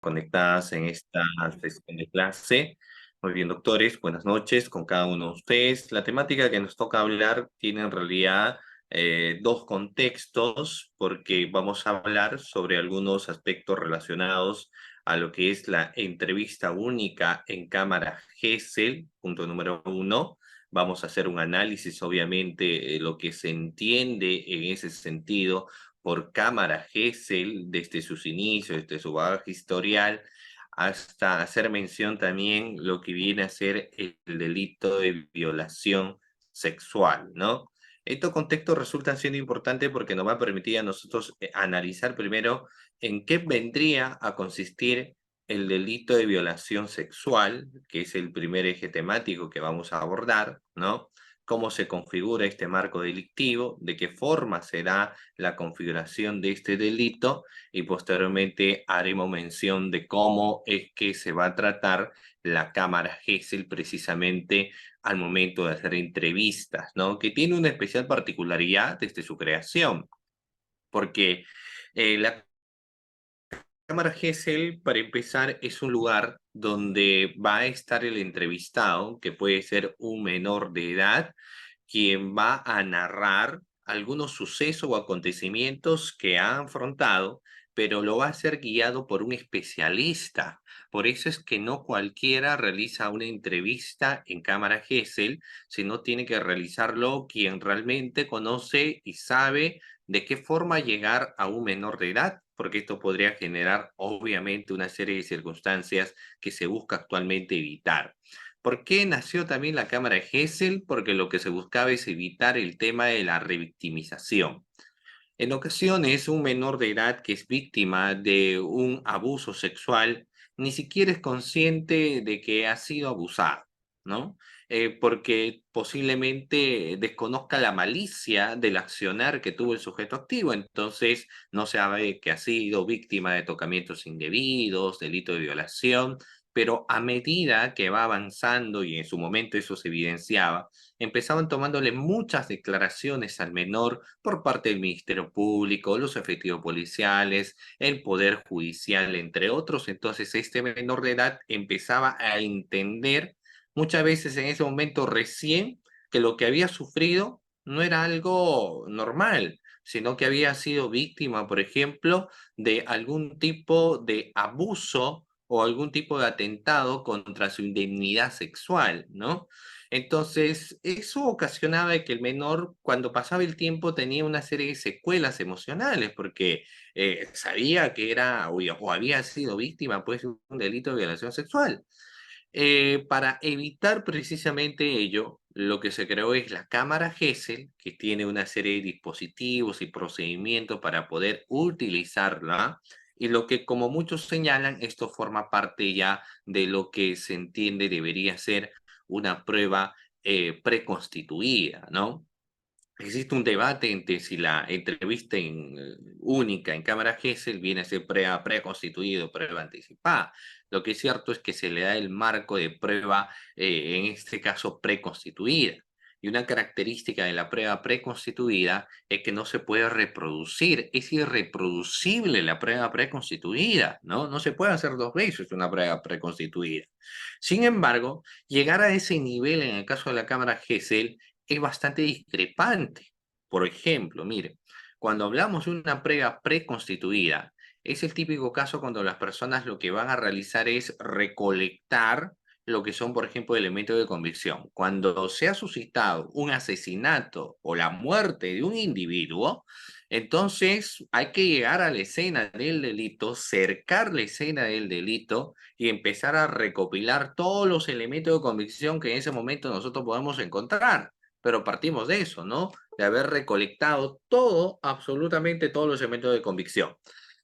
Conectadas en esta sesión de clase. Muy bien, doctores, buenas noches con cada uno de ustedes. La temática que nos toca hablar tiene en realidad dos contextos, porque vamos a hablar sobre algunos aspectos relacionados a lo que es la entrevista única en cámara Gesell, punto número uno. Vamos a hacer un análisis, obviamente, de lo que se entiende en ese sentido por cámara Gesell desde sus inicios, desde su bagaje historial, hasta hacer mención también lo que viene a ser el delito de violación sexual, ¿no? Estos contextos resultan siendo importantes porque nos va a permitir a nosotros analizar primero en qué vendría a consistir el delito de violación sexual, que es el primer eje temático que vamos a abordar, ¿no? Cómo se configura este marco delictivo, de qué forma será la configuración de este delito y posteriormente haremos mención de cómo es que se va a tratar la cámara Gesell precisamente al momento de hacer entrevistas, ¿no? Que tiene una especial particularidad desde su creación, porque la cámara Gesell, para empezar, es un lugar donde va a estar el entrevistado, que puede ser un menor de edad, quien va a narrar algunos sucesos o acontecimientos que ha afrontado, pero lo va a hacer guiado por un especialista. Por eso es que no cualquiera realiza una entrevista en cámara Gesell, sino tiene que realizarlo quien realmente conoce y sabe de qué forma llegar a un menor de edad, porque esto podría generar obviamente una serie de circunstancias que se busca actualmente evitar. ¿Por qué nació también la cámara de Gesell? Porque lo que se buscaba es evitar el tema de la revictimización. En ocasiones, un menor de edad que es víctima de un abuso sexual ni siquiera es consciente de que ha sido abusado, ¿no? Porque posiblemente desconozca la malicia del accionar que tuvo el sujeto activo, entonces no sabe que ha sido víctima de tocamientos indebidos, delito de violación, pero a medida que va avanzando y en su momento eso se evidenciaba, empezaban tomándole muchas declaraciones al menor por parte del Ministerio Público, los efectivos policiales, el Poder Judicial, entre otros. Entonces, este menor de edad empezaba a entender muchas veces en ese momento recién que lo que había sufrido no era algo normal, sino que había sido víctima, por ejemplo, de algún tipo de abuso o algún tipo de atentado contra su indemnidad sexual, ¿no? Entonces, eso ocasionaba que el menor, cuando pasaba el tiempo, tenía una serie de secuelas emocionales, porque sabía que era o había sido víctima, pues, de un delito de violación sexual. Para evitar precisamente ello, lo que se creó es la cámara Gesell, que tiene una serie de dispositivos y procedimientos para poder utilizarla, y lo que, como muchos señalan, esto forma parte ya de lo que se entiende debería ser una prueba preconstituida, ¿no? Existe un debate entre si la entrevista única en cámara Gesell viene a ser prueba preconstituida o prueba anticipada. Lo que es cierto es que se le da el marco de prueba, en este caso preconstituida. Y una característica de la prueba preconstituida es que no se puede reproducir, es irreproducible la prueba preconstituida, ¿no? No se puede hacer dos veces una prueba preconstituida. Sin embargo, llegar a ese nivel en el caso de la cámara Gesell es bastante discrepante. Por ejemplo, mire, cuando hablamos de una prueba preconstituida, es el típico caso cuando las personas lo que van a realizar es recolectar lo que son, por ejemplo, elementos de convicción. Cuando se ha suscitado un asesinato o la muerte de un individuo, entonces hay que llegar a la escena del delito, cercar la escena del delito y empezar a recopilar todos los elementos de convicción que en ese momento nosotros podemos encontrar. Pero partimos de eso, ¿no? De haber recolectado todo, absolutamente todos los elementos de convicción.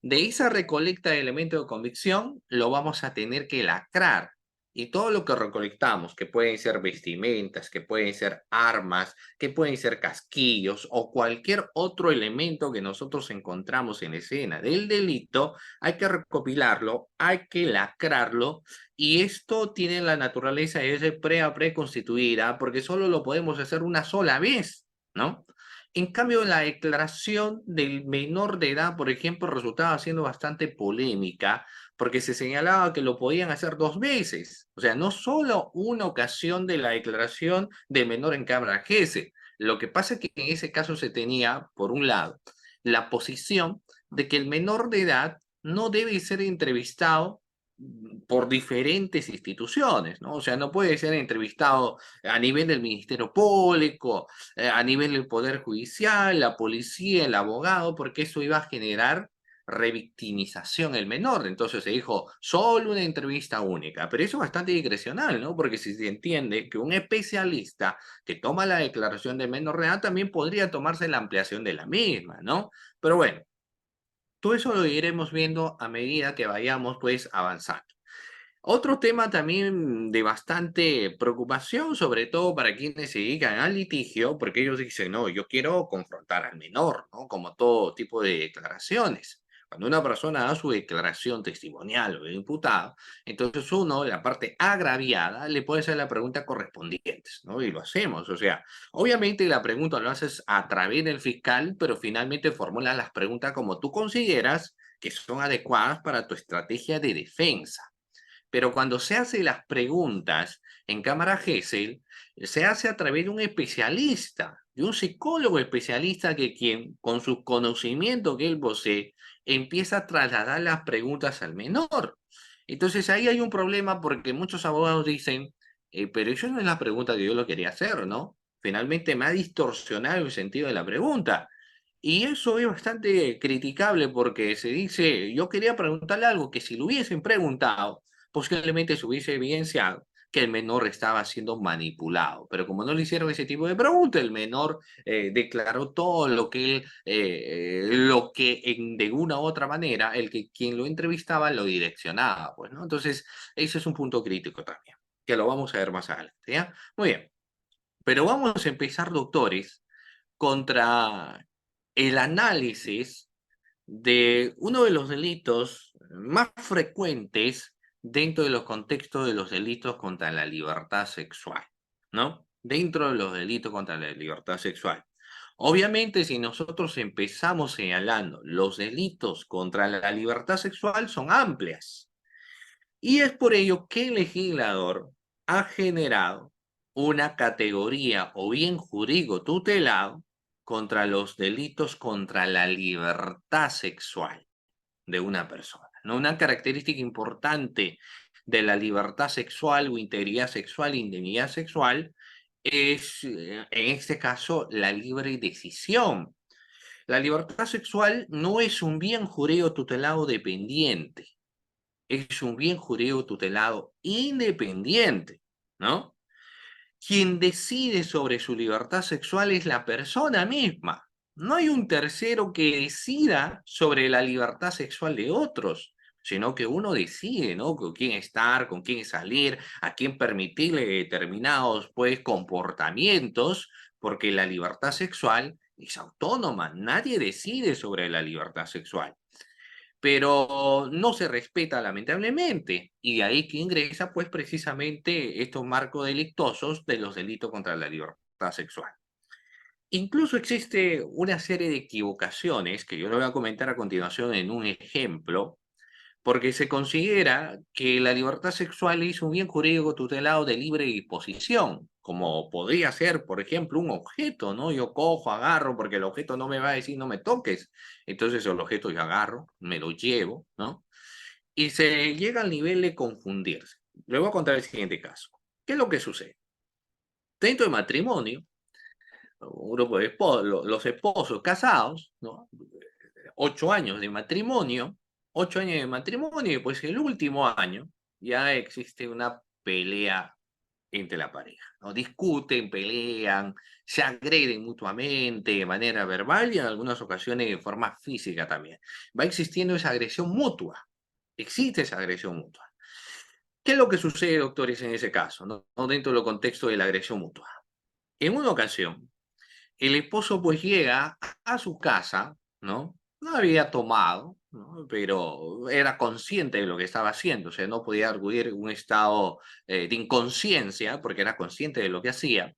De esa recolecta de elementos de convicción, lo vamos a tener que lacrar. Y todo lo que recolectamos, que pueden ser vestimentas, que pueden ser armas, que pueden ser casquillos o cualquier otro elemento que nosotros encontramos en la escena del delito, hay que recopilarlo, hay que lacrarlo y esto tiene la naturaleza de ser preconstituida porque solo lo podemos hacer una sola vez, ¿no? En cambio, la declaración del menor de edad, por ejemplo, resultaba siendo bastante polémica porque se señalaba que lo podían hacer 2 veces, o sea, no solo una ocasión de la declaración del menor en cámara Gesell. Lo que pasa es que en ese caso se tenía, por un lado, la posición de que el menor de edad no debe ser entrevistado por diferentes instituciones, ¿no? O sea, no puede ser entrevistado a nivel del Ministerio Público, a nivel del Poder Judicial, la policía, el abogado, porque eso iba a generar revictimización el menor. Entonces se dijo, solo una entrevista única, pero eso es bastante discrecional, ¿no? Porque si se entiende que un especialista que toma la declaración de menor de edad también podría tomarse la ampliación de la misma, ¿no? Pero bueno, todo eso lo iremos viendo a medida que vayamos pues avanzando. Otro tema también de bastante preocupación, sobre todo para quienes se dedican al litigio, porque ellos dicen, no, yo quiero confrontar al menor, ¿no? Como todo tipo de declaraciones. Cuando una persona da su declaración testimonial o de imputado, entonces uno, la parte agraviada, le puede hacer la pregunta correspondiente, ¿no? Y lo hacemos, o sea, obviamente la pregunta lo haces a través del fiscal, pero finalmente formulas las preguntas como tú consideras que son adecuadas para tu estrategia de defensa. Pero cuando se hace las preguntas en cámara Gesell, se hace a través de un especialista, de un psicólogo especialista que quien, con sus conocimientos que él posee, empieza a trasladar las preguntas al menor. Entonces ahí hay un problema porque muchos abogados dicen, pero eso no es la pregunta que yo lo quería hacer, ¿no? Finalmente me ha distorsionado el sentido de la pregunta. Y eso es bastante criticable porque se dice, yo quería preguntarle algo que si lo hubiesen preguntado, posiblemente se hubiese evidenciado que el menor estaba siendo manipulado. Pero como no le hicieron ese tipo de preguntas, el menor declaró todo lo que él, de una u otra manera, quien lo entrevistaba lo direccionaba, pues, ¿no? Entonces, ese es un punto crítico también, que lo vamos a ver más adelante, ¿ya? Muy bien. Pero vamos a empezar, doctores, contra el análisis de uno de los delitos más frecuentes dentro de los contextos de los delitos contra la libertad sexual, ¿no? Dentro de los delitos contra la libertad sexual. Obviamente, si nosotros empezamos señalando los delitos contra la libertad sexual, son amplias. Y es por ello que el legislador ha generado una categoría o bien jurídico tutelado contra los delitos contra la libertad sexual de una persona, ¿no? Una característica importante de la libertad sexual o integridad sexual, indemnidad sexual, es, en este caso, la libre decisión. La libertad sexual no es un bien jurídico tutelado dependiente, es un bien jurídico tutelado independiente, ¿no? Quien decide sobre su libertad sexual es la persona misma. No hay un tercero que decida sobre la libertad sexual de otros, sino que uno decide, ¿no? Con quién estar, con quién salir, a quién permitirle determinados, pues, comportamientos, porque la libertad sexual es autónoma. Nadie decide sobre la libertad sexual, pero no se respeta lamentablemente, y de ahí que ingresa pues precisamente estos marcos delictosos de los delitos contra la libertad sexual. Incluso existe una serie de equivocaciones que yo lo voy a comentar a continuación en un ejemplo, porque se considera que la libertad sexual es un bien jurídico tutelado de libre disposición, como podría ser, por ejemplo, un objeto, ¿no? Yo cojo, agarro, porque el objeto no me va a decir no me toques, entonces el objeto yo agarro, me lo llevo, ¿no? Y se llega al nivel de confundirse. Le voy a contar el siguiente caso. ¿Qué es lo que sucede? Dentro del matrimonio, un grupo de los esposos casados, ¿no? 8 años de matrimonio, 8 años de matrimonio, y pues el último año ya existe una pelea entre la pareja, ¿no? Discuten, pelean, se agreden mutuamente de manera verbal y en algunas ocasiones de forma física también. Va existiendo esa agresión mutua, existe esa agresión mutua. ¿Qué es lo que sucede, doctores, en ese caso, no? Dentro del contexto de la agresión mutua. En una ocasión, el esposo pues llega a su casa, ¿no? No había tomado, ¿no? Pero era consciente de lo que estaba haciendo, o sea, no podía arguir un estado de inconsciencia porque era consciente de lo que hacía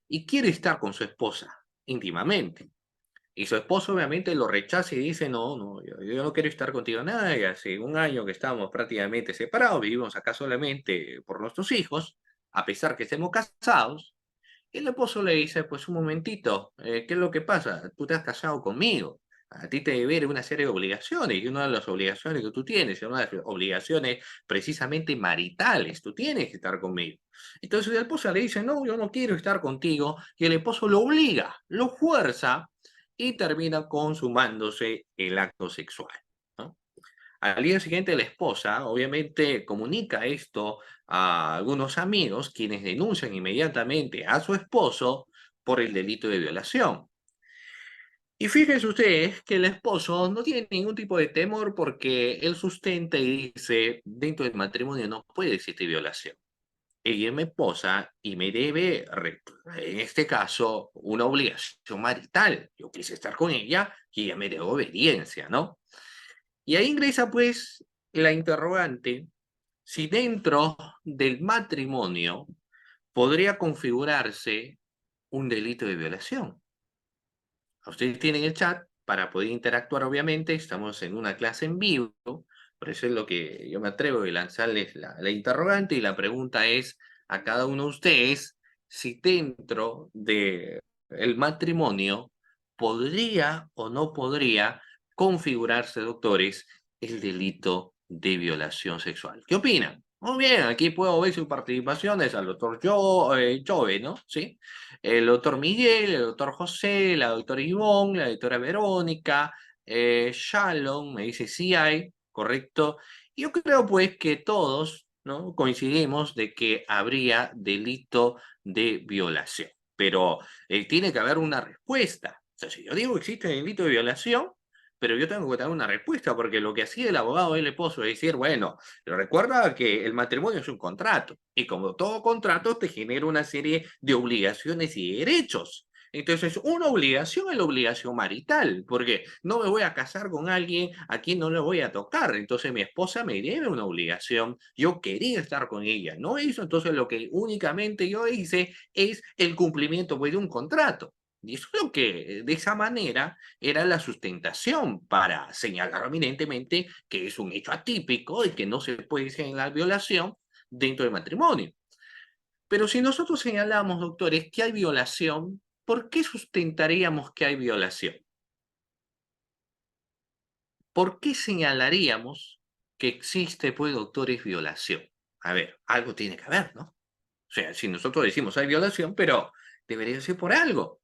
y quiere estar con su esposa íntimamente. Y su esposo obviamente lo rechaza y dice, no, no, yo no quiero estar contigo nada, y hace un año que estamos prácticamente separados, vivimos acá solamente por nuestros hijos, a pesar que estemos casados. Y el esposo le dice, pues un momentito, ¿qué es lo que pasa? Tú te has casado conmigo, a ti te debe una serie de obligaciones, y una de las obligaciones que tú tienes, y una de las obligaciones precisamente maritales, tú tienes que estar conmigo. Entonces el esposo le dice, no, yo no quiero estar contigo, y el esposo lo obliga, lo fuerza, y termina consumándose el acto sexual, ¿no? Al día siguiente, la esposa obviamente comunica esto a algunos amigos, quienes denuncian inmediatamente a su esposo por el delito de violación. Y fíjense ustedes que el esposo no tiene ningún tipo de temor porque él sustenta y dice, dentro del matrimonio no puede existir violación. Ella es mi esposa y me debe, en este caso, una obligación marital. Yo quise estar con ella y ella me debe obediencia, ¿no? Y ahí ingresa pues la interrogante si dentro del matrimonio podría configurarse un delito de violación. Ustedes tienen el chat para poder interactuar, obviamente, estamos en una clase en vivo, por eso es lo que yo me atrevo a lanzarles la interrogante y la pregunta es a cada uno de ustedes si dentro del matrimonio podría o no podría configurarse, doctores, el delito de violación sexual. ¿Qué opinan? Muy bien, aquí puedo ver sus participaciones al doctor Jove, ¿no? ¿Sí? El doctor Miguel, el doctor José, la doctora Ivonne, la doctora Verónica, Shalom, me dice sí hay, correcto. Yo creo pues que todos, ¿no?, coincidimos de que habría delito de violación, pero tiene que haber una respuesta. O sea, si yo digo que existe delito de violación, pero yo tengo que dar una respuesta, porque lo que hacía el abogado del esposo es decir, bueno, recuerda que el matrimonio es un contrato y como todo contrato te genera una serie de obligaciones y derechos. Entonces, una obligación es la obligación marital, porque no me voy a casar con alguien a quien no le voy a tocar. Entonces, mi esposa me debe una obligación. Yo quería estar con ella, no hizo. Entonces, lo que únicamente yo hice es el cumplimiento pues, de un contrato. Y eso es lo que, de esa manera, era la sustentación para señalar eminentemente que es un hecho atípico y que no se puede señalar violación dentro del matrimonio. Pero si nosotros señalamos, doctores, que hay violación, ¿por qué sustentaríamos que hay violación? ¿Por qué señalaríamos que existe, pues, doctores, violación? A ver, algo tiene que haber, ¿no? O sea, si nosotros decimos hay violación, pero debería ser por algo.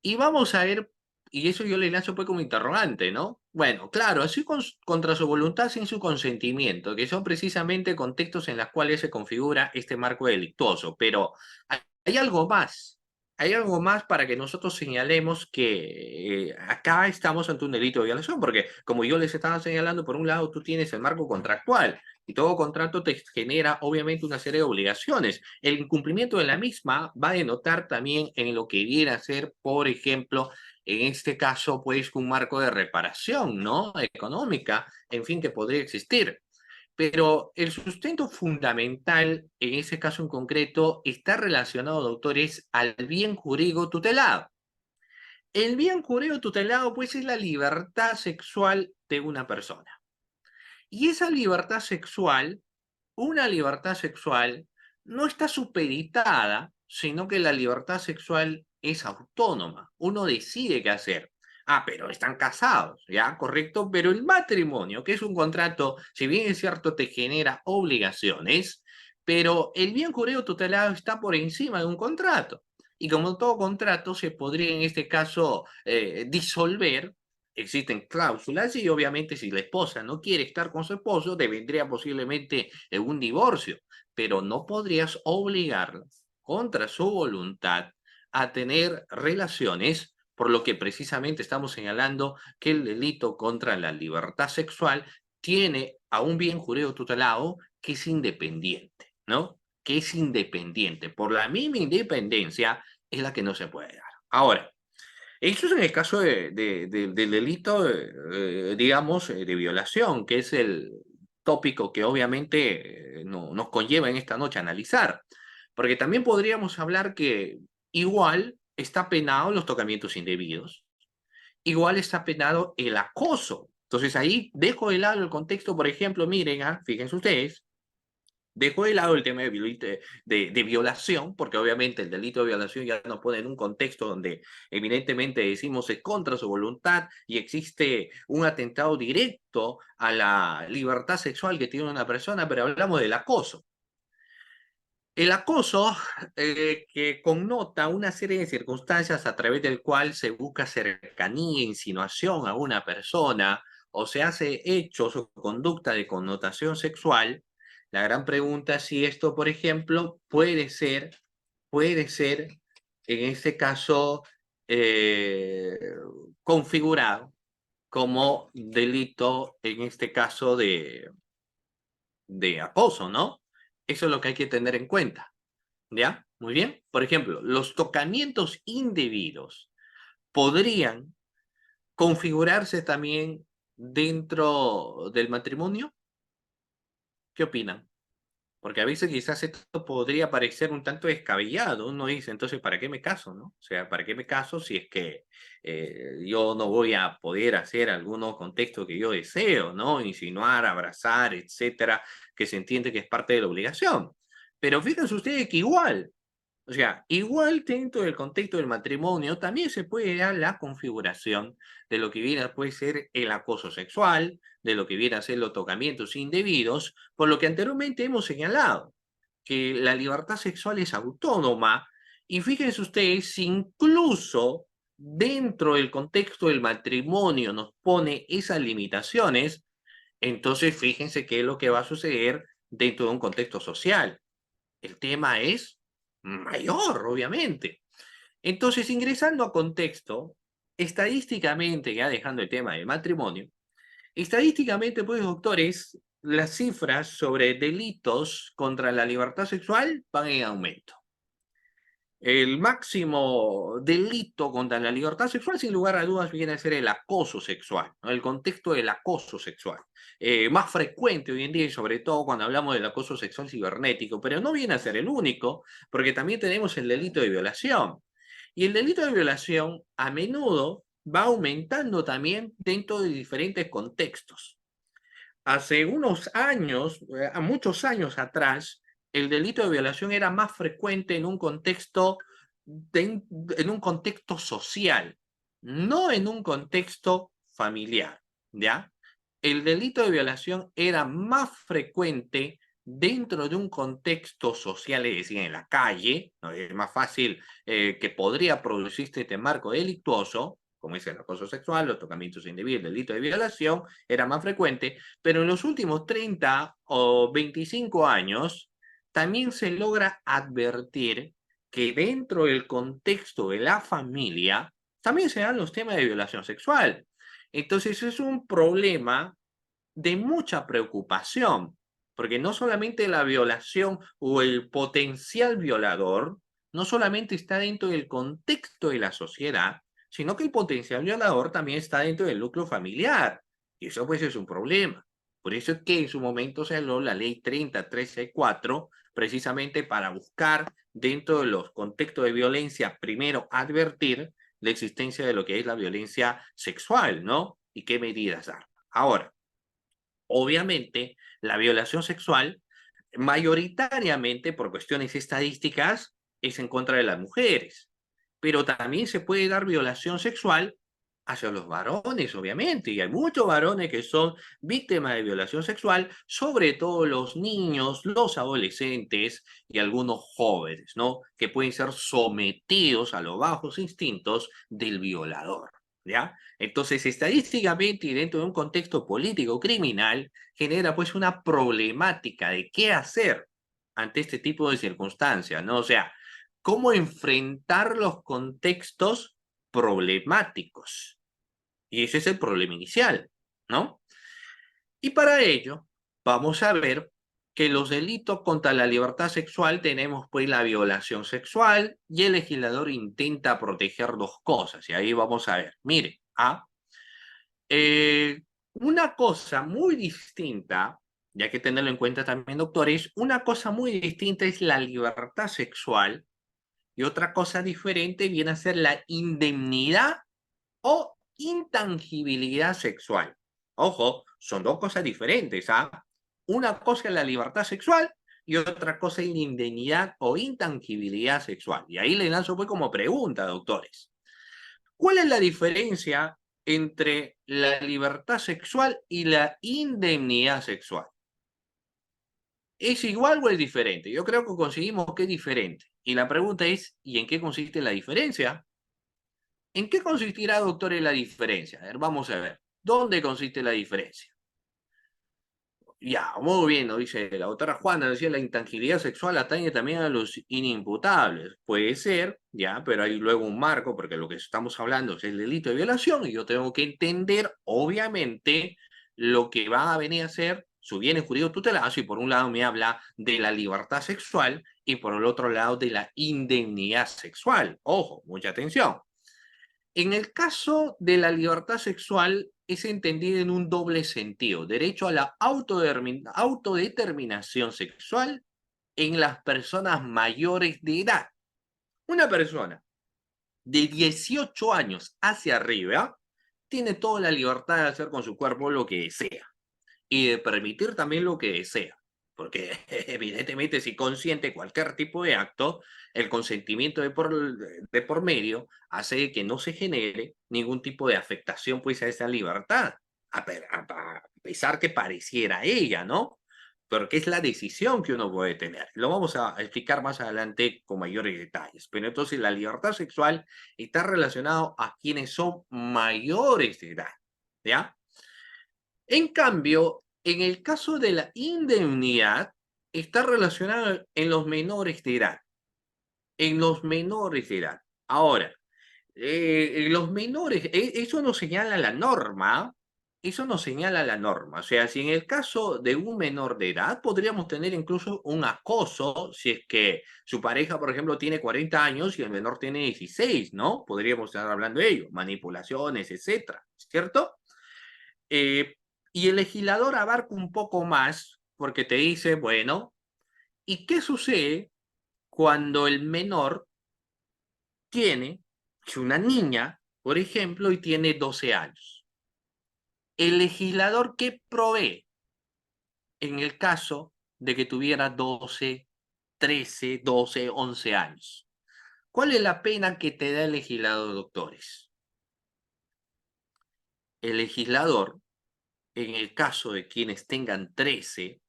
Y vamos a ver, y eso yo le lanzo pues como interrogante, ¿no? Bueno, claro, así contra su voluntad sin su consentimiento, que son precisamente contextos en los cuales se configura este marco delictuoso, pero hay algo más. Hay algo más para que nosotros señalemos que acá estamos ante un delito de violación, porque como yo les estaba señalando, por un lado tú tienes el marco contractual y todo contrato te genera obviamente una serie de obligaciones. El incumplimiento de la misma va a denotar también en lo que viene a ser, por ejemplo, en este caso, pues un marco de reparación, ¿no? Económica, en fin, que podría existir. Pero el sustento fundamental, en ese caso en concreto, está relacionado, doctores, al bien jurídico tutelado. El bien jurídico tutelado, pues, es la libertad sexual de una persona. Y esa libertad sexual, una libertad sexual, no está supeditada, sino que la libertad sexual es autónoma. Uno decide qué hacer. Ah, pero están casados, ya, correcto, pero el matrimonio, que es un contrato, si bien es cierto, te genera obligaciones, pero el bien jurídico tutelado está por encima de un contrato. Y como todo contrato, se podría en este caso disolver. Existen cláusulas y obviamente si la esposa no quiere estar con su esposo, devendría posiblemente un divorcio, pero no podrías obligarla contra su voluntad a tener relaciones, por lo que precisamente estamos señalando que el delito contra la libertad sexual tiene a un bien jurídico tutelado que es independiente, ¿no? Que es independiente. Por la misma independencia es la que no se puede dar. Ahora, eso es en el caso del delito, digamos, de violación, que es el tópico que obviamente nos conlleva en esta noche a analizar. Porque también podríamos hablar que igual está penado los tocamientos indebidos, igual está penado el acoso. Entonces ahí dejo de lado el contexto, por ejemplo, miren, fíjense ustedes, dejo de lado el tema de violación, porque obviamente el delito de violación ya nos pone en un contexto donde evidentemente decimos es contra su voluntad y existe un atentado directo a la libertad sexual que tiene una persona, pero hablamos del acoso. El acoso que connota una serie de circunstancias a través del cual se busca cercanía, insinuación a una persona o se hace hechos o conducta de connotación sexual. La gran pregunta es si esto, por ejemplo, puede ser en este caso eh, configurado como delito, en este caso de acoso, ¿no? Eso es lo que hay que tener en cuenta. ¿Ya? Muy bien. Por ejemplo, los tocamientos indebidos podrían configurarse también dentro del matrimonio. ¿Qué opinan? Porque a veces quizás esto podría parecer un tanto descabellado. Uno dice, entonces, ¿para qué me caso, no? O sea, ¿para qué me caso si es que yo no voy a poder hacer algunos contextos que yo deseo, ¿no? Insinuar, abrazar, etcétera, que se entiende que es parte de la obligación. Pero fíjense ustedes que igual, o sea, igual dentro del contexto del matrimonio también se puede dar la configuración de lo que viene puede ser el acoso sexual, de lo que viene a ser los tocamientos indebidos, por lo que anteriormente hemos señalado que la libertad sexual es autónoma y fíjense ustedes, si incluso dentro del contexto del matrimonio nos pone esas limitaciones, entonces fíjense qué es lo que va a suceder dentro de un contexto social. El tema es mayor, obviamente. Entonces, ingresando a contexto, estadísticamente, ya dejando el tema del matrimonio, estadísticamente, pues, doctores, las cifras sobre delitos contra la libertad sexual van en aumento. El máximo delito contra la libertad sexual, sin lugar a dudas, viene a ser el acoso sexual, ¿no? El contexto del acoso sexual. Más frecuente hoy en día, y sobre todo cuando hablamos del acoso sexual cibernético, pero no viene a ser el único, porque también tenemos el delito de violación. Y el delito de violación a menudo va aumentando también dentro de diferentes contextos. Hace unos años, a muchos años atrás, el delito de violación era más frecuente en un contexto, en un contexto social, no en un contexto familiar, ¿ya? El delito de violación era más frecuente dentro de un contexto social, es decir, en la calle, ¿no? Es más fácil que podría producirse este marco delictuoso, como es el acoso sexual, los tocamientos indebidos, el delito de violación, era más frecuente, pero en los últimos 30 o 25 años también se logra advertir que dentro del contexto de la familia también se dan los temas de violación sexual. Entonces es un problema de mucha preocupación, porque no solamente la violación o el potencial violador, no solamente está dentro del contexto de la sociedad, sino que el potencial violador también está dentro del núcleo familiar. Y eso pues es un problema. Por eso es que en su momento se habló la ley 30.13.4, precisamente para buscar dentro de los contextos de violencia, primero advertir la existencia de lo que es la violencia sexual, ¿no? Y qué medidas dar. Ahora, obviamente, la violación sexual, mayoritariamente por cuestiones estadísticas, es en contra de las mujeres, pero también se puede dar violación sexual hacia los varones, obviamente, y hay muchos varones que son víctimas de violación sexual, sobre todo los niños, los adolescentes y algunos jóvenes, ¿no? Que pueden ser sometidos a los bajos instintos del violador, ¿ya? Entonces, estadísticamente y dentro de un contexto político criminal, genera pues una problemática de qué hacer ante este tipo de circunstancias, ¿no? O sea, cómo enfrentar los contextos problemáticos. Y ese es el problema inicial, ¿no? Y para ello, vamos a ver que los delitos contra la libertad sexual tenemos pues la violación sexual y el legislador intenta proteger dos cosas. Y ahí vamos a ver, mire, eh, una cosa muy distinta, ya que tenerlo en cuenta también, doctores, una cosa muy distinta es la libertad sexual y otra cosa diferente viene a ser la indemnidad o intangibilidad sexual. Ojo, son dos cosas diferentes, ¿ah? Una cosa es la libertad sexual y otra cosa es la indemnidad o intangibilidad sexual. Y ahí le lanzo pues como pregunta, doctores. ¿Cuál es la diferencia entre la libertad sexual y la indemnidad sexual? ¿Es igual o es diferente? Yo creo que conseguimos que es diferente. Y la pregunta es, ¿y en qué consiste la diferencia? ¿En qué consistirá, doctor, la diferencia? A ver, vamos a ver. ¿Dónde consiste la diferencia? Ya, muy bien, nos dice la doctora Juana, decía la intangibilidad sexual atañe también a los inimputables. Puede ser, ya, pero hay luego un marco, porque lo que estamos hablando es el delito de violación, y yo tengo que entender, obviamente, lo que va a venir a ser su bien jurídico tutelado, y por un lado me habla de la libertad sexual, y por el otro lado de la indemnidad sexual. Ojo, mucha atención. En el caso de la libertad sexual es entendida en un doble sentido, derecho a la autodeterminación sexual en las personas mayores de edad. Una persona de 18 años hacia arriba tiene toda la libertad de hacer con su cuerpo lo que desea y de permitir también lo que desea. Porque evidentemente si consiente cualquier tipo de acto, el consentimiento de por medio hace que no se genere ningún tipo de afectación pues a esa libertad, a pesar que pareciera ella, ¿no? Porque es la decisión que uno puede tener. Lo vamos a explicar más adelante con mayores detalles. Pero entonces la libertad sexual está relacionado a quienes son mayores de edad, ¿ya? En cambio, en el caso de la indemnidad, está relacionado en los menores de edad. En los menores de edad. Ahora, los menores, eso nos señala la norma, eso nos señala la norma. O sea, si en el caso de un menor de edad, podríamos tener incluso un acoso, si es que su pareja, por ejemplo, tiene 40 años y el menor tiene 16, ¿no? Podríamos estar hablando de ello, manipulaciones, etcétera, ¿cierto? Eh, y el legislador abarca un poco más porque te dice, bueno, ¿y qué sucede cuando el menor tiene, es una niña, por ejemplo, y tiene 12 años? El legislador, ¿qué provee en el caso de que tuviera 12, 13, 12, 11 años? ¿Cuál es la pena que te da el legislador, doctores? El legislador, en el caso de quienes tengan 13,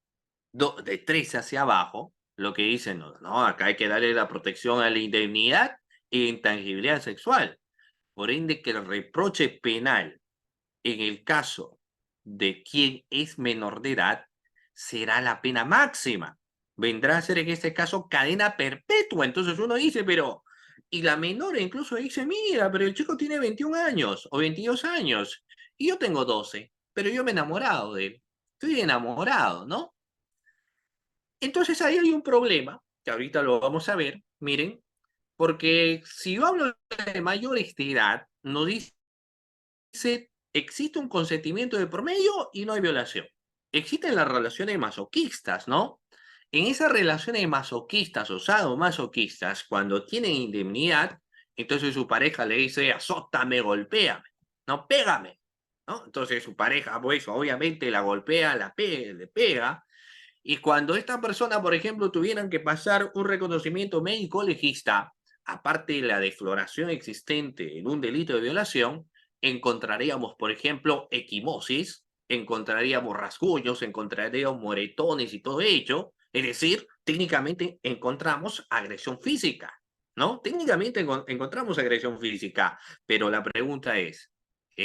de 13 hacia abajo, lo que dicen, no, no, acá hay que darle la protección a la indemnidad e intangibilidad sexual. Por ende, que el reproche penal en el caso de quien es menor de edad será la pena máxima. Vendrá a ser en este caso cadena perpetua. Entonces uno dice, pero, y la menor incluso dice, mira, pero el chico tiene 21 años o 22 años y yo tengo 12, pero yo me he enamorado de él. Estoy enamorado, ¿no? Entonces ahí hay un problema, que ahorita lo vamos a ver, miren, porque si yo hablo de mayores de edad, nos dice, existe un consentimiento de por medio y no hay violación. Existen las relaciones masoquistas, ¿no? En esas relaciones masoquistas o sadomasoquistas, cuando tienen indemnidad, entonces su pareja le dice, azótame, golpéame, no, pégame, ¿no? Entonces su pareja, pues, obviamente la golpea, le pega, y cuando esta persona, por ejemplo, tuvieran que pasar un reconocimiento médico legista, aparte de la defloración existente en un delito de violación, encontraríamos, por ejemplo, equimosis, encontraríamos rasguños, encontraríamos moretones y todo ello. Es decir, técnicamente encontramos agresión física, ¿no? Técnicamente encontramos agresión física, pero la pregunta ¿es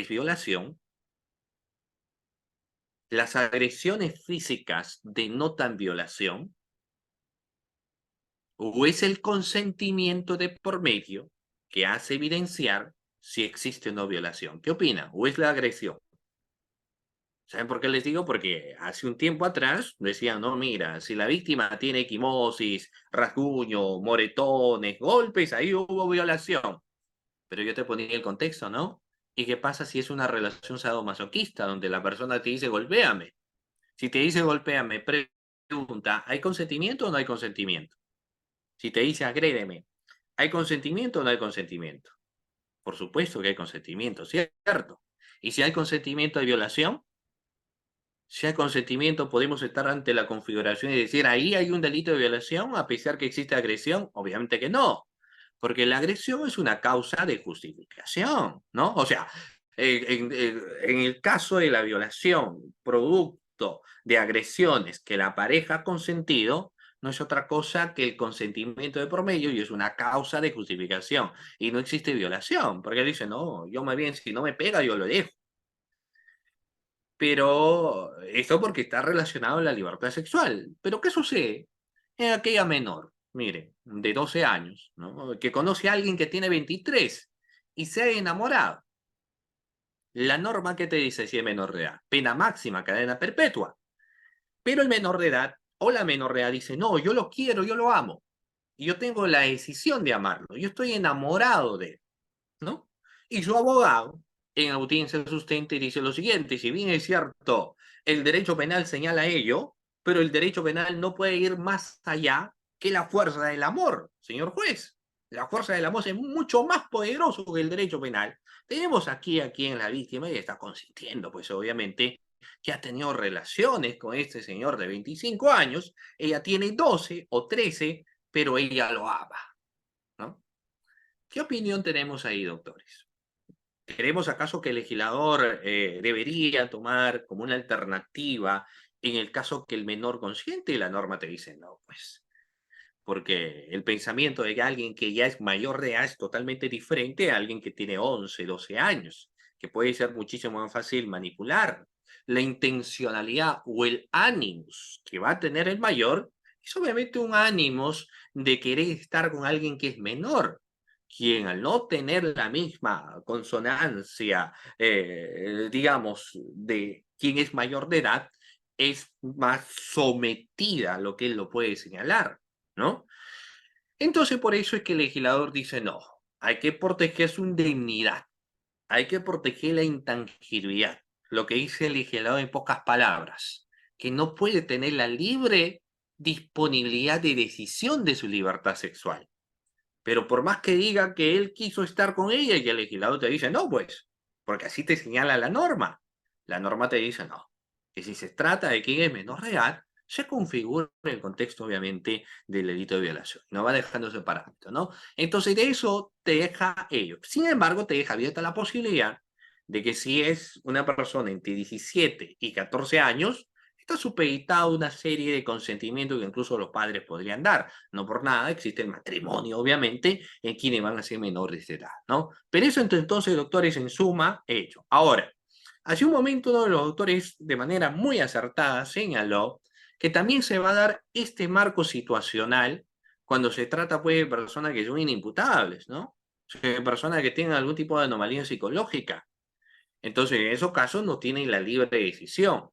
violación? ¿Las agresiones físicas denotan violación? ¿O es el consentimiento de por medio que hace evidenciar si existe o no violación? ¿Qué opina? ¿O es la agresión? ¿Saben por qué les digo? Porque hace un tiempo atrás decían, no, mira, si la víctima tiene equimosis, rasguño, moretones, golpes, ahí hubo violación. Pero yo te ponía el contexto, ¿no? ¿Y qué pasa si es una relación sadomasoquista donde la persona te dice golpéame? Si te dice golpéame, pregunta, ¿hay consentimiento o no hay consentimiento? Si te dice agrédeme, ¿hay consentimiento o no hay consentimiento? Por supuesto que hay consentimiento, ¿cierto? Y si hay consentimiento, hay violación. Si hay consentimiento, podemos estar ante la configuración y decir, ahí hay un delito de violación, a pesar que existe agresión. Obviamente que no, porque la agresión es una causa de justificación, ¿no? O sea, en el caso de la violación, producto de agresiones que la pareja ha consentido, no es otra cosa que el consentimiento de por medio y es una causa de justificación. Y no existe violación, porque dice, no, yo más bien, si no me pega, yo lo dejo. Pero eso porque está relacionado a la libertad sexual. Pero ¿qué sucede en aquella menor? Mire, de 12 años, ¿no? Que conoce a alguien que tiene 23 y se ha enamorado. La norma que te dice si es menor de edad, pena máxima, cadena perpetua. Pero el menor de edad o la menor de edad dice, no, yo lo quiero, yo lo amo. Y yo tengo la decisión de amarlo. Yo estoy enamorado de él, ¿no? Y su abogado en audiencia sustenta y dice lo siguiente, si bien es cierto, el derecho penal señala ello, pero el derecho penal no puede ir más allá que la fuerza del amor, señor juez. La fuerza del amor es mucho más poderoso que el derecho penal. Tenemos aquí a quien la víctima y está consintiendo, pues obviamente, que ha tenido relaciones con este señor de 25 años, ella tiene 12 o 13, pero ella lo ama, ¿no? ¿Qué opinión tenemos ahí, doctores? ¿Creemos acaso que el legislador debería tomar como una alternativa en el caso que el menor consiente y la norma te dice no? Pues porque el pensamiento de alguien que ya es mayor de edad es totalmente diferente a alguien que tiene 11, 12 años, que puede ser muchísimo más fácil manipular. La intencionalidad o el ánimos que va a tener el mayor es obviamente un ánimos de querer estar con alguien que es menor, quien al no tener la misma consonancia, digamos, de quien es mayor de edad, es más sometida a lo que él lo puede señalar, ¿no? Entonces, por eso es que el legislador dice, no, hay que proteger su indemnidad, hay que proteger la intangibilidad. Lo que dice el legislador en pocas palabras, que no puede tener la libre disponibilidad de decisión de su libertad sexual. Pero por más que diga que él quiso estar con ella y el legislador te dice, no, pues, porque así te señala la norma te dice, no, que si se trata de quien es menor de edad, se configura en el contexto, obviamente, del delito de violación. No va dejando ese parámetro, ¿no? Entonces, de eso te deja ello. Sin embargo, te deja abierta la posibilidad de que si es una persona entre 17 y 14 años, está supeditada a una serie de consentimientos que incluso los padres podrían dar. No por nada existe el matrimonio, obviamente, en quienes van a ser menores de edad, ¿no? Pero eso entonces, doctores, en suma, hecho. Ahora, hace un momento uno de los doctores, de manera muy acertada, señaló que también se va a dar este marco situacional cuando se trata, pues, de personas que son inimputables, ¿no? O sea, personas que tienen algún tipo de anomalía psicológica. Entonces, en esos casos no tienen la libre decisión.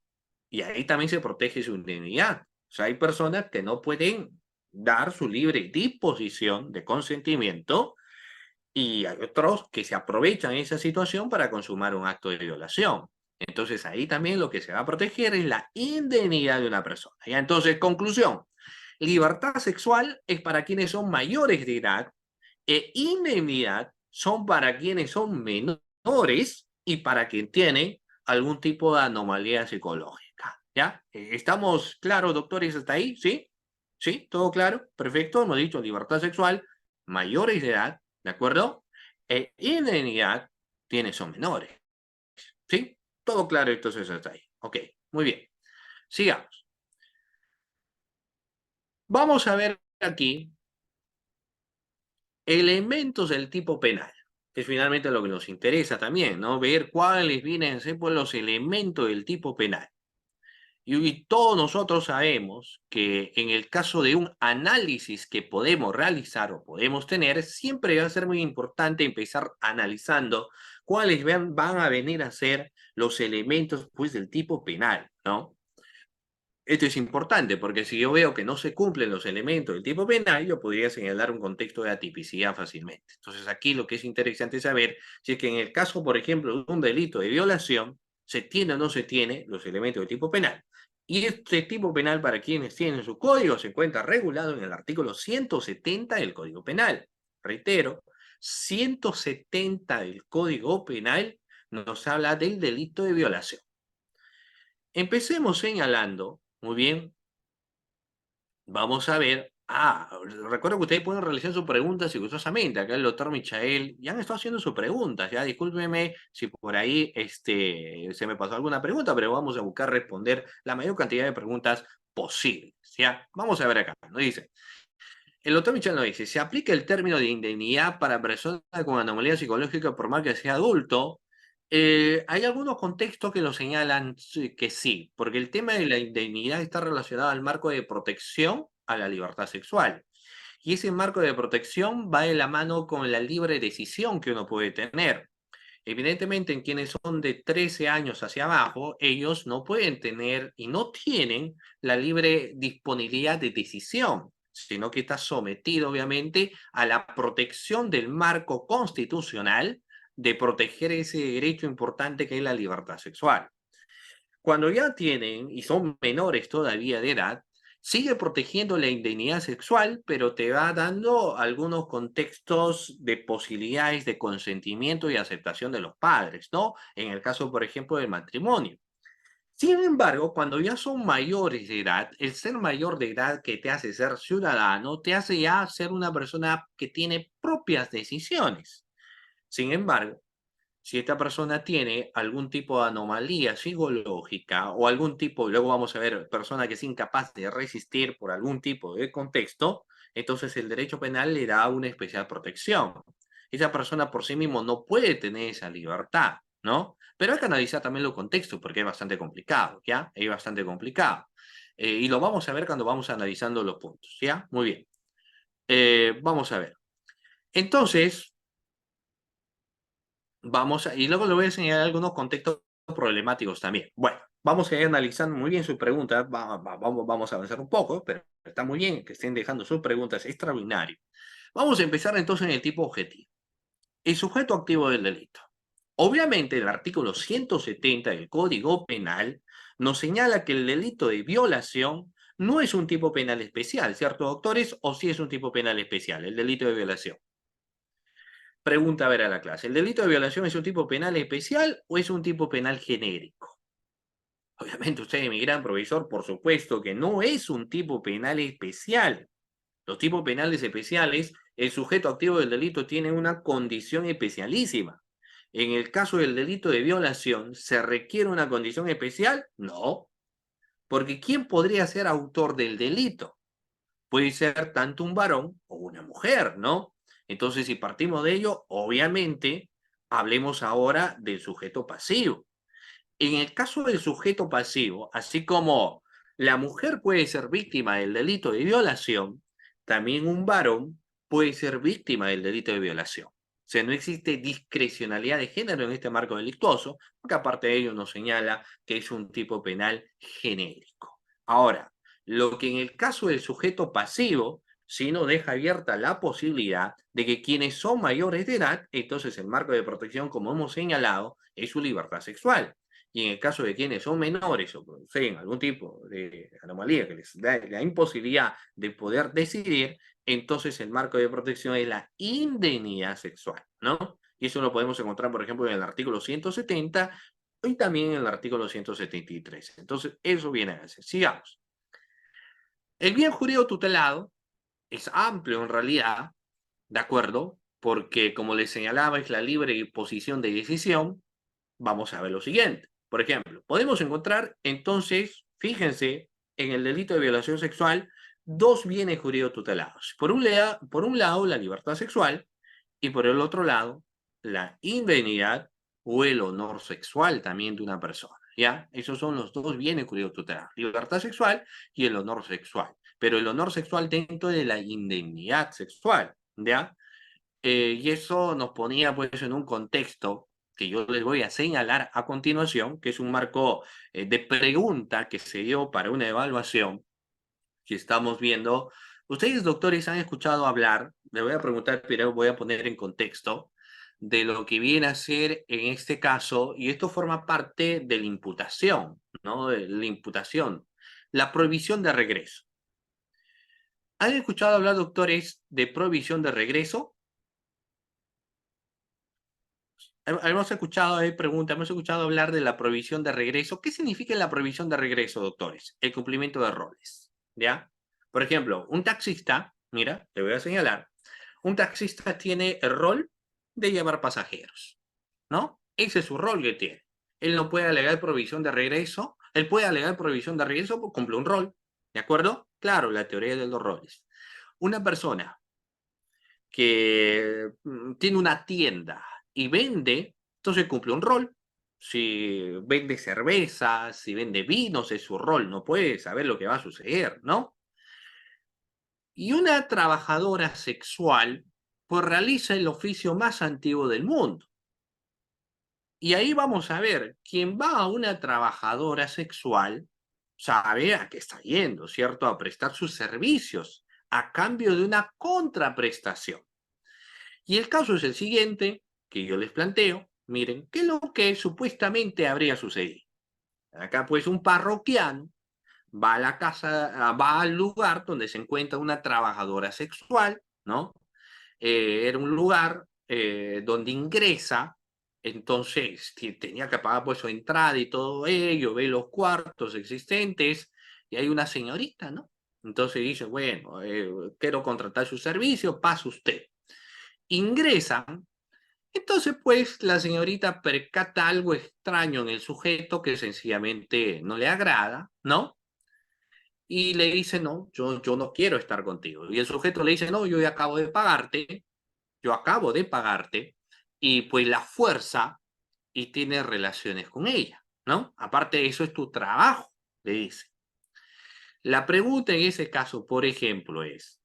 Y ahí también se protege su indemnidad. O sea, hay personas que no pueden dar su libre disposición de consentimiento y hay otros que se aprovechan de esa situación para consumar un acto de violación. Entonces, ahí también lo que se va a proteger es la indemnidad de una persona. ¿Ya? Entonces, conclusión, libertad sexual es para quienes son mayores de edad e indemnidad son para quienes son menores y para quien tienen algún tipo de anomalía psicológica. ¿Ya? ¿Estamos claros, doctores, hasta ahí? ¿Sí? ¿Sí? ¿Todo claro? Perfecto. Hemos dicho libertad sexual, mayores de edad, ¿de acuerdo? E indemnidad, quienes son menores. ¿Sí? Todo claro, entonces hasta ahí. Ok, muy bien. Sigamos. Vamos a ver aquí elementos del tipo penal, que es finalmente lo que nos interesa también, ¿no? Ver cuáles vienen a ser pues, los elementos del tipo penal. Y todos nosotros sabemos que en el caso de un análisis que podemos realizar o podemos tener, siempre va a ser muy importante empezar analizando cuáles van a venir a ser los elementos pues, del tipo penal, ¿no? Esto es importante porque si yo veo que no se cumplen los elementos del tipo penal, yo podría señalar un contexto de atipicidad fácilmente. Entonces aquí lo que es interesante saber si es que en el caso, por ejemplo, de un delito de violación, se tiene o no se tiene los elementos del tipo penal. Y este tipo penal para quienes tienen su código se encuentra regulado en el artículo 170 del Código Penal. Reitero, 170 del Código Penal nos habla del delito de violación. Empecemos señalando, muy bien, vamos a ver. Recuerdo que ustedes pueden realizar sus preguntas y gustosamente. Acá el doctor Michael ya han estado haciendo sus preguntas. Ya discúlpeme si por ahí se me pasó alguna pregunta, pero vamos a buscar responder la mayor cantidad de preguntas posibles. ¿Ya? Vamos a ver acá. Nos dice. El doctor Michel nos dice, ¿se aplica el término de indemnidad para personas con anomalía psicológica por más que sea adulto? Hay algunos contextos que lo señalan que sí, porque el tema de la indemnidad está relacionado al marco de protección a la libertad sexual. Y ese marco de protección va de la mano con la libre decisión que uno puede tener. Evidentemente, en quienes son de 13 años hacia abajo, ellos no pueden tener y no tienen la libre disponibilidad de decisión, sino que está sometido, obviamente, a la protección del marco constitucional de proteger ese derecho importante que es la libertad sexual. Cuando ya tienen y son menores todavía de edad, sigue protegiendo la indemnidad sexual, pero te va dando algunos contextos de posibilidades de consentimiento y aceptación de los padres, ¿no? En el caso, por ejemplo, del matrimonio. Sin embargo, cuando ya son mayores de edad, el ser mayor de edad que te hace ser ciudadano, te hace ya ser una persona que tiene propias decisiones. Sin embargo, si esta persona tiene algún tipo de anomalía psicológica o algún tipo, luego vamos a ver, persona que es incapaz de resistir por algún tipo de contexto, entonces el derecho penal le da una especial protección. Esa persona por sí mismo no puede tener esa libertad, ¿no? Pero hay que analizar también los contextos porque es bastante complicado, ¿ya? Es bastante complicado. Y lo vamos a ver cuando vamos analizando los puntos, ¿ya? Muy bien. Vamos a ver. Entonces, y luego le voy a enseñar algunos contextos problemáticos también. Bueno, vamos a ir analizando muy bien sus preguntas, vamos a avanzar un poco, pero está muy bien que estén dejando sus preguntas, extraordinario. Vamos a empezar entonces en el tipo objetivo. El sujeto activo del delito. Obviamente, el artículo 170 del Código Penal nos señala que el delito de violación no es un tipo penal especial, ¿cierto, doctores? ¿O sí es un tipo penal especial, el delito de violación? Pregunta a ver a la clase. ¿El delito de violación es un tipo penal especial o es un tipo penal genérico? Obviamente usted, mi gran profesor, por supuesto que no es un tipo penal especial. Los tipos penales especiales, el sujeto activo del delito tiene una condición especialísima. En el caso del delito de violación, ¿se requiere una condición especial? No, porque ¿quién podría ser autor del delito? Puede ser tanto un varón o una mujer, ¿no? Entonces, si partimos de ello, obviamente, hablemos ahora del sujeto pasivo. En el caso del sujeto pasivo, así como la mujer puede ser víctima del delito de violación, también un varón puede ser víctima del delito de violación. O sea, no existe discrecionalidad de género en este marco delictuoso, porque aparte de ello nos señala que es un tipo penal genérico. Ahora, lo que en el caso del sujeto pasivo, sí nos deja abierta la posibilidad de que quienes son mayores de edad, entonces el marco de protección, como hemos señalado, es su libertad sexual. Y en el caso de quienes son menores o poseen algún tipo de anomalía que les da la imposibilidad de poder decidir, entonces el marco de protección es la indemnidad sexual, ¿no? Y eso lo podemos encontrar, por ejemplo, en el artículo 170 y también en el artículo 173. Entonces, eso viene a decir. Sigamos. El bien jurídico tutelado es amplio en realidad, ¿de acuerdo? Porque, como les señalaba, es la libre posición de decisión. Vamos a ver lo siguiente. Por ejemplo, podemos encontrar entonces, fíjense, en el delito de violación sexual, dos bienes jurídicos tutelados. Por un lado, la libertad sexual y por el otro lado, la indemnidad o el honor sexual también de una persona. ¿Ya? Esos son los dos bienes jurídicos tutelados, libertad sexual y el honor sexual. Pero el honor sexual dentro de la indemnidad sexual, ¿ya? Y eso nos ponía pues en un contexto que yo les voy a señalar a continuación, que es un marco de pregunta que se dio para una evaluación que estamos viendo. Ustedes, doctores, han escuchado hablar, le voy a preguntar, pero voy a poner en contexto, de lo que viene a ser en este caso, y esto forma parte de la imputación, ¿no? De la imputación, la prohibición de regreso. ¿Han escuchado hablar, doctores, de prohibición de regreso? hemos escuchado, hemos escuchado hablar de la prohibición de regreso. ¿Qué significa la prohibición de regreso, doctores? El cumplimiento de roles, ¿ya? Por ejemplo, un taxista, mira, te voy a señalar, un taxista tiene el rol de llevar pasajeros, ¿no? Ese es su rol que tiene. Él no puede alegar prohibición de regreso, él puede alegar prohibición de regreso porque cumple un rol, ¿de acuerdo? Claro, la teoría de los roles. Una persona que tiene una tienda y vende, entonces cumple un rol. Si vende cerveza, si vende vinos, es su rol, no puede saber lo que va a suceder, ¿no? Y una trabajadora sexual, pues realiza el oficio más antiguo del mundo. Y ahí vamos a ver, quien va a una trabajadora sexual sabe a qué está yendo, ¿cierto? A prestar sus servicios a cambio de una contraprestación. Y el caso es el siguiente, que yo les planteo. Miren, ¿qué es lo que supuestamente habría sucedido? Acá pues un parroquiano va a la casa, va al lugar donde se encuentra una trabajadora sexual, ¿no? Era un lugar donde ingresa, entonces tenía que pagar pues su entrada y todo ello, ve los cuartos existentes y hay una señorita, ¿no? Entonces dice, bueno, quiero contratar su servicio, pase usted. Ingresan, entonces pues la señorita percata algo extraño en el sujeto que sencillamente no le agrada, ¿no? Y le dice, no, yo no quiero estar contigo. Y el sujeto le dice, no, yo ya acabo de pagarte, yo acabo de pagarte, y pues la fuerza y tiene relaciones con ella, ¿no? Aparte, eso es tu trabajo, le dice. La pregunta en ese caso, por ejemplo, es,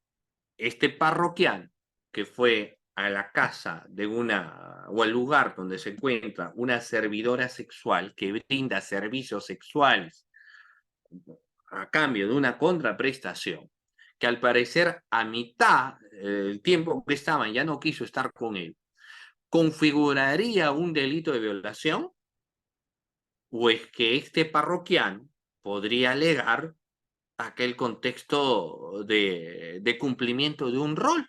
este parroquiano que fue a la casa de una, o al lugar donde se encuentra una servidora sexual que brinda servicios sexuales a cambio de una contraprestación, que al parecer a mitad del tiempo que estaban ya no quiso estar con él, ¿configuraría un delito de violación? ¿O es que este parroquiano podría alegar aquel contexto de cumplimiento de un rol?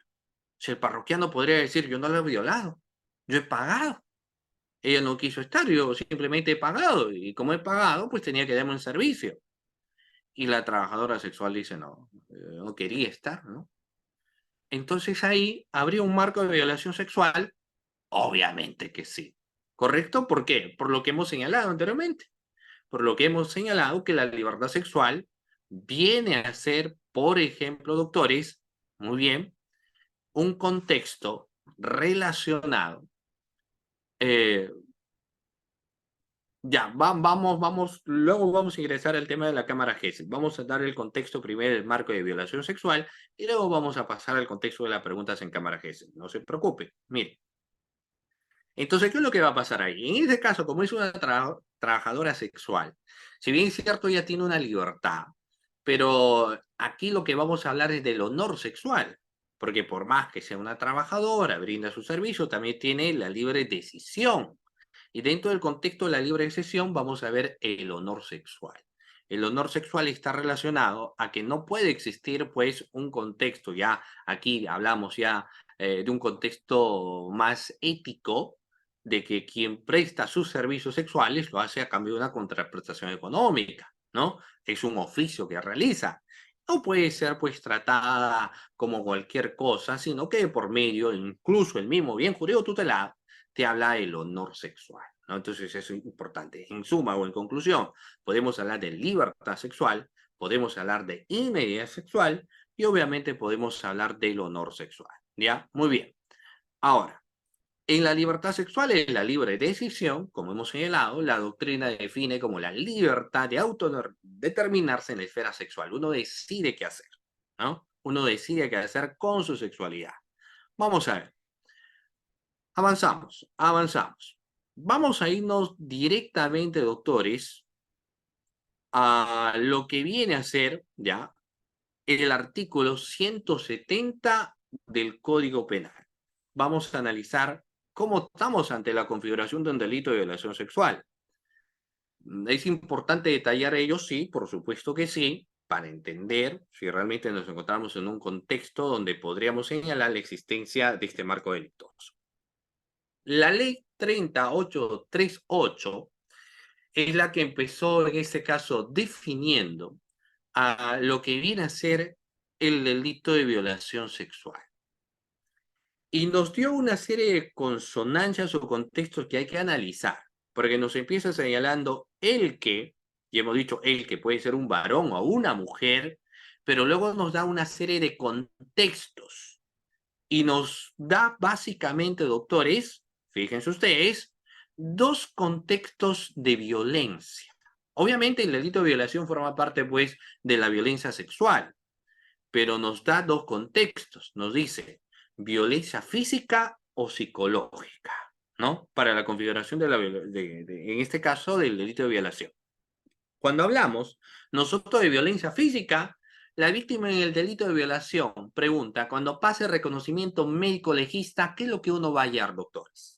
Si el parroquiano podría decir, yo no lo he violado, yo he pagado. Ella no quiso estar, yo simplemente he pagado. Y como he pagado, pues tenía que darme un servicio. Y la trabajadora sexual dice, no, no quería estar, ¿no? Entonces ahí habría un marco de violación sexual, obviamente que sí. ¿Correcto? ¿Por qué? Por lo que hemos señalado anteriormente. Por lo que hemos señalado que la libertad sexual viene a ser, por ejemplo, doctores, muy bien, un contexto relacionado. eh, ya, luego vamos a ingresar al tema de la cámara GESEL. Vamos a dar el contexto primero del marco de violación sexual y luego vamos a pasar al contexto de las preguntas en cámara GESEL. No se preocupe, mire. Entonces, ¿qué es lo que va a pasar ahí? En este caso, como es una trabajadora sexual, si bien es cierto, ella tiene una libertad, pero aquí lo que vamos a hablar es del honor sexual, porque por más que sea una trabajadora, brinda su servicio, también tiene la libre decisión. Y dentro del contexto de la libre decisión vamos a ver el honor sexual. El honor sexual está relacionado a que no puede existir pues un contexto, ya aquí hablamos ya de un contexto más ético, de que quien presta sus servicios sexuales lo hace a cambio de una contraprestación económica, ¿no? Es un oficio que realiza. No puede ser pues tratada como cualquier cosa, sino que por medio, incluso el mismo bien jurídico tutelar, te habla del honor sexual, ¿no? Entonces eso es importante. En suma o en conclusión, podemos hablar de libertad sexual, podemos hablar de inmediatez sexual y obviamente podemos hablar del honor sexual, ¿ya? Muy bien. Ahora, en la libertad sexual, en la libre decisión, como hemos señalado, la doctrina define como la libertad de autodeterminarse en la esfera sexual. Uno decide qué hacer, ¿no? Uno decide qué hacer con su sexualidad. Vamos a ver. Avanzamos. Vamos a irnos directamente, doctores, a lo que viene a ser, ya, el artículo 170 del Código Penal. Vamos a analizar cómo estamos ante la configuración de un delito de violación sexual. ¿Es importante detallar ello? Sí, por supuesto que sí, para entender si realmente nos encontramos en un contexto donde podríamos señalar la existencia de este marco delictuoso. La ley 30838 es la que empezó en este caso definiendo a lo que viene a ser el delito de violación sexual. Y nos dio una serie de consonancias o contextos que hay que analizar, porque nos empieza señalando el que, y hemos dicho el que puede ser un varón o una mujer, pero luego nos da una serie de contextos y nos da básicamente, doctores, fíjense ustedes, dos contextos de violencia. Obviamente el delito de violación forma parte, pues, de la violencia sexual, pero nos da dos contextos. Nos dice violencia física o psicológica, ¿no? Para la configuración de en este caso, del delito de violación. Cuando hablamos nosotros de violencia física, la víctima en el delito de violación pregunta, cuando pase el reconocimiento médico legista, ¿qué es lo que uno va a hallar, doctores?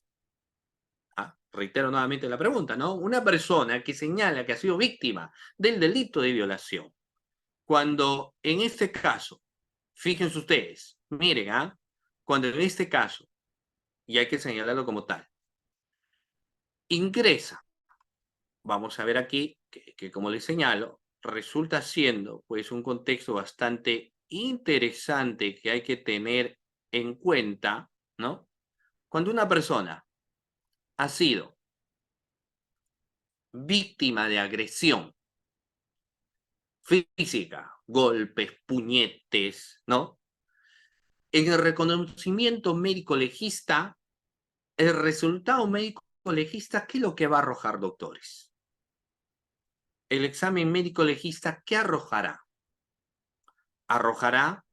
Reitero nuevamente la pregunta, ¿no? Una persona que señala que ha sido víctima del delito de violación, cuando en este caso, fíjense ustedes, miren, cuando en este caso, y hay que señalarlo como tal, ingresa, vamos a ver aquí que como les señalo, resulta siendo pues un contexto bastante interesante que hay que tener en cuenta, ¿no? Cuando una persona ha sido víctima de agresión física, golpes, puñetes, ¿no? En el reconocimiento médico legista, el resultado médico legista, ¿qué es lo que va a arrojar, doctores? El examen médico legista, ¿qué arrojará? Arrojará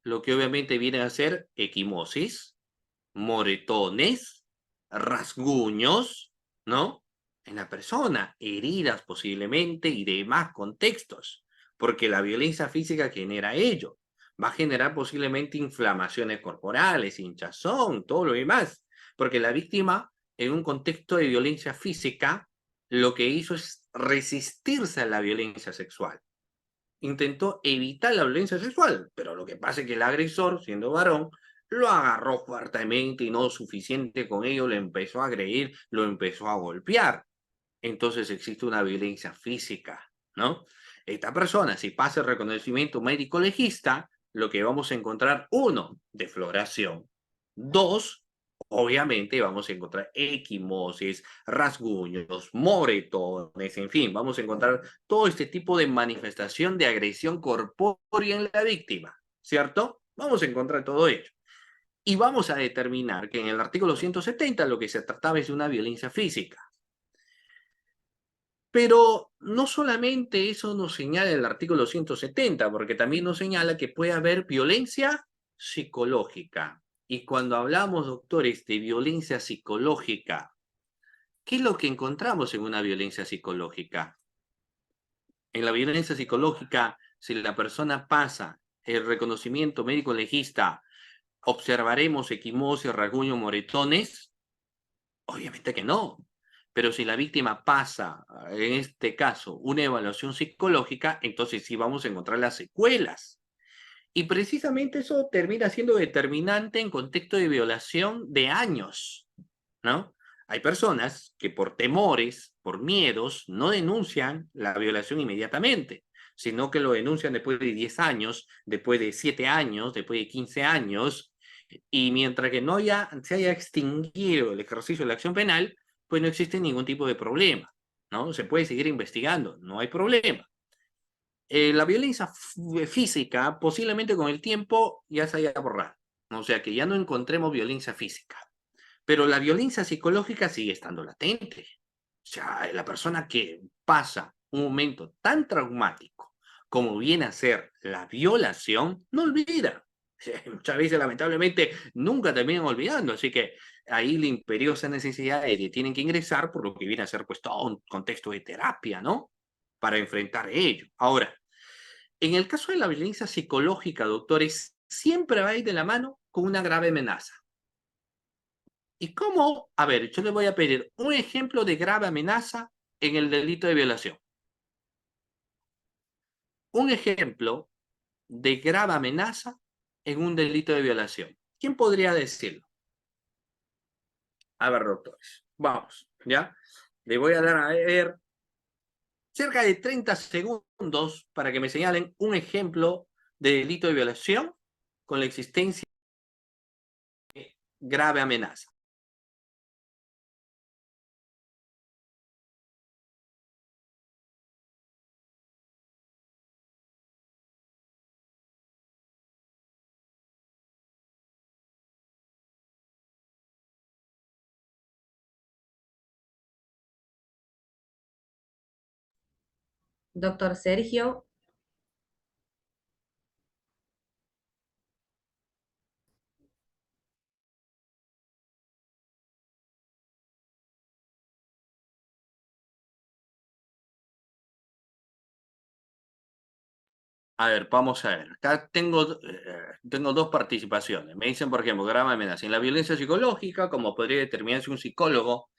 lo que obviamente viene a ser equimosis, moretones, rasguños, ¿no? En la persona, heridas posiblemente y demás contextos, porque la violencia física genera ello. Va a generar posiblemente inflamaciones corporales, hinchazón, todo lo demás, porque la víctima, en un contexto de violencia física, lo que hizo es resistirse a la violencia sexual. Intentó evitar la violencia sexual, pero lo que pasa es que el agresor, siendo varón, lo agarró fuertemente y no suficiente con ello, le empezó a agredir, lo empezó a golpear. Entonces existe una violencia física, ¿no? Esta persona, si pasa el reconocimiento médico legista, lo que vamos a encontrar, uno, defloración, dos, obviamente vamos a encontrar equimosis, rasguños, moretones, en fin, vamos a encontrar todo este tipo de manifestación de agresión corpórea en la víctima, ¿cierto? Vamos a encontrar todo ello. Y vamos a determinar que en el artículo 170 lo que se trataba es de una violencia física. Pero no solamente eso nos señala el artículo 170, porque también nos señala que puede haber violencia psicológica. Y cuando hablamos, doctores, de violencia psicológica, ¿qué es lo que encontramos en una violencia psicológica? En la violencia psicológica, si la persona pasa el reconocimiento médico legista, observaremos equimosis, rasguños, moretones. Obviamente que no. Pero si la víctima pasa, en este caso, una evaluación psicológica, entonces sí vamos a encontrar las secuelas. Y precisamente eso termina siendo determinante en contexto de violación de años, ¿no? Hay personas que por temores, por miedos, no denuncian la violación inmediatamente, sino que lo denuncian después de 10 años, después de 7 años, después de 15 años, y mientras que no se haya extinguido el ejercicio de la acción penal, pues no existe ningún tipo de problema, ¿no? Se puede seguir investigando, no hay problema. La violencia física posiblemente con el tiempo ya se haya borrado, ¿no? O sea que ya no encontremos violencia física, pero la violencia psicológica sigue estando latente. O sea, la persona que pasa un momento tan traumático como viene a ser la violación, no olvida. Muchas veces, lamentablemente, nunca terminan olvidando. Así que ahí la imperiosa necesidad de que tienen que ingresar por lo que viene a ser pues todo un contexto de terapia, ¿no? Para enfrentar ello. Ahora, en el caso de la violencia psicológica, doctores, siempre va a ir de la mano con una grave amenaza. ¿Y cómo? A ver, yo le voy a pedir un ejemplo de grave amenaza en el delito de violación. Un ejemplo de grave amenaza en un delito de violación. ¿Quién podría decirlo? A ver, doctores, vamos, ¿ya? Le voy a dar a ver cerca de 30 segundos para que me señalen un ejemplo de delito de violación con la existencia de grave amenaza. Doctor Sergio, A ver, vamos a ver. Acá tengo dos participaciones. Me dicen, por ejemplo, grave amenaza. En la violencia psicológica, como podría determinarse un psicólogo,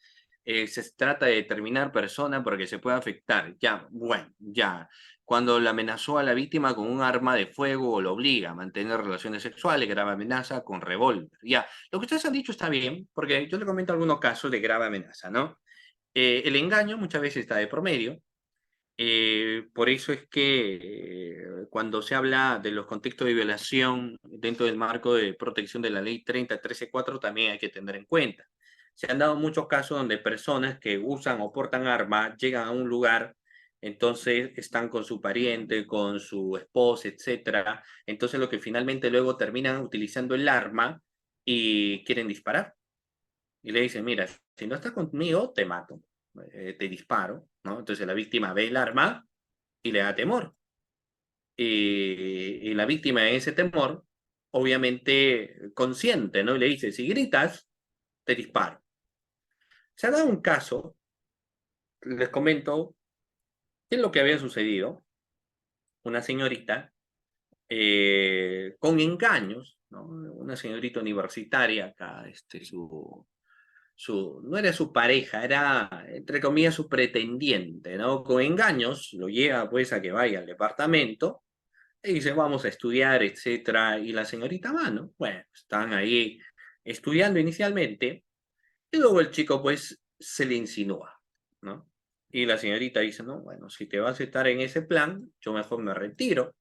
se trata de determinar persona porque se puede afectar. Ya, bueno, ya. Cuando le amenazó a la víctima con un arma de fuego o lo obliga a mantener relaciones sexuales, grave amenaza con revólver. Ya, lo que ustedes han dicho está bien, porque yo le comento algunos casos de grave amenaza, ¿no? El engaño muchas veces está de promedio. Por eso es que cuando se habla de los contextos de violación dentro del marco de protección de la ley 30.13.4 también hay que tener en cuenta. Se han dado muchos casos donde personas que usan o portan armas llegan a un lugar, entonces están con su pariente, con su esposa, etcétera. Entonces lo que finalmente luego terminan utilizando el arma y quieren disparar. Y le dicen, mira, si no estás conmigo, te mato, te disparo, ¿no? Entonces la víctima ve el arma y le da temor. Y la víctima de ese temor, obviamente consciente, ¿no? Y le dice, si gritas, te disparo. Se ha dado un caso, les comento, qué es lo que había sucedido. Una señorita con engaños, ¿no? Una señorita universitaria acá, no era su pareja, era, entre comillas, su pretendiente, ¿no? Con engaños, lo lleva pues a que vaya al departamento y dice, vamos a estudiar, etcétera, y la señorita va, ¿no? Bueno, están ahí estudiando inicialmente, y luego el chico pues se le insinúa, ¿no? Y la señorita dice, no, bueno, si te vas a estar en ese plan, yo mejor me retiro.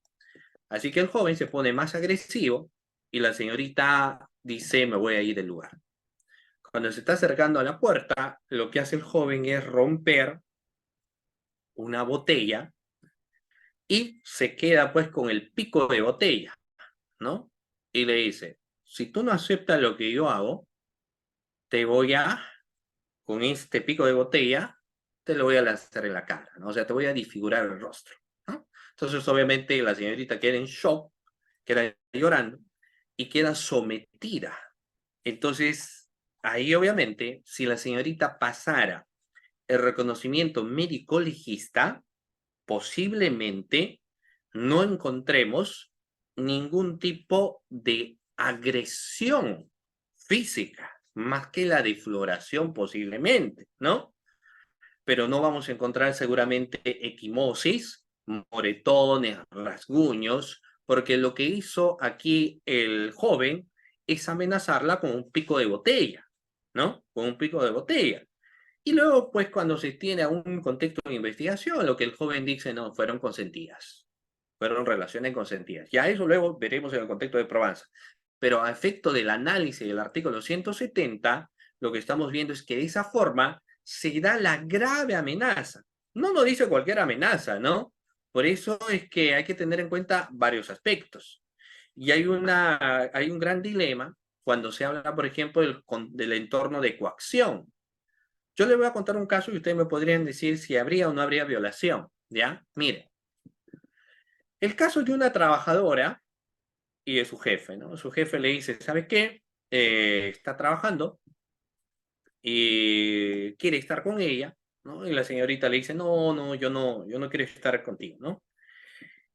Así que el joven se pone más agresivo y la señorita dice, me voy a ir del lugar. Cuando se está acercando a la puerta, lo que hace el joven es romper una botella y se queda pues con el pico de botella, ¿no? Y le dice, si tú no aceptas lo que yo hago, te voy a, con este pico de botella, te lo voy a lanzar en la cara, ¿no? O sea, te voy a disfigurar el rostro, ¿no? Entonces, obviamente, la señorita queda en shock, queda llorando y queda sometida. Entonces, ahí obviamente, si la señorita pasara el reconocimiento médico legista, posiblemente no encontremos ningún tipo de agresión física, más que la defloración posiblemente, ¿no? Pero no vamos a encontrar seguramente equimosis, moretones, rasguños, porque lo que hizo aquí el joven es amenazarla con un pico de botella, ¿no? Con un pico de botella. Y luego, pues, cuando se tiene a un contexto de investigación, lo que el joven dice, no, fueron consentidas, fueron relaciones consentidas. Ya eso luego veremos en el contexto de probanza. Pero a efecto del análisis del artículo 170, lo que estamos viendo es que de esa forma se da la grave amenaza. No nos dice cualquier amenaza, ¿no? Por eso es que hay que tener en cuenta varios aspectos. Y hay un gran dilema cuando se habla, por ejemplo, del entorno de coacción. Yo le voy a contar un caso y ustedes me podrían decir si habría o no habría violación, ¿ya? Mire, el caso de una trabajadora y de su jefe, ¿no? Su jefe le dice, ¿sabes qué? Está trabajando y quiere estar con ella, ¿no? Y la señorita le dice, no, no, yo no quiero estar contigo, ¿no?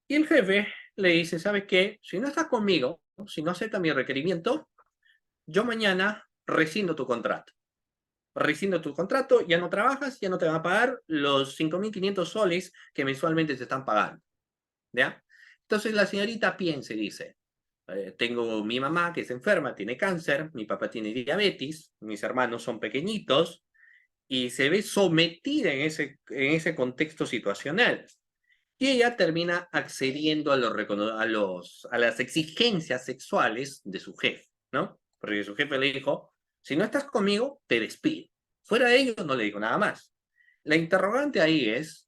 Y el jefe le dice, ¿sabes qué? Si no estás conmigo, si no aceptas mi requerimiento, yo mañana rescindo tu contrato. Rescindo tu contrato, ya no trabajas, ya no te van a pagar los 5.500 soles que mensualmente te están pagando, ¿ya? Entonces la señorita piensa y dice, Tengo mi mamá que es enferma, tiene cáncer, mi papá tiene diabetes, mis hermanos son pequeñitos, y se ve sometida en ese contexto situacional. Y ella termina accediendo a las exigencias sexuales de su jefe, ¿no? Porque su jefe le dijo, si no estás conmigo, te despido. Fuera de ello, no le dijo nada más. La interrogante ahí es,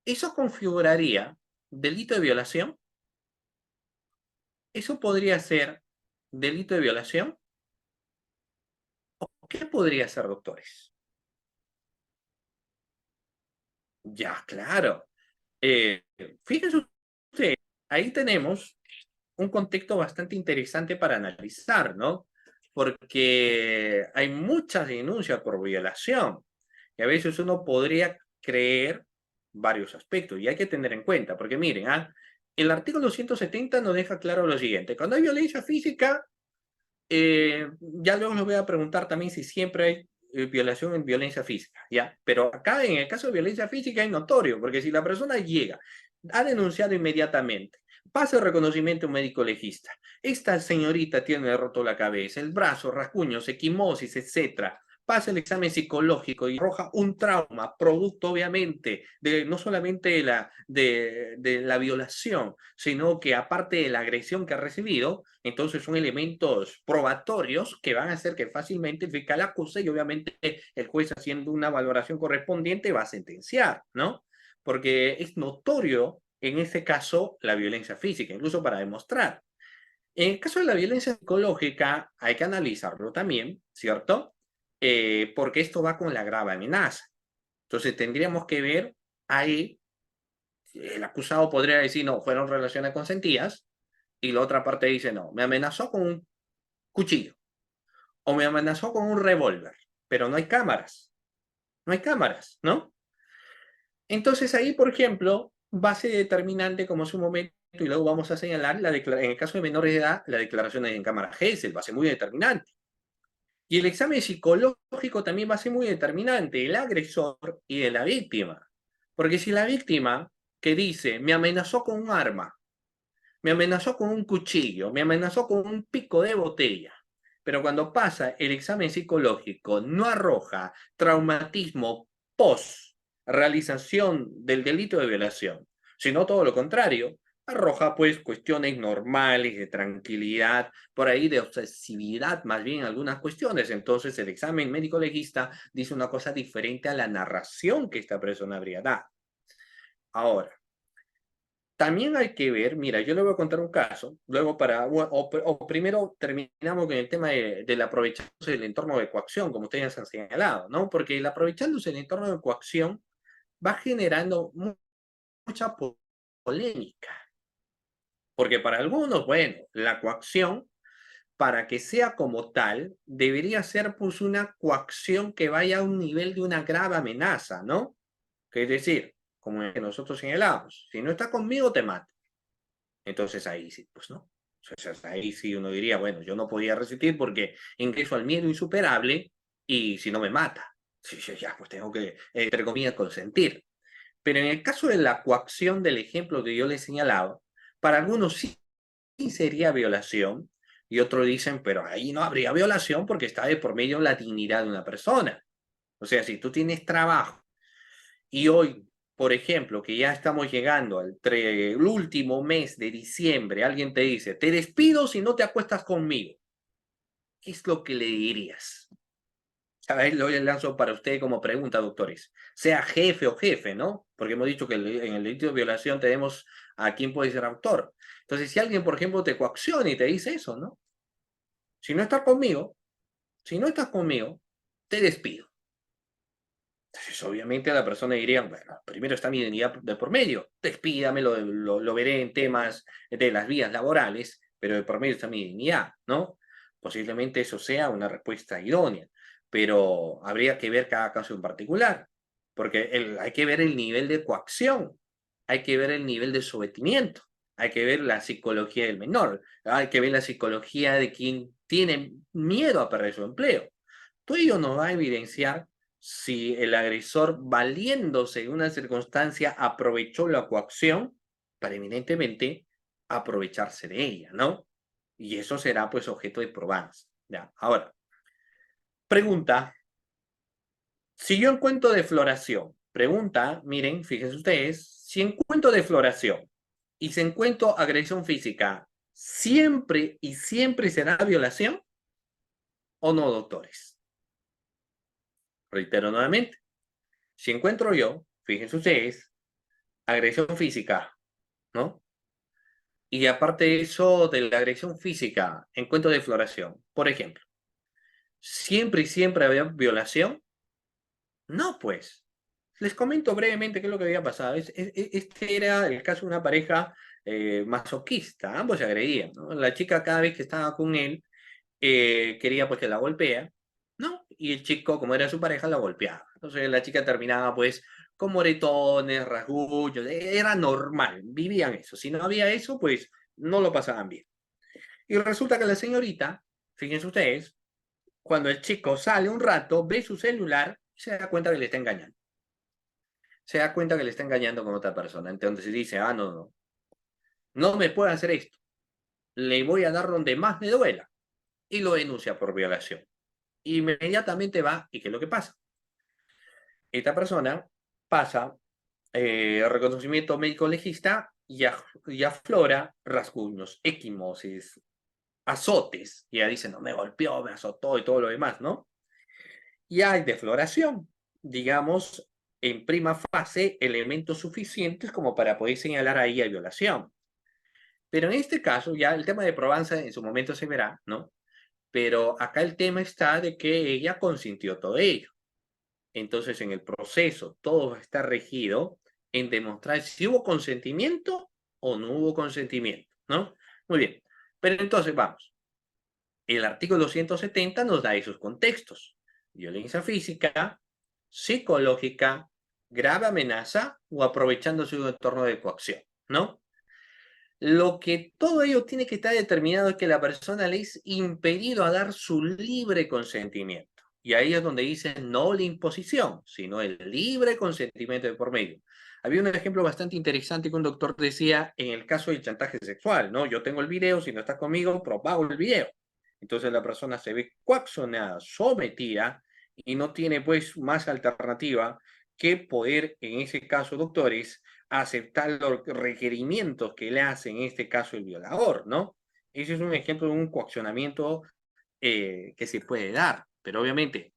¿eso configuraría delito de violación? ¿Eso podría ser delito de violación? ¿O qué podría ser, doctores? Ya, claro. Eh, Fíjense usted, ahí tenemos un contexto bastante interesante para analizar, ¿no? Porque hay muchas denuncias por violación y a veces uno podría creer varios aspectos y hay que tener en cuenta, porque miren, el artículo 170 nos deja claro lo siguiente, cuando hay violencia física, ya luego les voy a preguntar también si siempre hay violación en violencia física, ¿ya? Pero acá en el caso de violencia física es notorio, porque si la persona llega, ha denunciado inmediatamente, pasa el reconocimiento médico legista, esta señorita tiene roto la cabeza, el brazo, rasguños, equimosis, etcétera, pasa el examen psicológico y arroja un trauma, producto obviamente de no solamente de la violación, sino que aparte de la agresión que ha recibido, entonces son elementos probatorios que van a hacer que fácilmente el fiscal acuse y obviamente el juez haciendo una valoración correspondiente va a sentenciar, ¿no? Porque es notorio en ese caso la violencia física, incluso para demostrar. En el caso de la violencia psicológica hay que analizarlo también, ¿cierto? Porque esto va con la grave amenaza. Entonces tendríamos que ver ahí, el acusado podría decir, no, fueron relaciones consentidas, y la otra parte dice, no, me amenazó con un cuchillo o me amenazó con un revólver, pero no hay cámaras, no hay cámaras, ¿no? Entonces ahí, por ejemplo, base determinante como es un momento, y luego vamos a señalar, en el caso de menores de edad, la declaración en cámara GESEL, base muy determinante. Y el examen psicológico también va a ser muy determinante, el agresor y de la víctima. Porque si la víctima que dice, me amenazó con un arma, me amenazó con un cuchillo, me amenazó con un pico de botella, pero cuando pasa el examen psicológico no arroja traumatismo post realización del delito de violación, sino todo lo contrario, arroja pues cuestiones normales de tranquilidad, por ahí de obsesividad más bien algunas cuestiones. Entonces el examen médico legista dice una cosa diferente a la narración que esta persona habría dado. Ahora, también hay que ver, mira, yo le voy a contar un caso, luego o primero terminamos con el tema del aprovechándose del entorno de coacción, como ustedes han señalado, ¿no? Porque el aprovechándose del entorno de coacción va generando mucha polémica, porque para algunos, bueno, la coacción, para que sea como tal, debería ser pues una coacción que vaya a un nivel de una grave amenaza, ¿no? Que es decir, como nosotros señalamos, si no está conmigo, te mato. Entonces ahí sí, pues no. Entonces ahí sí uno diría, bueno, yo no podía resistir porque ingreso al miedo insuperable y si no me mata. Sí, sí, ya, pues tengo que, entre comillas, consentir. Pero en el caso de la coacción del ejemplo que yo le he señalado, para algunos sí sería violación y otros dicen, pero ahí no habría violación porque está de por medio la dignidad de una persona. O sea, si tú tienes trabajo y hoy, por ejemplo, que ya estamos llegando el último mes de diciembre, alguien te dice, te despido si no te acuestas conmigo. ¿Qué es lo que le dirías? ¿Sabes? Lo lanzo para usted como pregunta, doctores. Sea jefe o jefe, ¿no? Porque hemos dicho que en el delito de violación tenemos a quién puede ser autor. Entonces, si alguien, por ejemplo, te coacciona y te dice eso, ¿no? Si no estás conmigo, si no estás conmigo, te despido. Entonces, obviamente la persona diría, bueno, primero está mi dignidad de por medio, despídame, lo veré en temas de las vías laborales, pero de por medio está mi dignidad, ¿no? Posiblemente eso sea una respuesta idónea, pero habría que ver cada caso en particular, porque hay que ver el nivel de coacción, hay que ver el nivel de sometimiento, hay que ver la psicología del menor, hay que ver la psicología de quien tiene miedo a perder su empleo. Todo ello nos va a evidenciar si el agresor, valiéndose de una circunstancia, aprovechó la coacción para eminentemente aprovecharse de ella, ¿no? Y eso será pues objeto de probanza. ¿Ya? Ahora, pregunta, si yo encuentro defloración, pregunta, miren, fíjense ustedes, si encuentro defloración y si encuentro agresión física, ¿siempre y siempre será violación o no, doctores? Reitero nuevamente, si encuentro yo, fíjense ustedes, agresión física, ¿no? Y aparte de eso, de la agresión física, encuentro defloración, por ejemplo, ¿siempre y siempre había violación? No, pues. Les comento brevemente qué es lo que había pasado. Este era el caso de una pareja masoquista. Ambos se agredían, ¿no? La chica cada vez que estaba con él quería pues que la golpea, ¿no? Y el chico, como era su pareja, la golpeaba. Entonces la chica terminaba pues con moretones, rasguños. Era normal, vivían eso. Si no había eso, pues no lo pasaban bien. Y resulta que la señorita, fíjense ustedes, cuando el chico sale un rato, ve su celular y se da cuenta que le está engañando. Se da cuenta que le está engañando con otra persona. Entonces dice, ah, no, no, no me puede hacer esto. Le voy a dar donde más me duela. Y lo denuncia por violación. Inmediatamente va, ¿y qué es lo que pasa? Esta persona pasa reconocimiento médico legista y aflora rasguños, equimosis, azotes. Y ella dice, no, me golpeó, me azotó y todo lo demás, ¿no? Y hay defloración, digamos, en prima fase, elementos suficientes como para poder señalar ahí a violación. Pero en este caso, ya el tema de probanza en su momento se verá, ¿no? Pero acá el tema está de que ella consintió todo ello. Entonces, en el proceso, todo va a estar regido en demostrar si hubo consentimiento o no hubo consentimiento, ¿no? Muy bien. Pero entonces, vamos. El artículo 170 nos da esos contextos. Violencia física, psicológica, grave amenaza o aprovechándose de un entorno de coacción, ¿no? Lo que todo ello tiene que estar determinado es que la persona le es impedido a dar su libre consentimiento. Y ahí es donde dice no la imposición, sino el libre consentimiento de por medio. Había un ejemplo bastante interesante que un doctor decía en el caso del chantaje sexual, ¿no? Yo tengo el video, si no estás conmigo, propago el video. Entonces la persona se ve coaccionada, sometida, y no tiene pues más alternativa que poder, en ese caso, doctores, aceptar los requerimientos que le hace en este caso el violador, ¿no? Ese es un ejemplo de un coaccionamiento que se puede dar, pero obviamente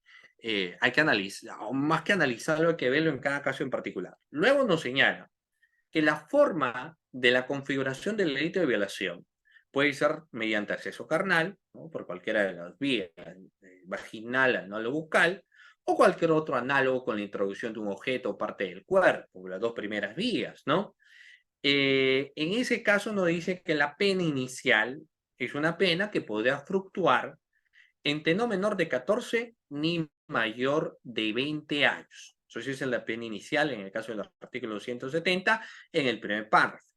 hay que analizar, o más que analizarlo, hay que verlo en cada caso en particular. Luego nos señala que la forma de la configuración del delito de violación puede ser mediante acceso carnal, ¿no? Por cualquiera de las vías, vaginal, anal o bucal, o cualquier otro análogo con la introducción de un objeto o parte del cuerpo, las dos primeras vías, ¿no? En ese caso nos dice que la pena inicial es una pena que podría fluctuar entre no menor de 14 ni mayor de 20 años. Eso sí es la pena inicial en el caso del artículo 170 en el primer párrafo.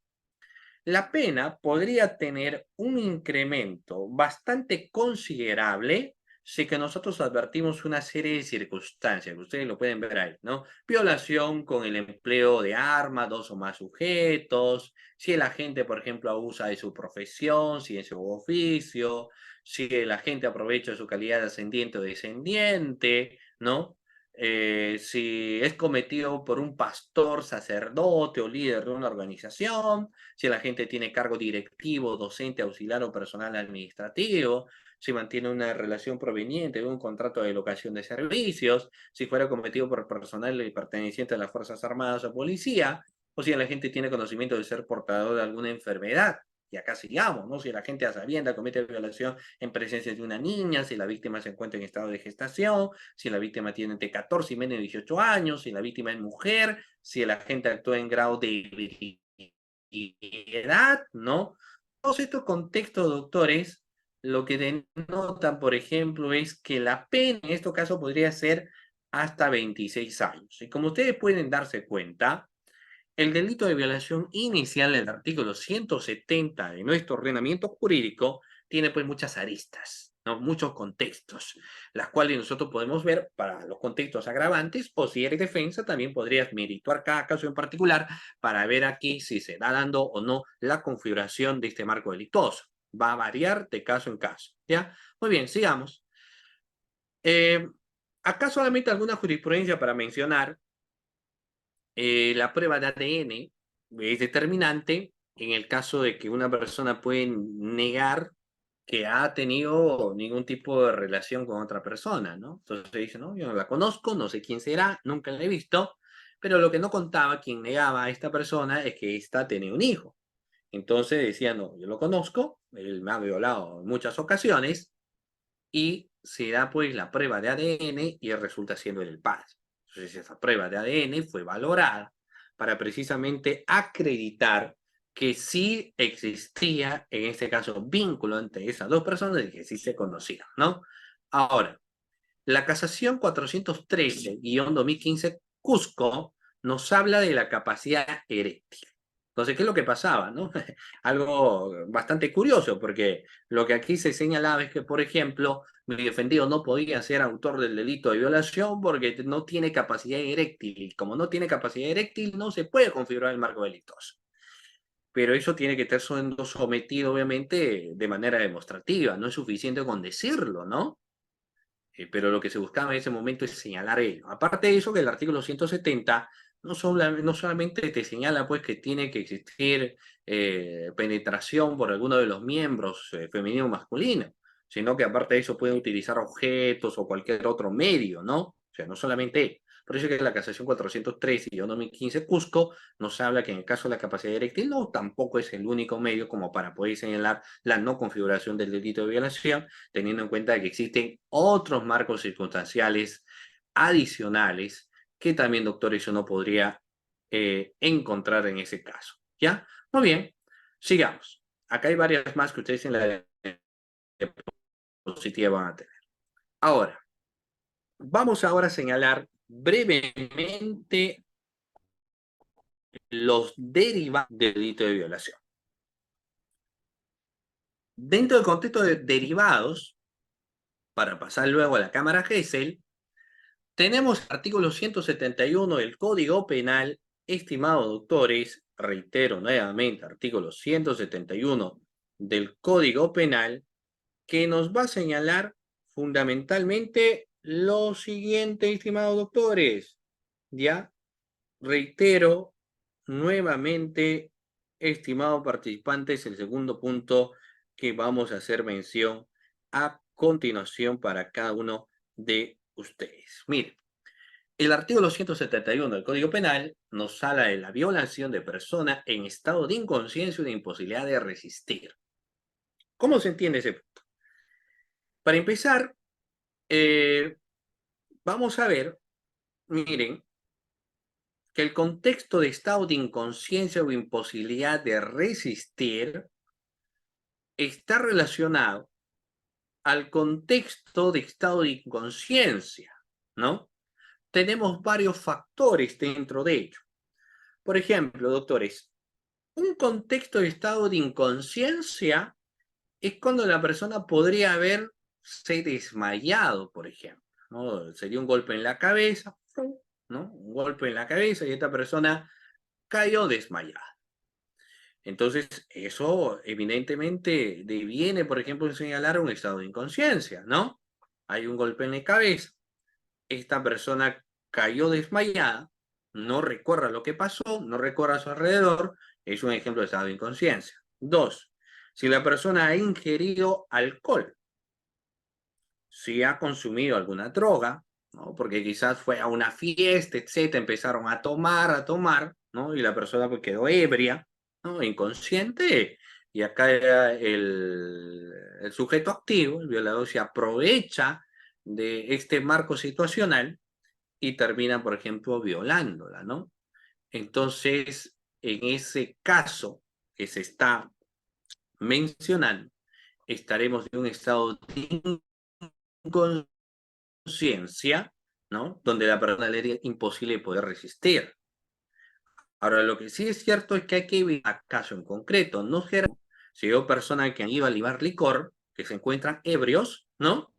La pena podría tener un incremento bastante considerable si que nosotros advertimos una serie de circunstancias, que ustedes lo pueden ver ahí, ¿no? Violación con el empleo de armas, dos o más sujetos, si el agente, por ejemplo, abusa de su profesión, si es su oficio, si el agente aprovecha su calidad de ascendiente o descendiente, ¿no? Si es cometido por un pastor, sacerdote o líder de una organización, si la gente tiene cargo directivo, docente, auxiliar o personal administrativo, si mantiene una relación proveniente de un contrato de locación de servicios, si fuera cometido por personal perteneciente a las Fuerzas Armadas o Policía, o si la gente tiene conocimiento de ser portador de alguna enfermedad. Y acá sigamos, ¿no? Si la gente a sabienda comete violación en presencia de una niña, si la víctima se encuentra en estado de gestación, si la víctima tiene entre 14 y menos de 18 años, si la víctima es mujer, si el agente actúa en grado de edad, ¿no? Todos estos contextos, doctores, lo que denotan, por ejemplo, es que la pena en este caso podría ser hasta 26 años. Y como ustedes pueden darse cuenta, el delito de violación inicial del artículo 170 de nuestro ordenamiento jurídico tiene pues muchas aristas, ¿no? Muchos contextos, las cuales nosotros podemos ver para los contextos agravantes, o si eres defensa también podrías merituar cada caso en particular para ver aquí si se da dando o no la configuración de este marco delictuoso. Va a variar de caso en caso, ¿ya? Muy bien, sigamos. Acá solamente alguna jurisprudencia para mencionar. La prueba de ADN es determinante en el caso de que una persona puede negar que ha tenido ningún tipo de relación con otra persona, ¿no? Entonces dice, no, yo no la conozco, no sé quién será, nunca la he visto, pero lo que no contaba quien negaba a esta persona es que ésta tenía un hijo. Entonces decía, no, yo lo conozco, él me ha violado en muchas ocasiones, y se da pues la prueba de ADN y resulta siendo él el padre. Entonces esa prueba de ADN fue valorada para precisamente acreditar que sí existía, en este caso, vínculo entre esas dos personas y que sí se conocían, ¿no? Ahora, la casación 413-2015 Cusco nos habla de la capacidad eréctil. Entonces, ¿qué es lo que pasaba, no? Algo bastante curioso, porque lo que aquí se señalaba es que, por ejemplo, mi defendido no podía ser autor del delito de violación porque no tiene capacidad eréctil. Y como no tiene capacidad eréctil, no se puede configurar el marco delictuoso. Pero eso tiene que estar siendo sometido, obviamente, de manera demostrativa. No es suficiente con decirlo, ¿no? Pero lo que se buscaba en ese momento es señalar ello. Aparte de eso, que el artículo 170 no solamente te señala pues que tiene que existir penetración por alguno de los miembros femenino o masculino, sino que aparte de eso pueden utilizar objetos o cualquier otro medio, ¿no? O sea, no solamente. Por eso que la casación 413-2015 Cusco nos habla que en el caso de la capacidad eréctil no tampoco es el único medio como para poder señalar la no configuración del delito de violación, teniendo en cuenta que existen otros marcos circunstanciales adicionales que también, doctor, eso no podría encontrar en ese caso. ¿Ya? Muy bien, sigamos. Acá hay varias más que ustedes en la diapositiva van a tener. Ahora, vamos ahora a señalar brevemente los derivados del delito de violación. Dentro del contexto de derivados, para pasar luego a la cámara Gesell, tenemos el artículo 171 del Código Penal, estimados doctores, reitero nuevamente, artículo 171 del Código Penal, que nos va a señalar fundamentalmente lo siguiente, estimados doctores. Ya, reitero nuevamente, estimados participantes, el segundo punto que vamos a hacer mención a continuación para cada uno de ustedes. Miren, el artículo 171 del Código Penal nos habla de la violación de persona en estado de inconsciencia o de imposibilidad de resistir. ¿Cómo se entiende ese punto? Para empezar, vamos a ver, miren, que el contexto de estado de inconsciencia o imposibilidad de resistir está relacionado al contexto de estado de inconsciencia, ¿no? Tenemos varios factores dentro de ello. Por ejemplo, doctores, un contexto de estado de inconsciencia es cuando la persona podría haberse desmayado, por ejemplo, ¿no? Sería un golpe en la cabeza, ¿no? Un golpe en la cabeza y esta persona cayó desmayada. Entonces, eso evidentemente deviene, por ejemplo, en señalar un estado de inconsciencia, ¿no? Hay un golpe en la cabeza, esta persona cayó desmayada, no recuerda lo que pasó, no recuerda a su alrededor, es un ejemplo de estado de inconsciencia. Dos, si la persona ha ingerido alcohol, si ha consumido alguna droga, ¿no? Porque quizás fue a una fiesta, etcétera, empezaron a tomar, ¿no? Y la persona pues quedó ebria, ¿no? Inconsciente, y acá el sujeto activo, el violador, se aprovecha de este marco situacional y termina, por ejemplo, violándola, ¿no? Entonces, en ese caso que se está mencionando, estaremos en un estado de inconsciencia, ¿no? Donde la persona le es imposible poder resistir. Ahora, lo que sí es cierto es que hay que ver a caso en concreto, no si veo personas que han ido a libar licor, que se encuentran ebrios, ¿no?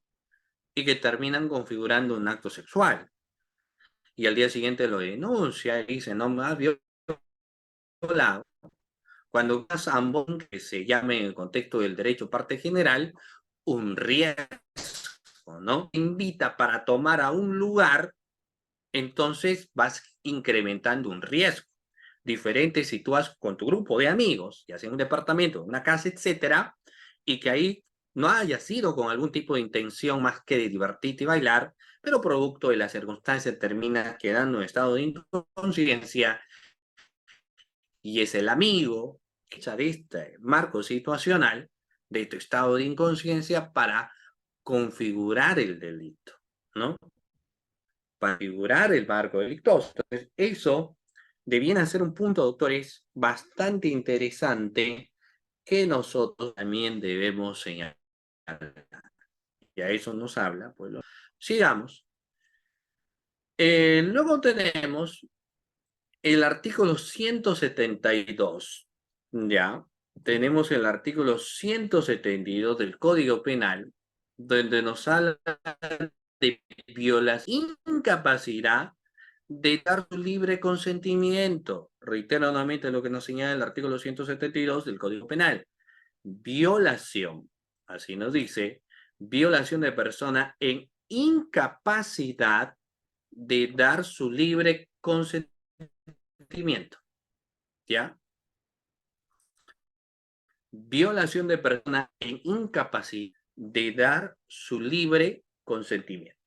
Y que terminan configurando un acto sexual. Y al día siguiente lo denuncia y dice, no me has violado, Cuando vas a ambos, que se llame en el contexto del derecho parte general, un riesgo, ¿no? Invita para tomar a un lugar, entonces vas incrementando un riesgo. Diferente si tú vas con tu grupo de amigos, ya sea en un departamento, una casa, etcétera, y que ahí no haya sido con algún tipo de intención más que de divertirte y bailar, pero producto de las circunstancias termina quedando en estado de inconsciencia y es el amigo de este marco situacional de tu estado de inconsciencia para configurar el delito, ¿no? Para configurar el marco delictuoso. Entonces, eso debiera ser un punto, doctores, bastante interesante que nosotros también debemos señalar. Y a eso nos habla, pues sigamos. Luego tenemos el artículo 172, ¿ya? Tenemos el artículo 172 del Código Penal, donde nos habla de violación, incapacidad de dar su libre consentimiento. Reitero nuevamente lo que nos señala el artículo 172 del Código Penal. Violación, así nos dice, violación de persona en incapacidad de dar su libre consentimiento, ¿ya? Violación de persona en incapacidad de dar su libre consentimiento.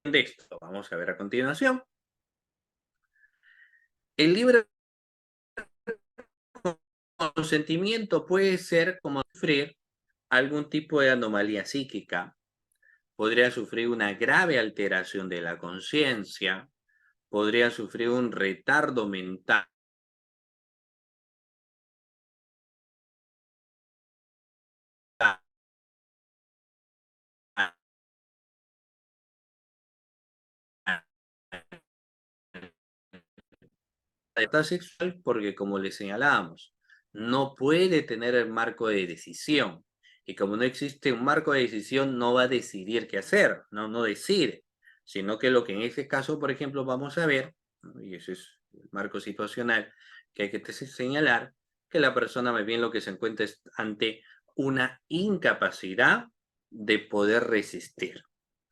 De esto vamos a ver a continuación. El libre consentimiento puede ser como sufrir algún tipo de anomalía psíquica, podría sufrir una grave alteración de la conciencia, podría sufrir un retardo mental, libertad sexual porque, como le señalábamos, no puede tener el marco de decisión. Y como no existe un marco de decisión, no va a decidir qué hacer, no decide, sino que lo que en este caso, por ejemplo, vamos a ver, ¿no? Y ese es el marco situacional que hay que señalar, que la persona más bien lo que se encuentra es ante una incapacidad de poder resistir,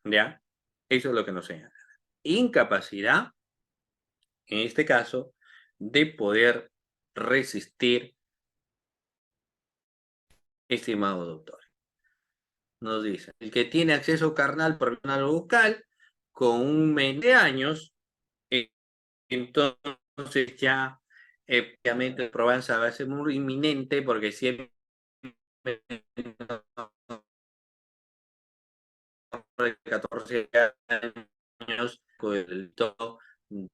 ¿ya? Eso es lo que nos señala. Incapacidad, en este caso, de poder resistir, estimado doctor. Nos dice, el que tiene acceso carnal por vía bucal con un mes de años, entonces ya obviamente la probanza va a ser muy inminente porque siempre de 14 años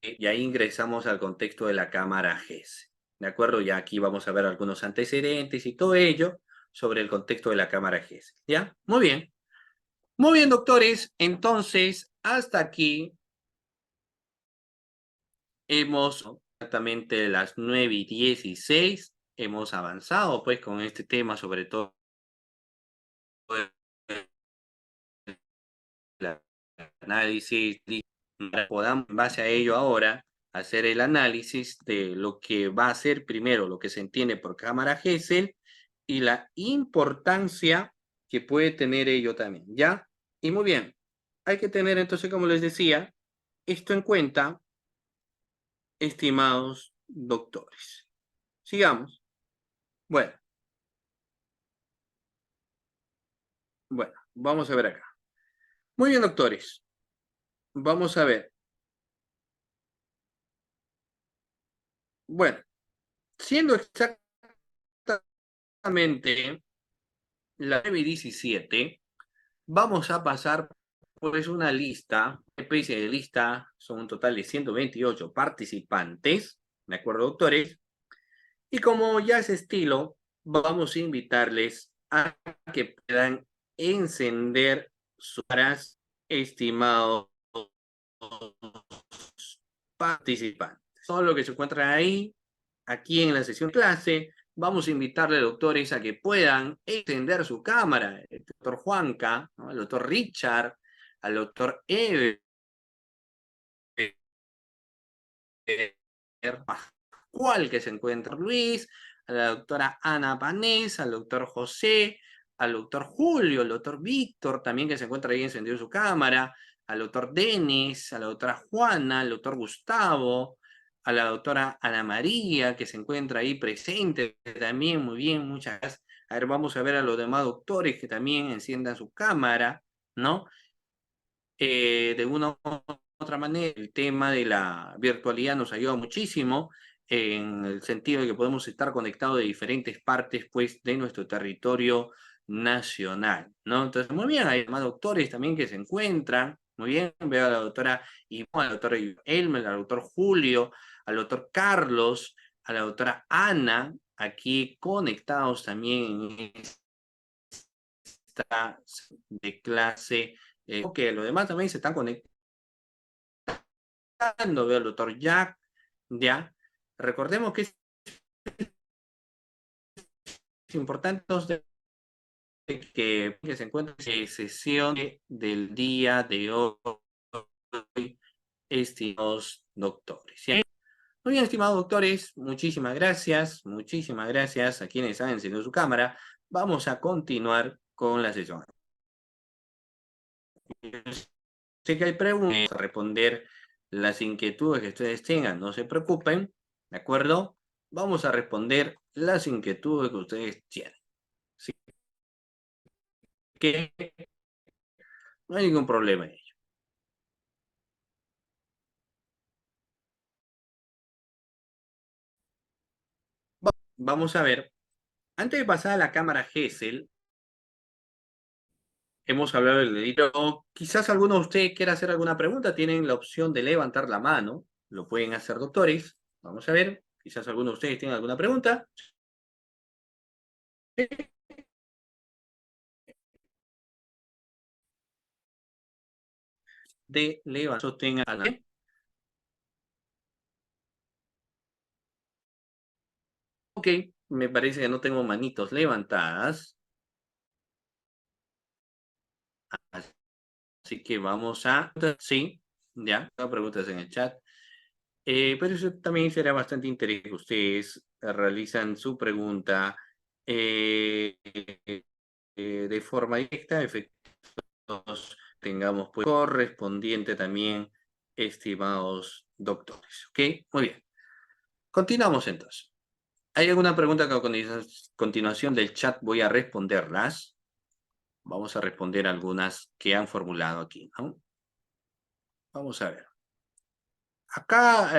y ahí ingresamos al contexto de la Cámara GES. ¿De acuerdo? Ya aquí vamos a ver algunos antecedentes y todo ello sobre el contexto de la Cámara GES. ¿Ya? Muy bien. Muy bien, doctores. Entonces, hasta aquí hemos exactamente las 9:16. Hemos avanzado pues con este tema, sobre todo el análisis, podamos en base a ello ahora hacer el análisis de lo que va a ser primero lo que se entiende por cámara Gesell y la importancia que puede tener ello también, ¿ya? Y muy bien, hay que tener entonces, como les decía, esto en cuenta, estimados doctores. Sigamos. Bueno, vamos a ver acá. Muy bien, doctores. Vamos a ver. Bueno, siendo exactamente la 9:17, vamos a pasar pues una lista, especie de lista, son un total de 128 participantes, ¿de acuerdo, doctores? Y como ya es estilo, vamos a invitarles a que puedan encender sus caras, estimados participantes. Todo lo que se encuentran ahí, aquí en la sesión clase, vamos a invitarle, doctores, a que puedan encender su cámara. El doctor Juanca, ¿no? El doctor Richard, al doctor Ever, Pascual, que se encuentra Luis, a la doctora Ana Panés, al doctor José, al doctor Julio, al doctor Víctor, también que se encuentra ahí encendido su cámara, al doctor Denis, a la doctora Juana, al doctor Gustavo, a la doctora Ana María, que se encuentra ahí presente también, muy bien, muchas gracias. A ver, vamos a ver a los demás doctores que también enciendan su cámara, ¿no? De una u otra manera, el tema de la virtualidad nos ayuda muchísimo en el sentido de que podemos estar conectados de diferentes partes, pues, de nuestro territorio nacional, ¿no? Entonces, muy bien, hay más doctores también que se encuentran, muy bien, veo a la doctora Ivonne, al doctor Elmer, al doctor Julio, al doctor Carlos, a la doctora Ana, aquí conectados también en esta de clase. Ok, los demás también se están conectando, veo al doctor Jack, ya. Recordemos que es importante que se encuentre en sesión del día de hoy, estimados doctores. ¿Sí? Muy bien, estimados doctores, muchísimas gracias a quienes han encendido su cámara. Vamos a continuar con la sesión. Sé que hay preguntas a responder las inquietudes que ustedes tengan, no se preocupen, ¿de acuerdo? Vamos a responder las inquietudes que ustedes tienen. Así que no hay ningún problema en ello. Vamos a ver, antes de pasar a la cámara Gesell, hemos hablado del dedito. Quizás alguno de ustedes quiera hacer alguna pregunta, tienen la opción de levantar la mano, lo pueden hacer doctores. Vamos a ver, quizás alguno de ustedes tenga alguna pregunta. De levantar, sostengan a la... Ok, me parece que no tengo manitos levantadas. Así que vamos a... Sí, ya, preguntas en el chat. Pero eso también será bastante interesante. Ustedes realizan su pregunta de forma directa, efectos tengamos pues correspondiente también, estimados doctores. ¿Ok? Muy bien. Continuamos entonces. ¿Hay alguna pregunta que a continuación del chat voy a responderlas? Vamos a responder algunas que han formulado aquí, ¿no? Vamos a ver. Acá,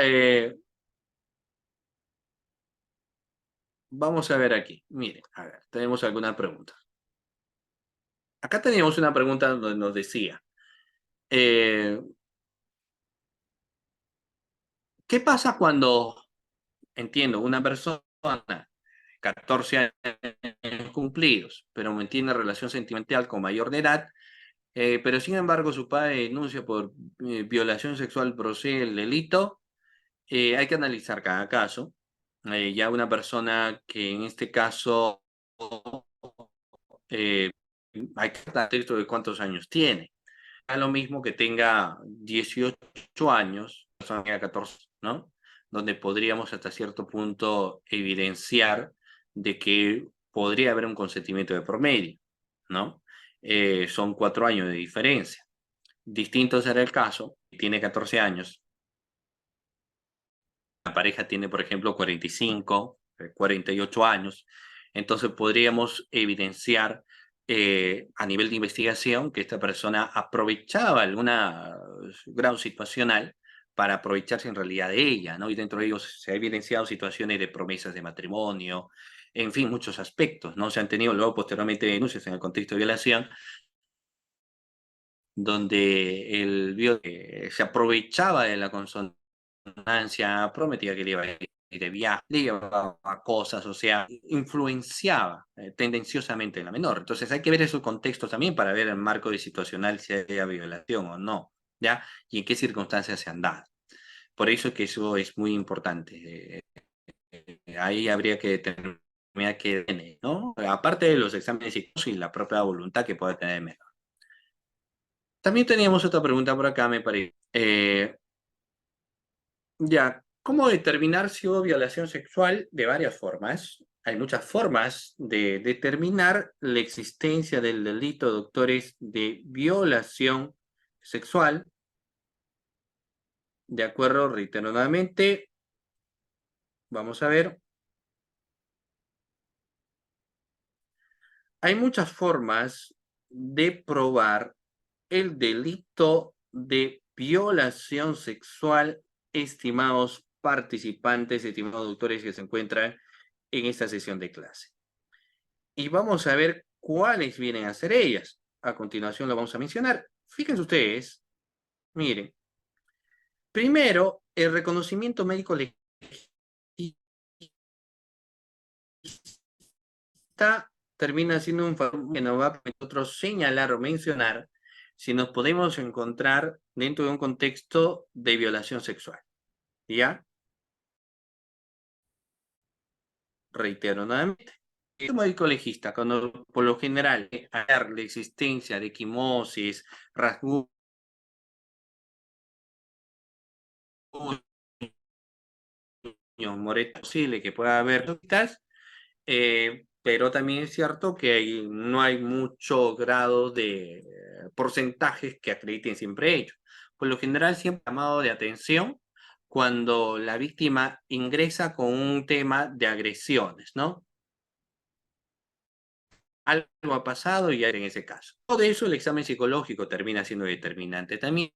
vamos a ver aquí. Miren, a ver, tenemos alguna pregunta. Acá teníamos una pregunta donde nos decía, ¿qué pasa cuando, entiendo, una persona, 14 años cumplidos, pero mantiene relación sentimental con mayor de edad, pero sin embargo su padre denuncia por violación sexual, procede el delito? Hay que analizar cada caso. Ya una persona que en este caso hay que estar atento de cuántos años tiene. Es lo mismo que tenga 18 años, persona que tenga 14, ¿no? Donde podríamos hasta cierto punto evidenciar de que podría haber un consentimiento de promedio, ¿no? Son 4 años de diferencia. Distinto será el caso, tiene 14 años, la pareja tiene, por ejemplo, 45, 48 años, entonces podríamos evidenciar a nivel de investigación que esta persona aprovechaba alguna grado situacional para aprovecharse en realidad de ella, ¿no? Y dentro de ellos se ha evidenciado situaciones de promesas de matrimonio, en fin, muchos aspectos, ¿no? Se han tenido luego posteriormente denuncias en el contexto de violación, donde se aprovechaba de la consonancia, prometía que le iba a ir de viaje, le llevaba cosas, o sea, influenciaba tendenciosamente en la menor. Entonces hay que ver esos contextos también para ver el marco de situacional si hay violación o no, ¿ya? Y en qué circunstancias se han dado. Por eso es que eso es muy importante. Ahí habría que determinar qué tiene, ¿no? Aparte de los exámenes psicológicos y la propia voluntad que puede tener el menor. También teníamos otra pregunta por acá, me parece. Ya, ¿Cómo determinar si hubo violación sexual? De varias formas. Hay muchas formas de determinar la existencia del delito, doctores, de violación sexual. De acuerdo, reitero nuevamente. Vamos a ver. Hay muchas formas de probar el delito de violación sexual, estimados participantes, estimados doctores que se encuentran en esta sesión de clase. Y vamos a ver cuáles vienen a ser ellas. A continuación lo vamos a mencionar. Fíjense ustedes, miren. Primero, el reconocimiento médico legista termina siendo un factor que nos va a permitir nosotros señalar o mencionar si nos podemos encontrar dentro de un contexto de violación sexual. ¿Ya? Reitero nuevamente. El médico legista, cuando por lo general hay la existencia de quimosis, rasguños, moretas posible que pueda haber, pero también es cierto que no hay mucho grado de porcentajes que acrediten siempre ello. Por lo general, siempre llamado de atención cuando la víctima ingresa con un tema de agresiones, ¿no? Algo ha pasado y ya en ese caso. Todo eso, el examen psicológico termina siendo determinante también.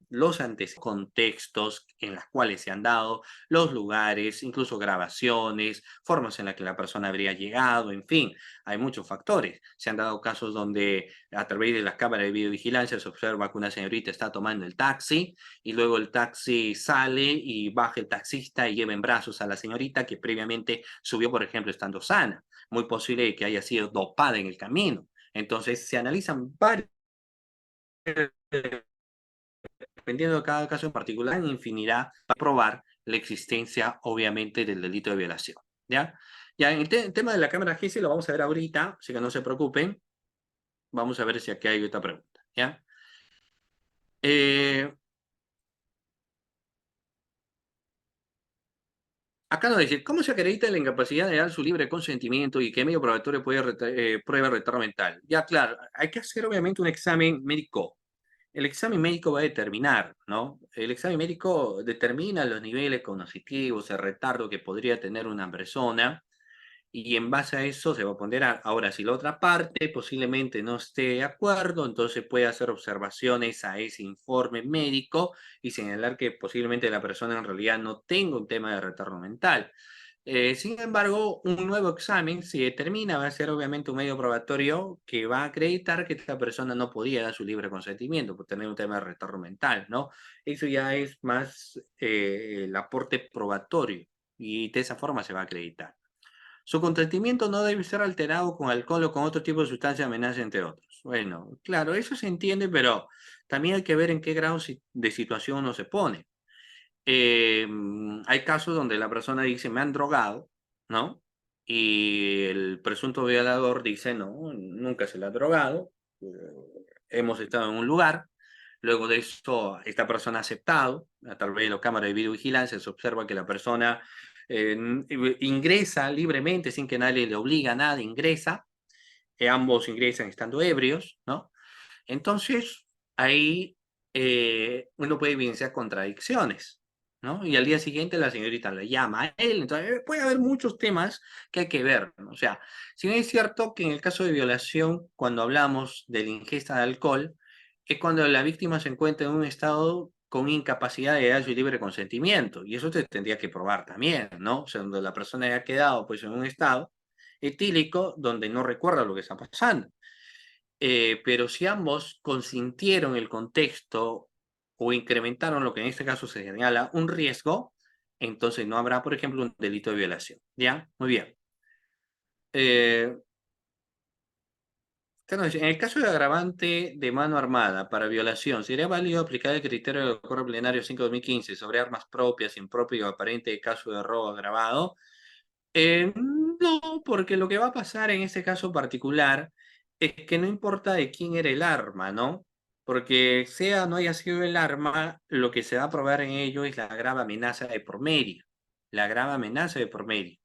Los contextos en los cuales se han dado, los lugares, incluso grabaciones, formas en las que la persona habría llegado, en fin, hay muchos factores. Se han dado casos donde a través de las cámaras de videovigilancia se observa que una señorita está tomando el taxi y luego el taxi sale y baja el taxista y lleva en brazos a la señorita que previamente subió, por ejemplo, estando sana. Muy posible que haya sido dopada en el camino. Entonces se analizan varios, dependiendo de cada caso en particular, en infinidad para probar la existencia, obviamente, del delito de violación. ¿Ya? Ya en el tema de la cámara GESI lo vamos a ver ahorita, así que no se preocupen. Vamos a ver si aquí hay otra pregunta. ¿Ya? Acá nos dice, ¿cómo se acredita la incapacidad de dar su libre consentimiento y qué medio probatorio puede prueba retardo mental? Ya, claro, hay que hacer obviamente un examen médico. El examen médico va a determinar, ¿no? El examen médico determina los niveles cognitivos, el retardo que podría tener una persona, y en base a eso se va a ponderar. Ahora, si la otra parte posiblemente no esté de acuerdo, entonces puede hacer observaciones a ese informe médico y señalar que posiblemente la persona en realidad no tenga un tema de retardo mental. Sin embargo, un nuevo examen, si determina, va a ser obviamente un medio probatorio que va a acreditar que esta persona no podía dar su libre consentimiento por tener un tema de retardo mental, ¿no? Eso ya es más el aporte probatorio y de esa forma se va a acreditar. Su consentimiento no debe ser alterado con alcohol o con otro tipo de sustancia amenaza, entre otros. Bueno, claro, eso se entiende, pero también hay que ver en qué grado de situación uno se pone. Hay casos donde la persona dice, me han drogado, ¿no? Y el presunto violador dice, no, nunca se le ha drogado, hemos estado en un lugar. Luego de esto, esta persona ha aceptado, a través de la cámara de videovigilancia se observa que la persona ingresa libremente, sin que nadie le obliga a nada, ingresa, ambos ingresan estando ebrios, ¿no? Entonces, ahí uno puede evidenciar contradicciones, ¿no? Y al día siguiente la señorita le llama a él, entonces puede haber muchos temas que hay que ver, ¿no? O sea, si bien es cierto que en el caso de violación, cuando hablamos de la ingesta de alcohol, es cuando la víctima se encuentra en un estado con incapacidad de dar su libre consentimiento, y eso te tendría que probar también, ¿no? O sea, donde la persona haya quedado pues en un estado etílico donde no recuerda lo que está pasando. Pero si ambos consintieron el contexto o incrementaron lo que en este caso se señala un riesgo, entonces no habrá, por ejemplo, un delito de violación. ¿Ya? Muy bien. En el caso de agravante de mano armada para violación, ¿sería válido aplicar el criterio del Acuerdo Plenario 5/2015 sobre armas propias, impropio o aparente caso de robo agravado? No, porque lo que va a pasar en este caso particular es que no importa de quién era el arma, ¿no? porque sea o no haya sido el arma, lo que se va a probar en ello es la grave amenaza de por medio. La grave amenaza de por medio.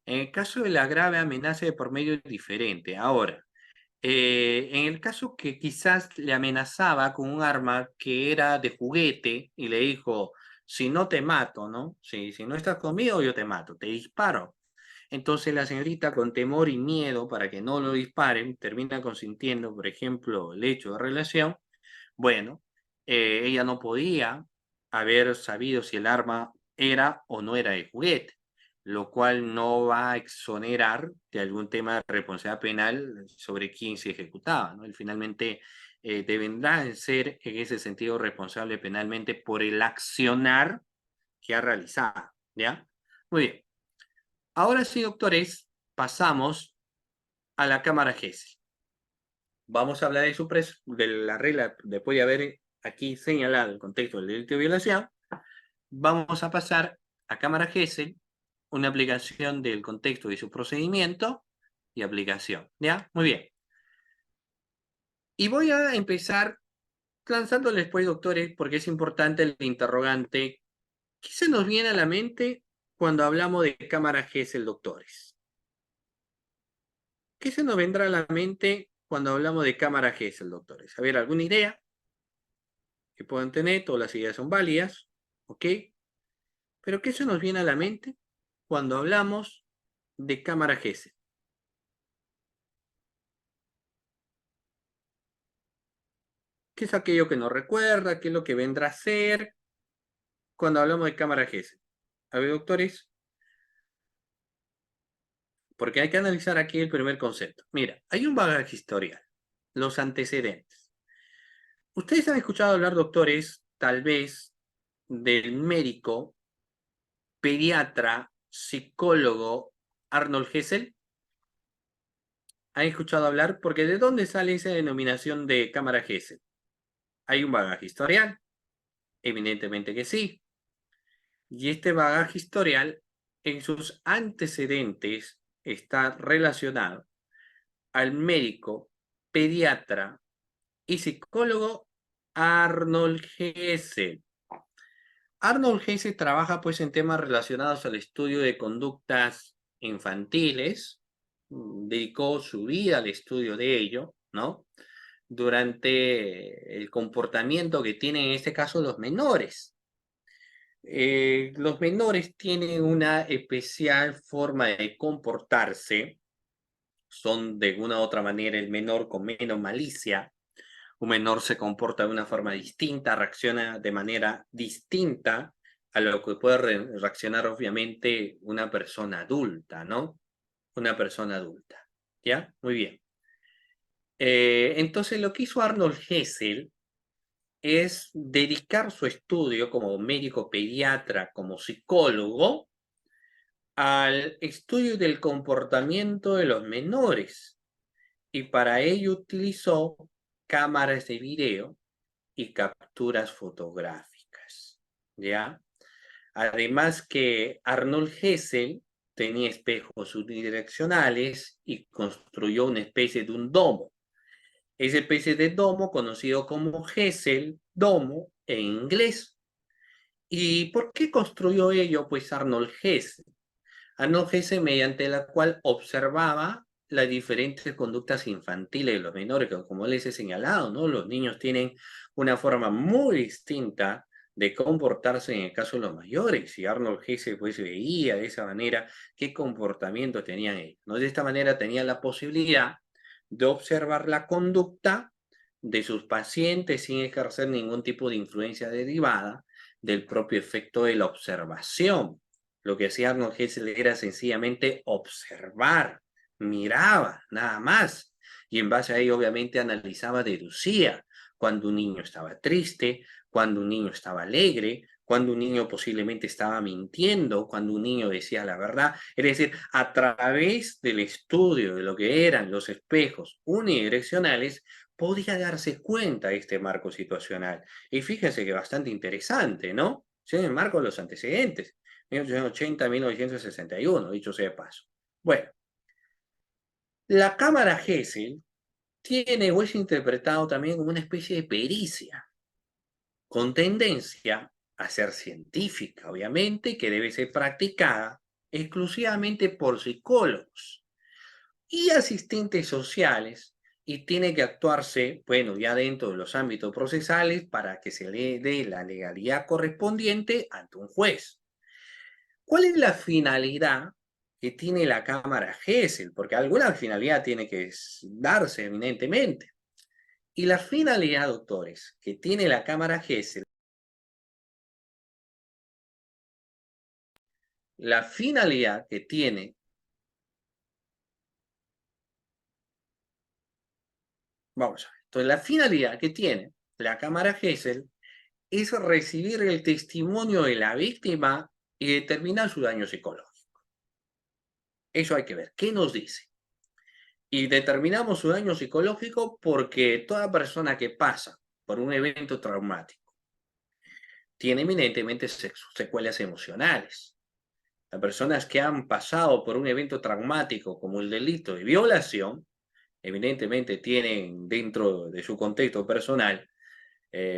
En el caso de la grave amenaza de por medio es diferente. Ahora, en el caso que quizás le amenazaba con un arma que era de juguete y le dijo, si no te mato, ¿no? Si no estás conmigo, yo te mato, te disparo. Entonces la señorita con temor y miedo para que no lo disparen, termina consintiendo, por ejemplo, el hecho de relación. Bueno, ella no podía haber sabido si el arma era o no era de juguete, lo cual no va a exonerar de algún tema de responsabilidad penal sobre quién se ejecutaba, ¿no? Él finalmente deberá ser en ese sentido responsable penalmente por el accionar que ha realizado, ¿ya? Muy bien. Ahora sí, doctores, pasamos a la cámara GESEL. Vamos a hablar de la regla, después de haber aquí señalado el contexto del delito de violación, vamos a pasar a cámara GESEL, una aplicación del contexto de su procedimiento y aplicación. ¿Ya? Muy bien. Y voy a empezar lanzándoles, pues, doctores, porque es importante el interrogante. ¿Qué se nos viene a la mente cuando hablamos de cámara GESEL, doctores? ¿Qué se nos vendrá a la mente cuando hablamos de cámara GESEL, doctores? A ver, ¿alguna idea que puedan tener? Todas las ideas son válidas, ¿ok? Pero ¿qué se nos viene a la mente cuando hablamos de cámara GESEL? ¿Qué es aquello que nos recuerda? ¿Qué es lo que vendrá a ser cuando hablamos de cámara GESEL? A ver, doctores, porque hay que analizar aquí el primer concepto. Mira, hay un bagaje historial, los antecedentes. Ustedes han escuchado hablar, doctores, tal vez, del médico, pediatra, psicólogo Arnold Gesell. ¿Han escuchado hablar? Porque ¿de dónde sale esa denominación de cámara Gesell? ¿Hay un bagaje historial? Evidentemente que sí. Y este bagaje historial en sus antecedentes está relacionado al médico, pediatra y psicólogo Arnold Gesell. Arnold Gesell trabaja pues en temas relacionados al estudio de conductas infantiles, dedicó su vida al estudio de ello, ¿no? Durante el comportamiento que tienen en este caso los menores. Los menores tienen una especial forma de comportarse, son de una u otra manera el menor con menos malicia, un menor se comporta de una forma distinta, reacciona de manera distinta a lo que puede reaccionar obviamente una persona adulta, ¿no? Una persona adulta, ¿ya? Muy bien. Entonces lo que hizo Arnold Gesell es dedicar su estudio como médico pediatra, como psicólogo, al estudio del comportamiento de los menores. Y para ello utilizó cámaras de video y capturas fotográficas, ¿ya? Además que Arnold Gesell tenía espejos unidireccionales y construyó una especie de un domo. Esa especie de domo conocido como Gesell domo en inglés. ¿Y por qué construyó ello? Pues Arnold Gesell. Arnold Gesell mediante la cual observaba las diferentes conductas infantiles de los menores, que como les he señalado, ¿no? Los niños tienen una forma muy distinta de comportarse en el caso de los mayores, y Arnold Gesell pues veía de esa manera qué comportamiento tenían ellos, ¿no? De esta manera tenía la posibilidad de observar la conducta de sus pacientes sin ejercer ningún tipo de influencia derivada del propio efecto de la observación. Lo que hacía Arnold Gesell era sencillamente observar, miraba, nada más. Y en base a ello, obviamente, analizaba, deducía cuando un niño estaba triste, cuando un niño estaba alegre, cuando un niño posiblemente estaba mintiendo, cuando un niño decía la verdad. Es decir, a través del estudio de lo que eran los espejos unidireccionales, podía darse cuenta de este marco situacional. Y fíjense que bastante interesante, ¿no? Sí, en el marco de los antecedentes. 1880 1961, dicho sea de paso. Bueno, la cámara Gesell tiene o es interpretado también como una especie de pericia, con tendencia a ser científica, obviamente, que debe ser practicada exclusivamente por psicólogos y asistentes sociales, y tiene que actuarse, bueno, ya dentro de los ámbitos procesales para que se le dé la legalidad correspondiente ante un juez. ¿Cuál es la finalidad que tiene la Cámara Gesell? Porque alguna finalidad tiene que darse, evidentemente. Y la finalidad, doctores, que tiene la Cámara Gesell, la finalidad que tiene, vamos a ver, entonces la finalidad que tiene la Cámara Gesell es recibir el testimonio de la víctima y determinar su daño psicológico. Eso hay que ver. ¿Qué nos dice? Y determinamos su daño psicológico porque toda persona que pasa por un evento traumático tiene eminentemente secuelas emocionales. Las personas que han pasado por un evento traumático como el delito de violación, evidentemente tienen dentro de su contexto personal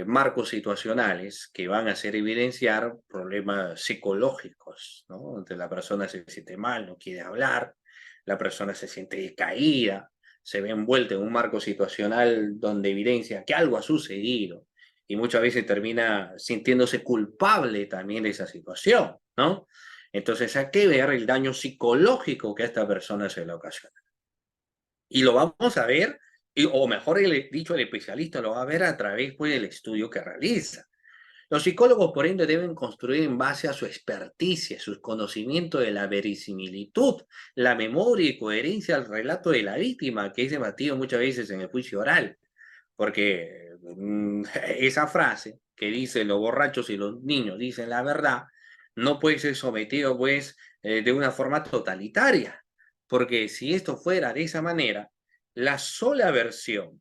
marcos situacionales que van a hacer evidenciar problemas psicológicos, ¿no? Donde la persona se siente mal, no quiere hablar, la persona se siente decaída, se ve envuelta en un marco situacional donde evidencia que algo ha sucedido y muchas veces termina sintiéndose culpable también de esa situación, ¿no? Entonces hay que ver el daño psicológico que a esta persona se le ocasiona. Y lo vamos a ver, o mejor dicho, el especialista lo va a ver a través pues, del estudio que realiza. Los psicólogos, por ende, deben construir en base a su experticia, su conocimiento de la verisimilitud, la memoria y coherencia al relato de la víctima, que es debatido muchas veces en el juicio oral. Porque esa frase que dice los borrachos y los niños dicen la verdad, no puede ser sometido pues de una forma totalitaria. Porque si esto fuera de esa manera, la sola versión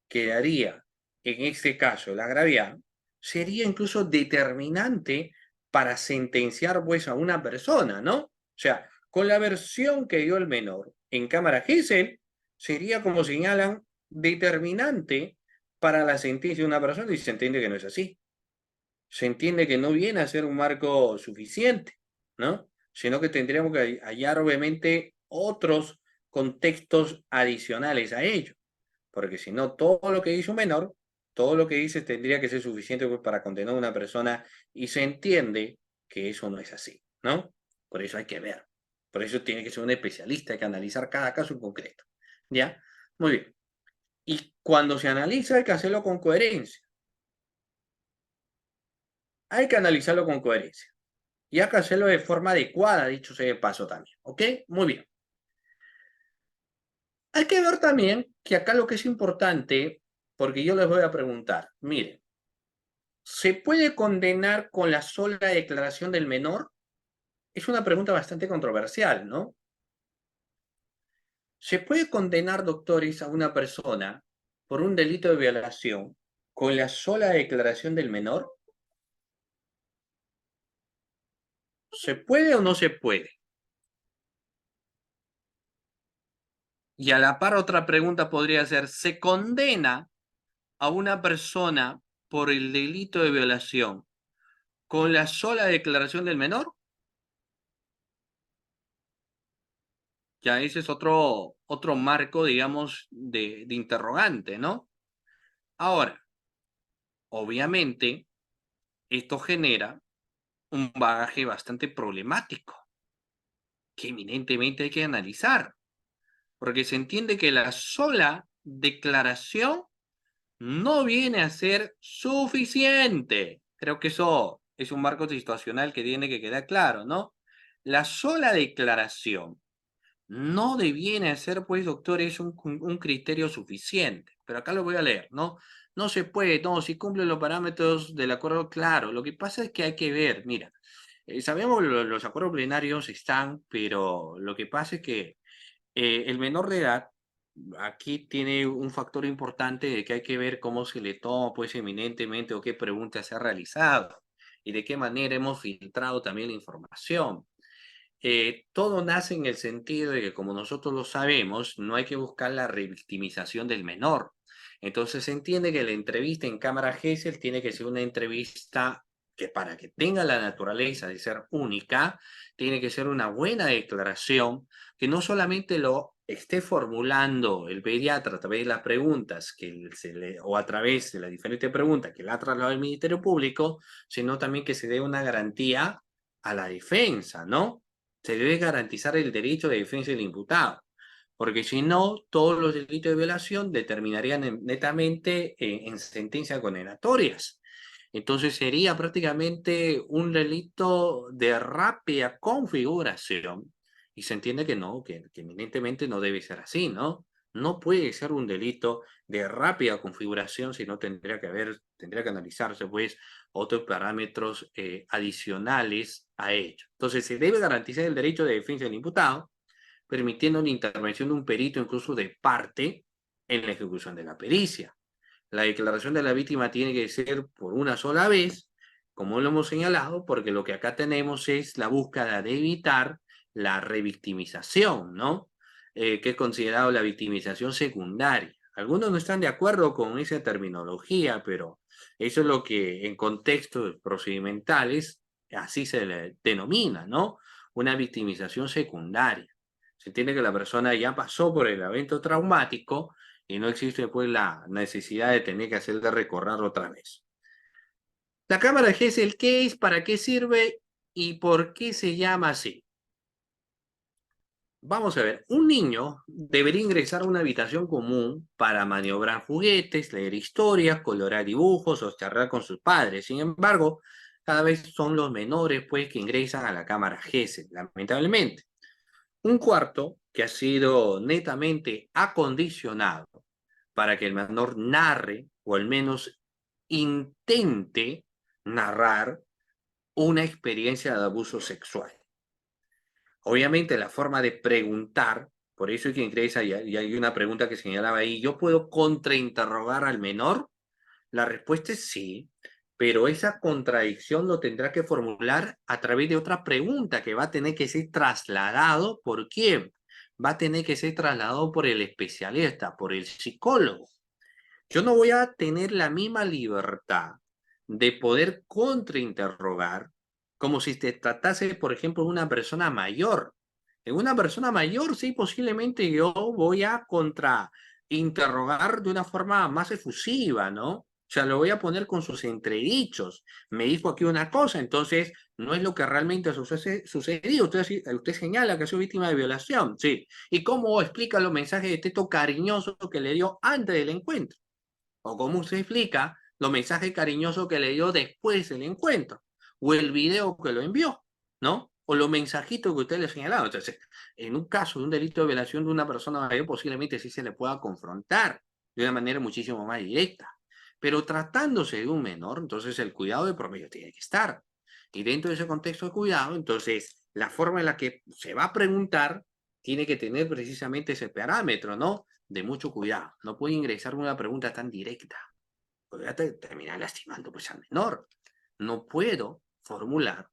que daría en este caso el agraviado sería incluso determinante para sentenciar pues a una persona, ¿no? O sea, con la versión que dio el menor en cámara Gesell, sería como señalan determinante para la sentencia de una persona y se entiende que no es así. Se entiende que no viene a ser un marco suficiente, ¿no? Sino que tendríamos que hallar obviamente otros contextos adicionales a ello. Porque si no, todo lo que dice un menor, todo lo que dice tendría que ser suficiente pues, para condenar a una persona y se entiende que eso no es así, ¿no? Por eso hay que ver. Por eso tiene que ser un especialista, hay que analizar cada caso en concreto. ¿Ya? Muy bien. Y cuando se analiza hay que hacerlo con coherencia. Hay que analizarlo con coherencia. Y hay que hacerlo de forma adecuada, dicho sea de paso también. ¿Ok? Muy bien. Hay que ver también que acá lo que es importante, porque yo les voy a preguntar, miren, ¿se puede condenar con la sola declaración del menor? Es una pregunta bastante controversial, ¿no? ¿Se puede condenar, doctores, a una persona por un delito de violación con la sola declaración del menor? ¿Se puede o no se puede? Y a la par otra pregunta podría ser, ¿se condena a una persona por el delito de violación con la sola declaración del menor? Ya ese es otro marco, digamos, de interrogante, ¿no? Ahora, obviamente, esto genera un bagaje bastante problemático que eminentemente hay que analizar, porque se entiende que la sola declaración no viene a ser suficiente. Creo que eso es un marco situacional que tiene que quedar claro, ¿no? La sola declaración no debiene ser, pues, doctor, es un criterio suficiente. Pero acá lo voy a leer, ¿no? No se puede, no, si cumple los parámetros del acuerdo, claro. Lo que pasa es que hay que ver, mira, sabemos los acuerdos plenarios están, pero lo que pasa es que el menor de edad aquí tiene un factor importante de que hay que ver cómo se le toma, pues, eminentemente o qué preguntas se ha realizado y de qué manera hemos filtrado también la información. todo nace en el sentido de que, como nosotros lo sabemos, no hay que buscar la revictimización del menor. Entonces se entiende que la entrevista en cámara Gesell tiene que ser una entrevista que, para que tenga la naturaleza de ser única, tiene que ser una buena declaración, que no solamente lo esté formulando el pediatra a través de las preguntas o a través de las diferentes preguntas que le ha trasladado el Ministerio Público, sino también que se dé una garantía a la defensa, ¿no? Se debe garantizar el derecho de defensa del imputado, porque si no, todos los delitos de violación determinarían netamente en sentencias condenatorias. Entonces sería prácticamente un delito de rápida configuración, y se entiende que no, que eminentemente no debe ser así, ¿no? No puede ser un delito de rápida configuración, sino tendría que analizarse, pues, otros parámetros adicionales a ello. Entonces, se debe garantizar el derecho de defensa del imputado, permitiendo la intervención de un perito, incluso de parte, en la ejecución de la pericia. La declaración de la víctima tiene que ser por una sola vez, como lo hemos señalado, porque lo que acá tenemos es la búsqueda de evitar la revictimización, ¿no? Que es considerado la victimización secundaria. Algunos no están de acuerdo con esa terminología, pero eso es lo que en contextos procedimentales así se le denomina, ¿no? Una victimización secundaria. Se entiende que la persona ya pasó por el evento traumático y no existe pues la necesidad de tener que hacer de recorrerlo otra vez. La cámara de Gesell, ¿qué es? ¿Para qué sirve? ¿Y por qué se llama así? Vamos a ver, un niño debería ingresar a una habitación común para maniobrar juguetes, leer historias, colorar dibujos o charlar con sus padres. Sin embargo, cada vez son los menores pues que ingresan a la cámara Gesell, lamentablemente. Un cuarto que ha sido netamente acondicionado para que el menor narre o al menos intente narrar una experiencia de abuso sexual. Obviamente la forma de preguntar, por eso es que ingresa y hay una pregunta que señalaba ahí, ¿yo puedo contrainterrogar al menor? La respuesta es sí, pero esa contradicción lo tendrá que formular a través de otra pregunta que va a tener que ser trasladado ¿por quién? Va a tener que ser trasladado por el especialista, por el psicólogo. Yo no voy a tener la misma libertad de poder contrainterrogar como si se tratase, por ejemplo, de una persona mayor. En una persona mayor, sí, posiblemente yo voy a contrainterrogar de una forma más efusiva, ¿no? O sea, lo voy a poner con sus entredichos. Me dijo aquí una cosa, entonces no es lo que realmente sucedió. Usted señala que soy víctima de violación, sí. ¿Y cómo explica los mensajes de texto cariñosos que le dio antes del encuentro? O cómo se explica los mensajes cariñosos que le dio después del encuentro, o el video que lo envió, ¿no? O los mensajitos que usted le ha señalado. Entonces, en un caso de un delito de violación de una persona mayor, posiblemente sí se le pueda confrontar de una manera muchísimo más directa. Pero tratándose de un menor, entonces el cuidado de por medio tiene que estar. Y dentro de ese contexto de cuidado, entonces, la forma en la que se va a preguntar tiene que tener precisamente ese parámetro, ¿no? De mucho cuidado. No puede ingresar una pregunta tan directa. Podría terminar lastimando pues al menor. No puedo formular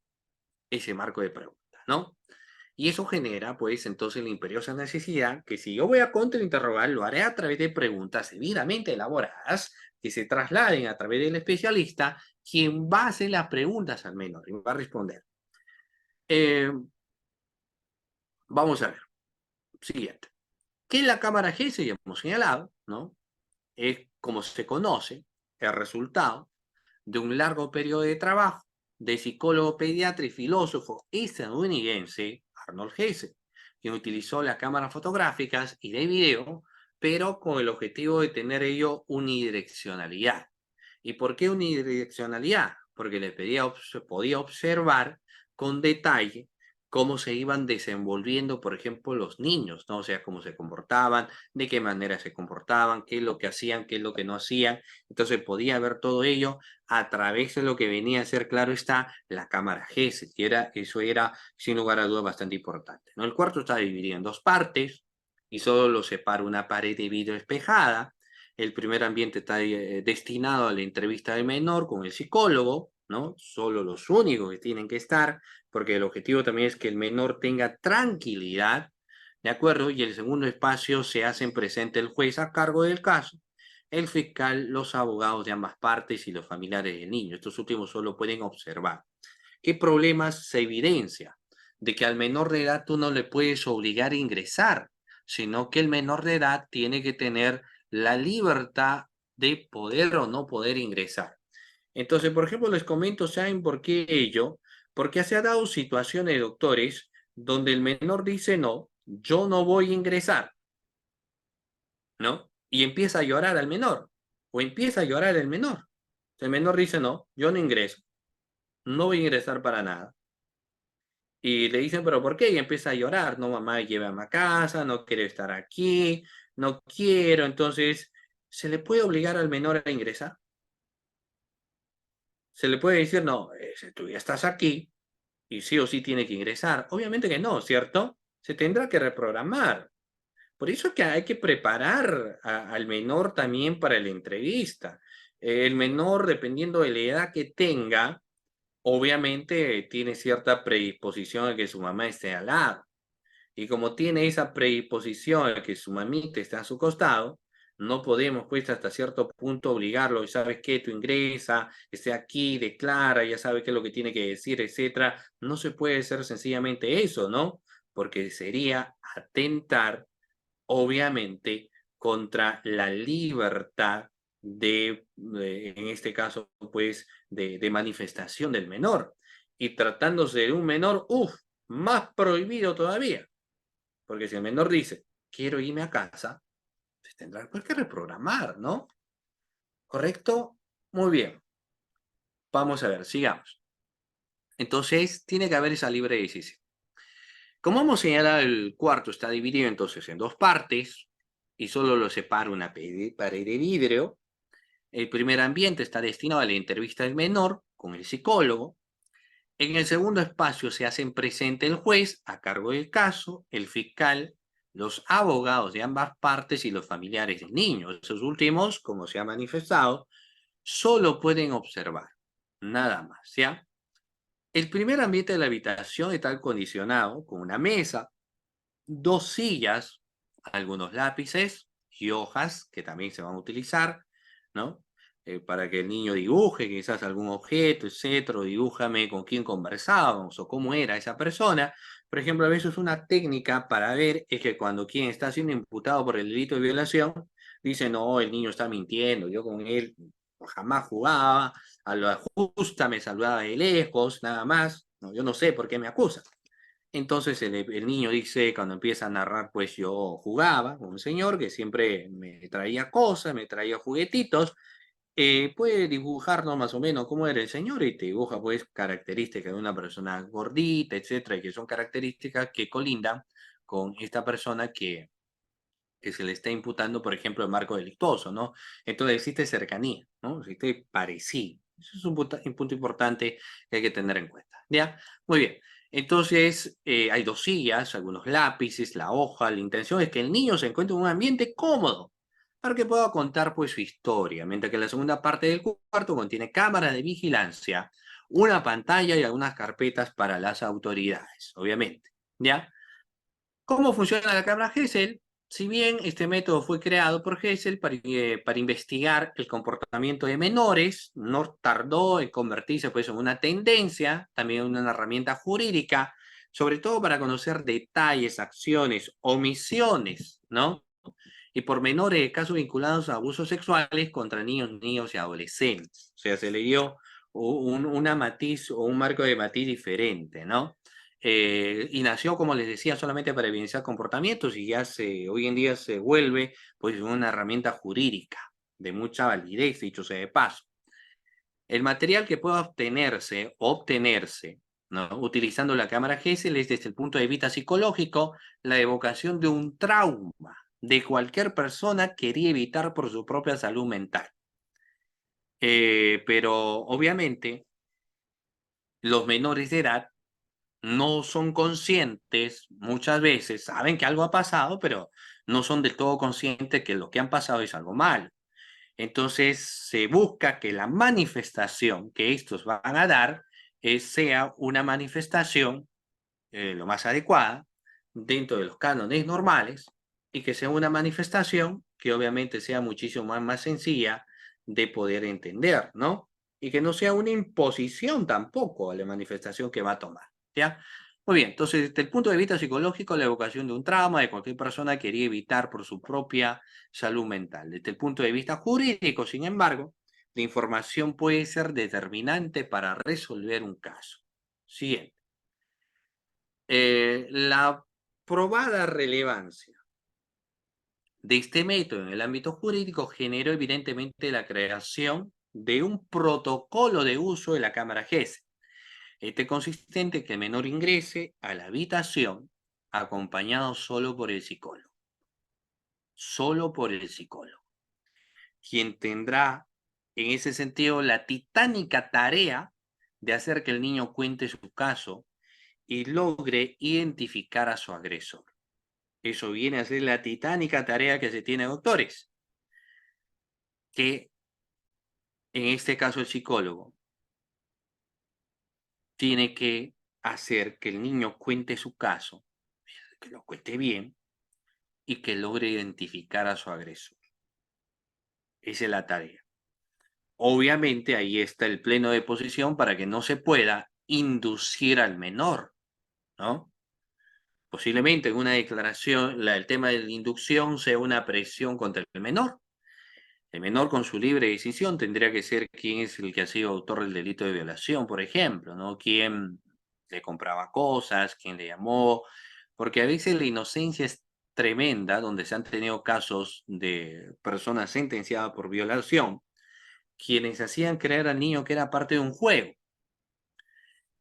ese marco de preguntas, ¿no? Y eso genera, pues, entonces la imperiosa necesidad que si yo voy a contrainterrogar, lo haré a través de preguntas debidamente elaboradas que se trasladen a través del especialista, quien va a hacer las preguntas al menor y va a responder. Vamos a ver. Siguiente. ¿Qué es la cámara Gesell? Ya hemos señalado, ¿no? Es como se conoce el resultado de un largo periodo de trabajo del psicólogo pediatra y filósofo estadounidense Arnold Gesell, quien utilizó las cámaras fotográficas y de video, pero con el objetivo de tener ello unidireccionalidad. ¿Y por qué unidireccionalidad? Porque se podía observar con detalle cómo se iban desenvolviendo, por ejemplo, los niños, ¿no? O sea, cómo se comportaban, de qué manera se comportaban, qué es lo que hacían, qué es lo que no hacían. Entonces podía ver todo ello a través de lo que venía a ser, claro está, la cámara Gesell, que eso era, sin lugar a dudas, bastante importante, ¿no? El cuarto está dividido en dos partes y solo lo separa una pared de vidrio espejada. El primer ambiente está destinado a la entrevista del menor con el psicólogo, ¿no? Solo los únicos que tienen que estar, porque el objetivo también es que el menor tenga tranquilidad, ¿de acuerdo? Y el segundo espacio se hacen presente el juez a cargo del caso, el fiscal, los abogados de ambas partes y los familiares del niño. Estos últimos solo pueden observar. ¿Qué problemas se evidencia? De que al menor de edad tú no le puedes obligar a ingresar, sino que el menor de edad tiene que tener la libertad de poder o no poder ingresar. Entonces, por ejemplo, les comento, ¿saben por qué ello? Porque se ha dado situaciones, doctores, donde el menor dice, no, yo no voy a ingresar, ¿no? Y empieza a llorar al menor, o empieza a llorar el menor. El menor dice, no, yo no ingreso, no voy a ingresar para nada. Y le dicen, ¿pero por qué? Y empieza a llorar, no, mamá, llévame a casa, no quiero estar aquí, no quiero. Entonces, ¿se le puede obligar al menor a ingresar? Se le puede decir, no, tú ya estás aquí y sí o sí tiene que ingresar. Obviamente que no, ¿cierto? Se tendrá que reprogramar. Por eso es que hay que preparar al menor también para la entrevista. El menor, dependiendo de la edad que tenga, obviamente tiene cierta predisposición a que su mamá esté al lado. Y como tiene esa predisposición a que su mamita está a su costado, no podemos pues hasta cierto punto obligarlo, ¿sabes qué? Tú ingresa, esté aquí, declara, ya sabe qué es lo que tiene que decir, etcétera. No se puede hacer sencillamente eso, ¿no? Porque sería atentar, obviamente, contra la libertad en este caso, pues, de manifestación del menor. Y tratándose de un menor, más prohibido todavía. Porque si el menor dice, quiero irme a casa, pues tendrá pues que reprogramar, ¿no? ¿Correcto? Muy bien. Vamos a ver, sigamos. Entonces, tiene que haber esa libre decisión. Como hemos señalado, el cuarto está dividido entonces en dos partes y solo lo separa una pared de vidrio. El primer ambiente está destinado a la entrevista del menor con el psicólogo. En el segundo espacio se hacen presente el juez a cargo del caso, el fiscal, los abogados de ambas partes y los familiares del niño. Esos últimos, como se ha manifestado, solo pueden observar, nada más, ¿ya? El primer ambiente de la habitación está acondicionado con una mesa, dos sillas, algunos lápices y hojas que también se van a utilizar, ¿no? Para que el niño dibuje quizás algún objeto, etcétera, o dibújame con quién conversábamos o cómo era esa persona. Por ejemplo, a veces una técnica para ver es que cuando quien está siendo imputado por el delito de violación dice, no, el niño está mintiendo, yo con él jamás jugaba, a la justa me saludaba de lejos, nada más, no, yo no sé por qué me acusa. Entonces el niño dice, cuando empieza a narrar, pues yo jugaba con un señor que siempre me traía cosas, me traía juguetitos, puede dibujarnos más o menos cómo era el señor y te dibuja pues características de una persona gordita, etcétera, y que son características que colindan con esta persona que se le está imputando, por ejemplo, el marco delictuoso, ¿no? Entonces existe cercanía, ¿no? Existe parecido. Eso es un punto importante que hay que tener en cuenta, ¿ya? Muy bien. Entonces, hay dos sillas, algunos lápices, la hoja. La intención es que el niño se encuentre en un ambiente cómodo para que pueda contar pues su historia, mientras que la segunda parte del cuarto contiene cámaras de vigilancia, una pantalla y algunas carpetas para las autoridades, obviamente, ¿ya? ¿Cómo funciona la cámara Gesell? Si bien este método fue creado por Gesell para investigar el comportamiento de menores, no tardó en convertirse pues, en una tendencia, también en una herramienta jurídica, sobre todo para conocer detalles, acciones, omisiones, ¿no? Y por menores casos vinculados a abusos sexuales contra niños, niños y adolescentes. O sea, se le dio una matiz o un marco de matiz diferente, ¿no? Y nació, como les decía, solamente para evidenciar comportamientos y hoy en día se vuelve pues una herramienta jurídica de mucha validez, dicho sea de paso. El material que pueda obtenerse, ¿no? Utilizando la cámara Gesell es desde el punto de vista psicológico la evocación de un trauma de cualquier persona quería evitar por su propia salud mental. Pero obviamente los menores de edad no son conscientes, muchas veces saben que algo ha pasado, pero no son del todo conscientes que lo que han pasado es algo malo. Entonces se busca que la manifestación que estos van a dar sea una manifestación lo más adecuada dentro de los cánones normales y que sea una manifestación que obviamente sea muchísimo más sencilla de poder entender, ¿no? Y que no sea una imposición tampoco a la manifestación que va a tomar, ¿ya? Muy bien, entonces desde el punto de vista psicológico, la evocación de un trauma de cualquier persona quería evitar por su propia salud mental. Desde el punto de vista jurídico, sin embargo, la información puede ser determinante para resolver un caso. Siguiente. La probada relevancia de este método en el ámbito jurídico generó evidentemente la creación de un protocolo de uso de la cámara GESE. Este consistente en que el menor ingrese a la habitación acompañado solo por el psicólogo. Solo por el psicólogo. Quien tendrá en ese sentido la titánica tarea de hacer que el niño cuente su caso y logre identificar a su agresor. Eso viene a ser la titánica tarea que se tiene, doctores, que en este caso el psicólogo tiene que hacer que el niño cuente su caso, que lo cuente bien y que logre identificar a su agresor. Esa es la tarea. Obviamente ahí está el pleno de posición para que no se pueda inducir al menor, ¿no? Posiblemente en una declaración el tema de la inducción sea una presión contra el menor. El menor con su libre decisión tendría que ser quién es el que ha sido autor del delito de violación, por ejemplo, ¿no? Quién le compraba cosas, quién le llamó, porque a veces la inocencia es tremenda, donde se han tenido casos de personas sentenciadas por violación, quienes hacían creer al niño que era parte de un juego.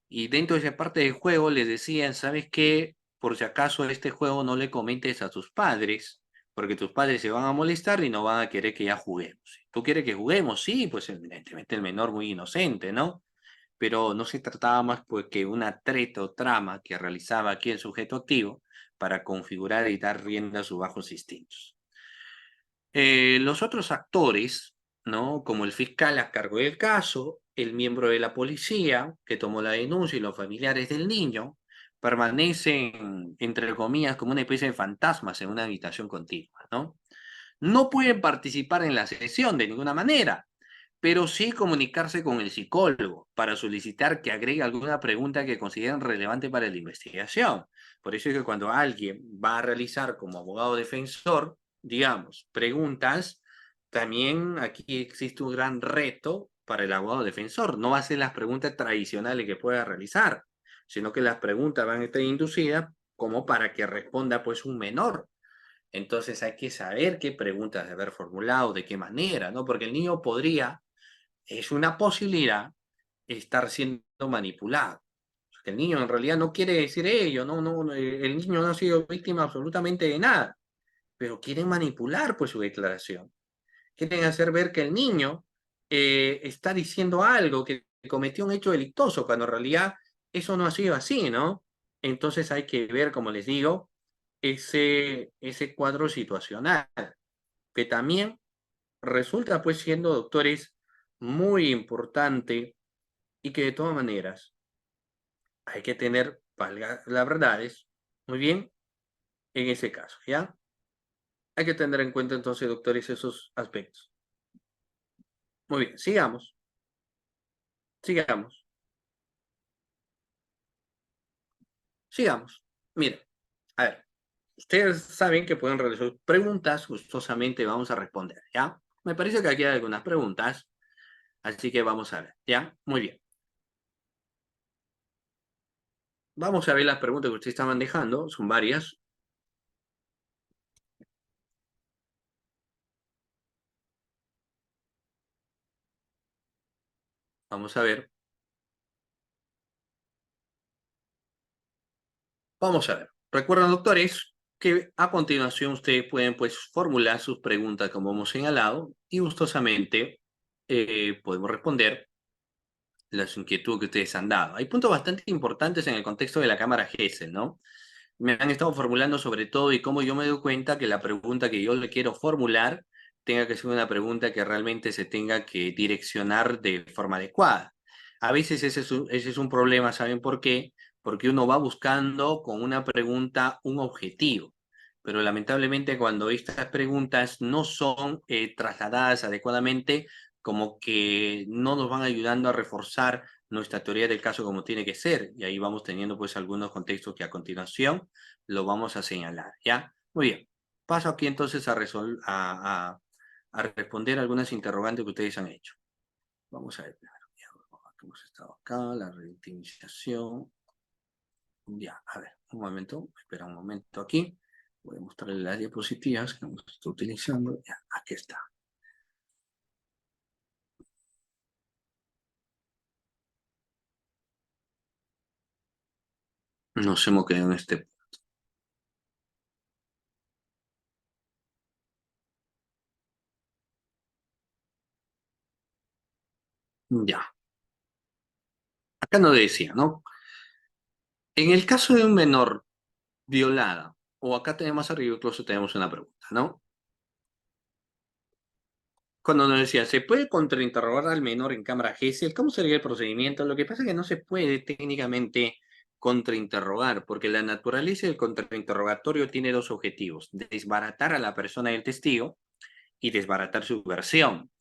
Y dentro de esa parte del juego les decían, ¿sabes qué? Por si acaso este juego no le comentes a tus padres, porque tus padres se van a molestar y no van a querer que ya juguemos. ¿Tú quieres que juguemos? Sí, pues evidentemente el menor muy inocente, ¿no? Pero no se trataba más pues que una treta o trama que realizaba aquí el sujeto activo para configurar y dar rienda a sus bajos instintos. Los otros actores, ¿no? Como el fiscal a cargo del caso, el miembro de la policía que tomó la denuncia y los familiares del niño, permanecen, entre comillas, como una especie de fantasmas en una habitación continua, ¿no? No pueden participar en la sesión de ninguna manera, pero sí comunicarse con el psicólogo para solicitar que agregue alguna pregunta que consideren relevante para la investigación. Por eso es que cuando alguien va a realizar como abogado defensor, digamos, preguntas, también aquí existe un gran reto para el abogado defensor. No va a ser las preguntas tradicionales que pueda realizar, sino que las preguntas van a estar inducidas como para que responda pues un menor. Entonces hay que saber qué preguntas de haber formulado, de qué manera, ¿no? Porque el niño podría, es una posibilidad, estar siendo manipulado. El niño en realidad no quiere decir ello, el niño no ha sido víctima absolutamente de nada, pero quieren manipular pues su declaración. Quieren hacer ver que el niño está diciendo algo, que cometió un hecho delictuoso, cuando en realidad eso no ha sido así, ¿no? Entonces hay que ver, como les digo, ese cuadro situacional, que también resulta pues siendo, doctores, muy importante y que de todas maneras hay que tener, valga las verdades, muy bien, en ese caso, ¿ya? Hay que tener en cuenta entonces, doctores, esos aspectos. Muy bien, sigamos, sigamos, sigamos. Miren, a ver, ustedes saben que pueden realizar preguntas, gustosamente vamos a responder, ¿ya? Me parece que aquí hay algunas preguntas, así que vamos a ver, ¿ya? Muy bien. Vamos a ver las preguntas que ustedes estaban dejando, son varias. Vamos a ver. Vamos a ver. Recuerden, doctores, que a continuación ustedes pueden pues formular sus preguntas como hemos señalado y gustosamente podemos responder las inquietudes que ustedes han dado. Hay puntos bastante importantes en el contexto de la cámara GESEL, ¿no? Me han estado formulando sobre todo y cómo yo me doy cuenta que la pregunta que yo le quiero formular tenga que ser una pregunta que realmente se tenga que direccionar de forma adecuada. A veces ese es un problema, ¿saben por qué? Porque uno va buscando con una pregunta un objetivo, pero lamentablemente cuando estas preguntas no son trasladadas adecuadamente, como que no nos van ayudando a reforzar nuestra teoría del caso como tiene que ser, y ahí vamos teniendo pues algunos contextos que a continuación lo vamos a señalar, ¿ya? Muy bien, paso aquí entonces a responder algunas interrogantes que ustedes han hecho. Vamos a ver. Hemos estado acá, la revictimización. Ya, a ver, un momento, espera un momento aquí. Voy a mostrarle las diapositivas que hemos estado utilizando. Ya, aquí está. Nos hemos quedado en este. Ya. Acá nos decía, ¿no? En el caso de un menor violada, o acá tenemos arriba, incluso tenemos una pregunta, ¿no? Cuando nos decía, ¿se puede contrainterrogar al menor en cámara Gesell? ¿Cómo sería el procedimiento? Lo que pasa es que no se puede técnicamente contrainterrogar, porque la naturaleza del contrainterrogatorio tiene dos objetivos: desbaratar a la persona del testigo y desbaratar su versión.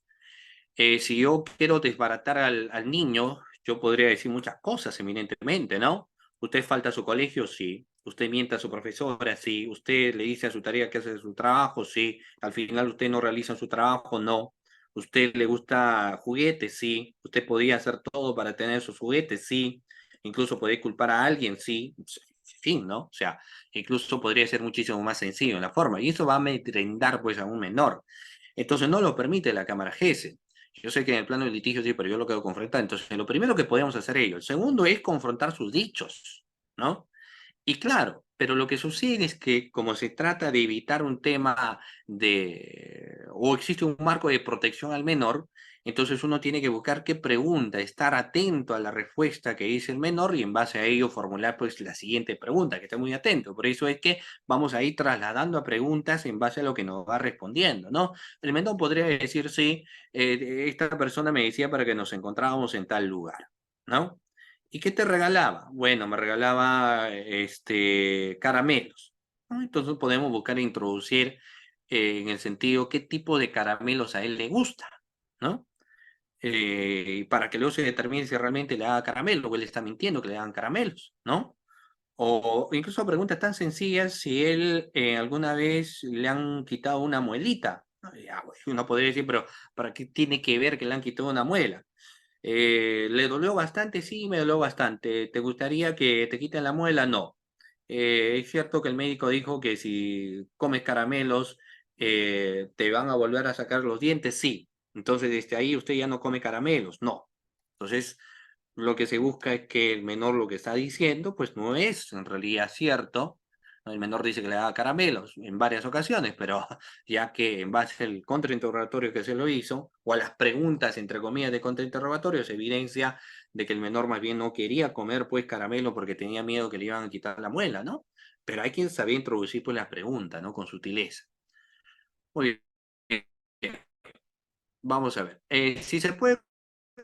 Si yo quiero desbaratar al niño, yo podría decir muchas cosas, eminentemente, ¿no? Usted falta a su colegio, sí. Usted miente a su profesora, sí. Usted le dice a su tarea que hace su trabajo, sí. Al final usted no realiza su trabajo, no. Usted le gusta juguetes, sí. Usted podía hacer todo para tener sus juguetes, sí. Incluso podría culpar a alguien, sí. En fin, ¿no? O sea, incluso podría ser muchísimo más sencillo en la forma. Y eso va a amedrentar, pues, a un menor. Entonces no lo permite la Cámara Gesell. Yo sé que en el plano del litigio sí, pero yo lo quedo confrontar. Entonces, lo primero que podemos hacer ellos. El segundo es confrontar sus dichos, ¿no? Y claro, pero lo que sucede es que como se trata de evitar un tema o existe un marco de protección al menor, entonces uno tiene que buscar qué pregunta, estar atento a la respuesta que dice el menor y en base a ello formular pues la siguiente pregunta, que esté muy atento. Por eso es que vamos a ir trasladando a preguntas en base a lo que nos va respondiendo, ¿no? El menor podría decir, sí, esta persona me decía para que nos encontrábamos en tal lugar, ¿no? ¿Y qué te regalaba? Bueno, me regalaba caramelos, ¿no? Entonces podemos buscar introducir en el sentido qué tipo de caramelos a él le gusta, ¿no? Para que luego se determine si realmente le da caramelo o él está mintiendo que le dan caramelos, ¿no? O incluso preguntas tan sencillas si él alguna vez le han quitado una muelita. Ya, güey, uno podría decir, pero ¿para qué tiene que ver que le han quitado una muela? ¿Le dolió bastante? Sí, me dolió bastante. ¿Te gustaría que te quiten la muela? No. Es cierto que el médico dijo que si comes caramelos te van a volver a sacar los dientes. Sí. Entonces, desde ahí usted ya no come caramelos. No. Entonces, lo que se busca es que el menor lo que está diciendo, pues no es en realidad cierto. El menor dice que le da caramelos en varias ocasiones, pero ya que en base al contrainterrogatorio que se lo hizo, o a las preguntas, entre comillas, de contrainterrogatorio, se evidencia de que el menor más bien no quería comer pues caramelo porque tenía miedo que le iban a quitar la muela, ¿no? Pero hay quien sabía introducir pues las preguntas, ¿no? Con sutileza. Muy bien. Vamos a ver. Si se puede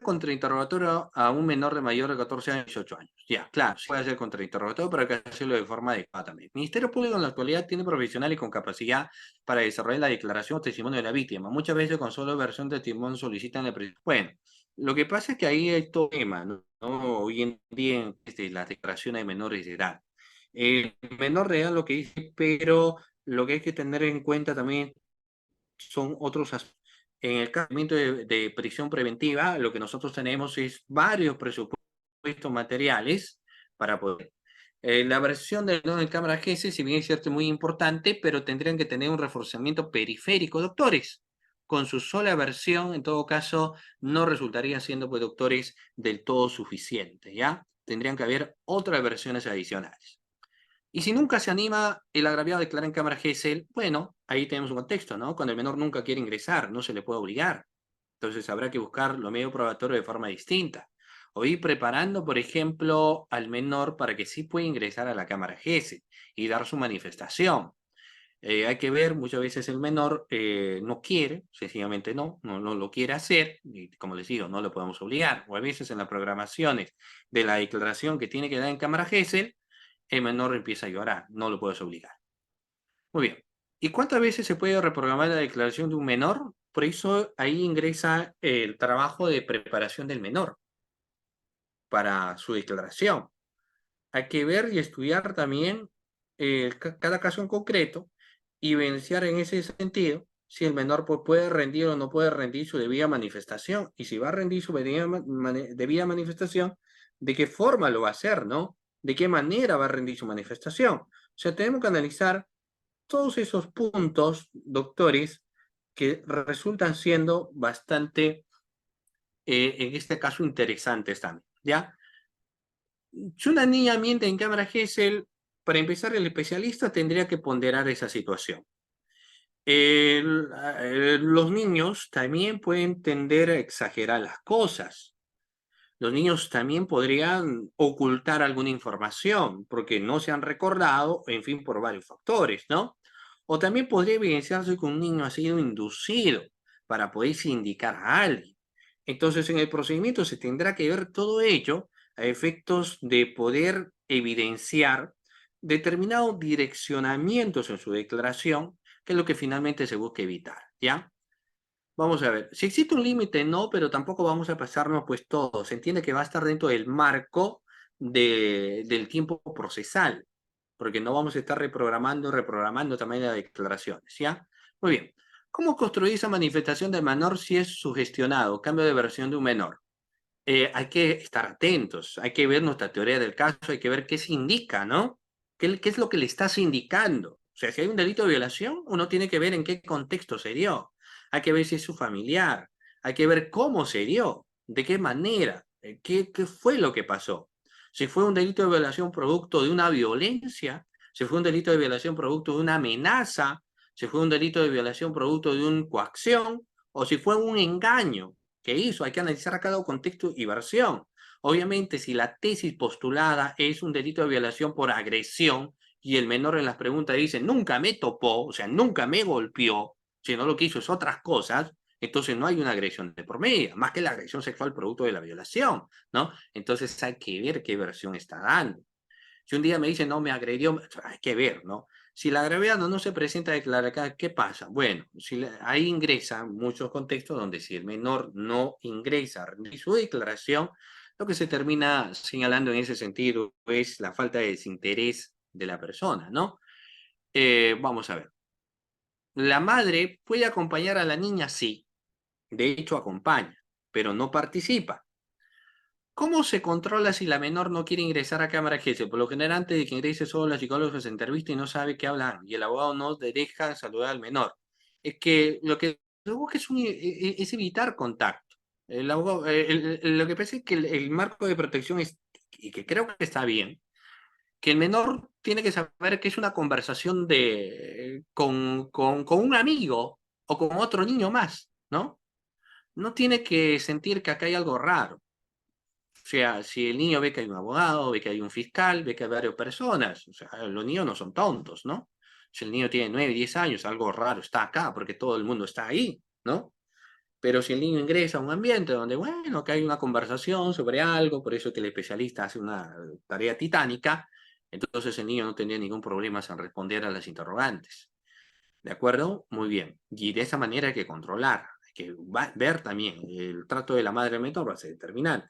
contrainterrogatorio a un menor de mayor de 14 años, 18 años. Ya, claro, se puede hacer contrainterrogatorio, pero hay que hacerlo de forma adecuada también. El Ministerio Público en la actualidad tiene profesionales con capacidad para desarrollar la declaración o testimonio de la víctima. Muchas veces con solo versión de testimonio solicitan la presión. Bueno, lo que pasa es que ahí hay todo tema, ¿no? Hoy en día en las declaraciones de menores de edad. El menor de edad lo que dice, pero lo que hay que tener en cuenta también son otros aspectos. En el caso de prisión preventiva, lo que nosotros tenemos es varios presupuestos materiales para poder. La versión del no en cámara GS, si bien es cierto, es muy importante, pero tendrían que tener un reforzamiento periférico, doctores. Con su sola versión, en todo caso, no resultarían siendo, pues, doctores del todo suficientes, ¿ya? Tendrían que haber otras versiones adicionales. Y si nunca se anima el agraviado a declarar en cámara Gesell, bueno, ahí tenemos un contexto, ¿no? Cuando el menor nunca quiere ingresar, no se le puede obligar. Entonces habrá que buscar los medios probatorios de forma distinta. O ir preparando, por ejemplo, al menor para que sí pueda ingresar a la cámara Gesell y dar su manifestación. Hay que ver, muchas veces el menor no quiere, sencillamente no lo quiere hacer, y como les digo, no lo podemos obligar, o a veces en las programaciones de la declaración que tiene que dar en cámara GESEL, el menor empieza a llorar, no lo puedes obligar. Muy bien. ¿Y cuántas veces se puede reprogramar la declaración de un menor? Por eso ahí ingresa el trabajo de preparación del menor para su declaración. Hay que ver y estudiar también cada caso en concreto y evidenciar en ese sentido si el menor pues, puede rendir o no puede rendir su debida manifestación. Y si va a rendir su debida manifestación, ¿de qué forma lo va a hacer, no? ¿De qué manera va a rendir su manifestación? O sea, tenemos que analizar todos esos puntos, doctores, que resultan siendo bastante, en este caso, interesantes también, ¿ya? Si una niña miente en cámara GESEL, para empezar, el especialista tendría que ponderar esa situación. Los niños también pueden tender a exagerar las cosas. Los niños también podrían ocultar alguna información porque no se han recordado, en fin, por varios factores, ¿no? O también podría evidenciarse que un niño ha sido inducido para poderse indicar a alguien. Entonces, en el procedimiento se tendrá que ver todo ello a efectos de poder evidenciar determinados direccionamientos en su declaración, que es lo que finalmente se busca evitar, ¿ya? Vamos a ver, si existe un límite, no, pero tampoco vamos a pasarnos pues todo. Se entiende que va a estar dentro del marco del tiempo procesal, porque no vamos a estar reprogramando también las declaraciones, ¿ya? Muy bien. ¿Cómo construir esa manifestación del menor si es sugestionado, cambio de versión de un menor? Hay que estar atentos, hay que ver nuestra teoría del caso, hay que ver qué se indica, ¿no? ¿Qué es lo que le estás indicando? O sea, si hay un delito de violación, uno tiene que ver en qué contexto se dio. Hay que ver si es su familiar, hay que ver cómo se dio, de qué manera, qué fue lo que pasó. Si fue un delito de violación producto de una violencia, si fue un delito de violación producto de una amenaza, si fue un delito de violación producto de una coacción, o si fue un engaño que hizo. Hay que analizar a cada contexto y versión. Obviamente, si la tesis postulada es un delito de violación por agresión y el menor en las preguntas dice nunca me topó, o sea, nunca me golpeó, sino lo que hizo es otras cosas, entonces no hay una agresión de por medio, más que la agresión sexual producto de la violación, ¿no? Entonces hay que ver qué versión está dando. Si un día me dice no me agredió, hay que ver, ¿no? Si la gravedad no se presenta declarada, ¿qué pasa? Bueno, ahí ingresan muchos contextos donde si el menor no ingresa a rendir su declaración, lo que se termina señalando en ese sentido es la falta de desinterés de la persona, ¿no? Vamos a ver. La madre puede acompañar a la niña, sí, de hecho acompaña, pero no participa. ¿Cómo se controla si la menor no quiere ingresar a cámara GESEL? Por lo general, antes de que ingrese, solo la psicóloga se entrevista y no sabe qué hablan, y el abogado no deja saludar al menor. Es que lo que se busca es evitar contacto. El abogado, lo que pasa es que el marco de protección es, y que creo que está bien, que el menor tiene que saber que es una conversación con un amigo o con otro niño más, ¿no? No tiene que sentir que acá hay algo raro. O sea, si el niño ve que hay un abogado, ve que hay un fiscal, ve que hay varias personas, o sea, los niños no son tontos, ¿no? Si el niño tiene 9, 10 años, algo raro está acá porque todo el mundo está ahí, ¿no? Pero si el niño ingresa a un ambiente donde, bueno, que hay una conversación sobre algo, por eso es que el especialista hace una tarea titánica, entonces el niño no tendría ningún problema en responder a las interrogantes. ¿De acuerdo? Muy bien. Y de esa manera hay que controlar, hay que ver también el trato de la madre menor va a ser determinante.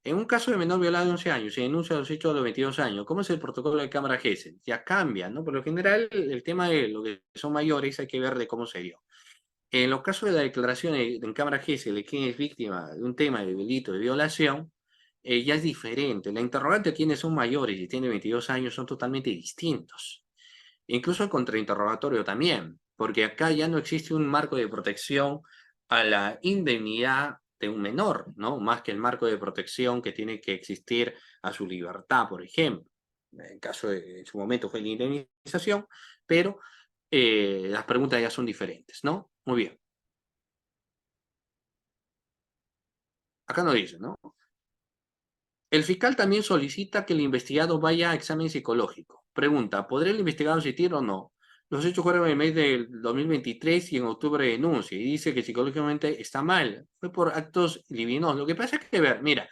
En un caso de menor violado de 11 años, se denuncia los hechos a los 22 años. ¿Cómo es el protocolo de cámara GESEL? Ya cambia, ¿no? Por lo general, el tema de lo que son mayores hay que ver de cómo se dio. En los casos de la declaración en cámara GESEL de quién es víctima de un tema de delito de violación, ya es diferente. La interrogante de quienes son mayores y tienen 22 años son totalmente distintos. Incluso el contrainterrogatorio también, porque acá ya no existe un marco de protección a la indemnidad de un menor, ¿no? Más que el marco de protección que tiene que existir a su libertad, por ejemplo. En caso de, en su momento fue la indemnización, pero las preguntas ya son diferentes, ¿no? Muy bien. Acá no dice, ¿no? El fiscal también solicita que el investigado vaya a examen psicológico. Pregunta, ¿podría el investigado asistir o no? los hechos fueron en el mes del 2023 y en octubre denuncia y dice que psicológicamente está mal. Fue por actos divinos. Lo que pasa es que, ver, mira,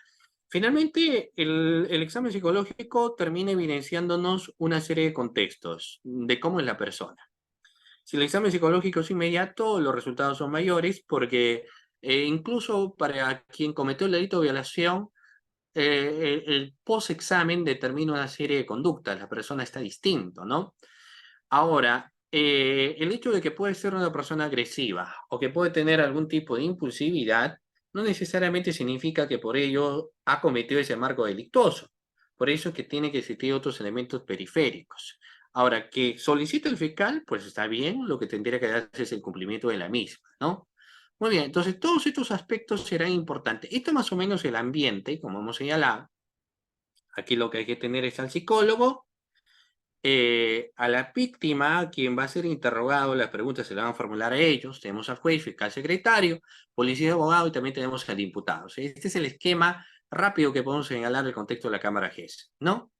finalmente el examen psicológico termina evidenciándonos una serie de contextos de cómo es la persona. Si el examen psicológico es inmediato, los resultados son mayores porque incluso para quien cometió el delito de violación, el post-examen determina una serie de conductas, la persona está distinto, ¿no? Ahora, el hecho de que puede ser una persona agresiva o que puede tener algún tipo de impulsividad, no necesariamente significa que por ello ha cometido ese marco delictuoso. Por eso es que tiene que existir otros elementos periféricos. Ahora, que solicite el fiscal, pues está bien, lo que tendría que darse es el cumplimiento de la misma, ¿no? Muy bien, entonces todos estos aspectos serán importantes. Esto más o menos el ambiente, como hemos señalado. Aquí lo que hay que tener es al psicólogo, a la víctima, quien va a ser interrogado, las preguntas se le van a formular a ellos. Tenemos al juez, fiscal secretario, policía y abogado y también tenemos al imputado. Este es el esquema rápido que podemos señalar del contexto de la Cámara GES, ¿no?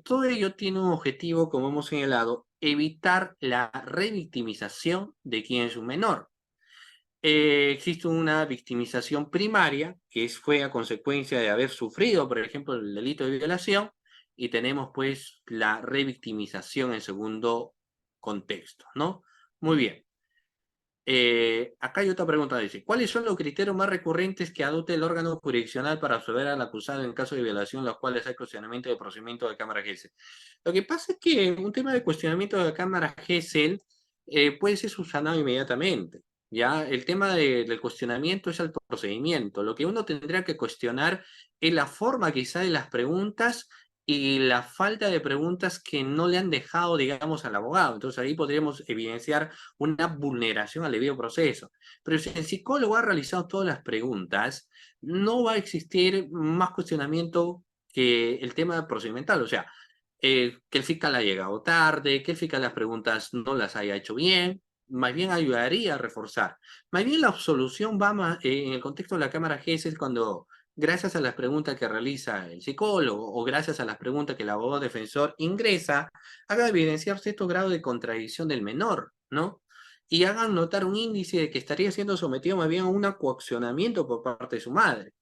Todo ello tiene un objetivo, como hemos señalado, evitar la revictimización de quien es un menor. Existe una victimización primaria, que fue a consecuencia de haber sufrido, por ejemplo, el delito de violación, y tenemos pues la revictimización en segundo contexto, ¿no? Muy bien. Acá hay otra pregunta, dice, ¿cuáles son los criterios más recurrentes que adopte el órgano jurisdiccional para absolver al acusado en caso de violación, los cuales hay cuestionamiento del procedimiento de Cámara GESEL? Lo que pasa es que un tema de cuestionamiento de la Cámara GESEL puede ser subsanado inmediatamente. Ya, el tema del cuestionamiento es el procedimiento. Lo que uno tendría que cuestionar es la forma quizá de las preguntas y la falta de preguntas que no le han dejado, digamos, al abogado. Entonces ahí podríamos evidenciar una vulneración al debido proceso. Pero si el psicólogo ha realizado todas las preguntas, no va a existir más cuestionamiento que el tema procedimental. O sea, que el fiscal ha llegado tarde, que el fiscal las preguntas no las haya hecho bien, más bien ayudaría a reforzar. Más bien la absolución va más, en el contexto de la Cámara GES es cuando, gracias a las preguntas que realiza el psicólogo o gracias a las preguntas que el abogado defensor ingresa, haga evidenciar cierto grado de contradicción del menor, ¿no? Y hagan notar un índice de que estaría siendo sometido más bien a un coaccionamiento por parte de su madre.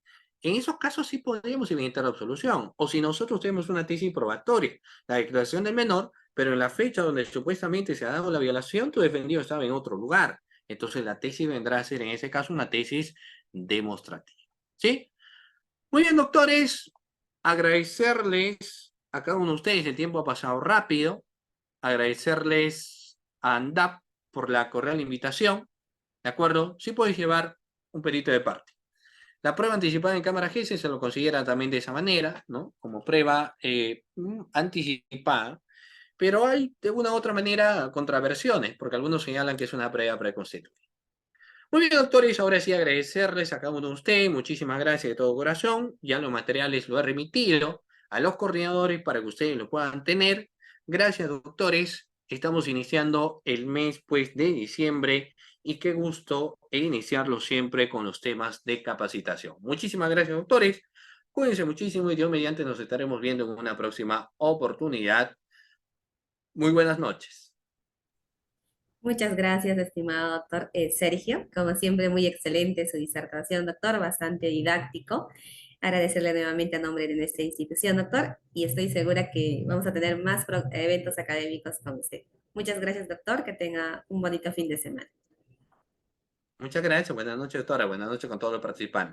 En esos casos sí podríamos evitar la absolución. O si nosotros tenemos una tesis probatoria, la declaración del menor, pero en la fecha donde supuestamente se ha dado la violación, tu defendido estaba en otro lugar. Entonces la tesis vendrá a ser en ese caso una tesis demostrativa. ¿Sí? Muy bien, doctores. Agradecerles a cada uno de ustedes, el tiempo ha pasado rápido. Agradecerles a ANDAP por la cordial invitación. ¿De acuerdo? Sí puedes llevar un perito de parte. La prueba anticipada en cámara GES se lo considera también de esa manera, ¿no? Como prueba anticipada, pero hay de una u otra manera contraversiones, porque algunos señalan que es una prueba preconstituida. Muy bien, doctores, ahora sí agradecerles a cada uno de ustedes, muchísimas gracias de todo corazón, ya los materiales lo he remitido a los coordinadores para que ustedes lo puedan tener. Gracias, doctores, estamos iniciando el mes pues de diciembre y qué gusto iniciarlo siempre con los temas de capacitación. Muchísimas gracias, doctores, cuídense muchísimo y Dios mediante nos estaremos viendo en una próxima oportunidad. Muy buenas noches. Muchas gracias, estimado doctor Sergio. Como siempre, muy excelente su disertación, doctor, bastante didáctico. Agradecerle nuevamente a nombre de nuestra institución, doctor, y estoy segura que vamos a tener más eventos académicos con usted. Muchas gracias, doctor, que tenga un bonito fin de semana. Muchas gracias, buenas noches, doctora, buenas noches con todos los participantes.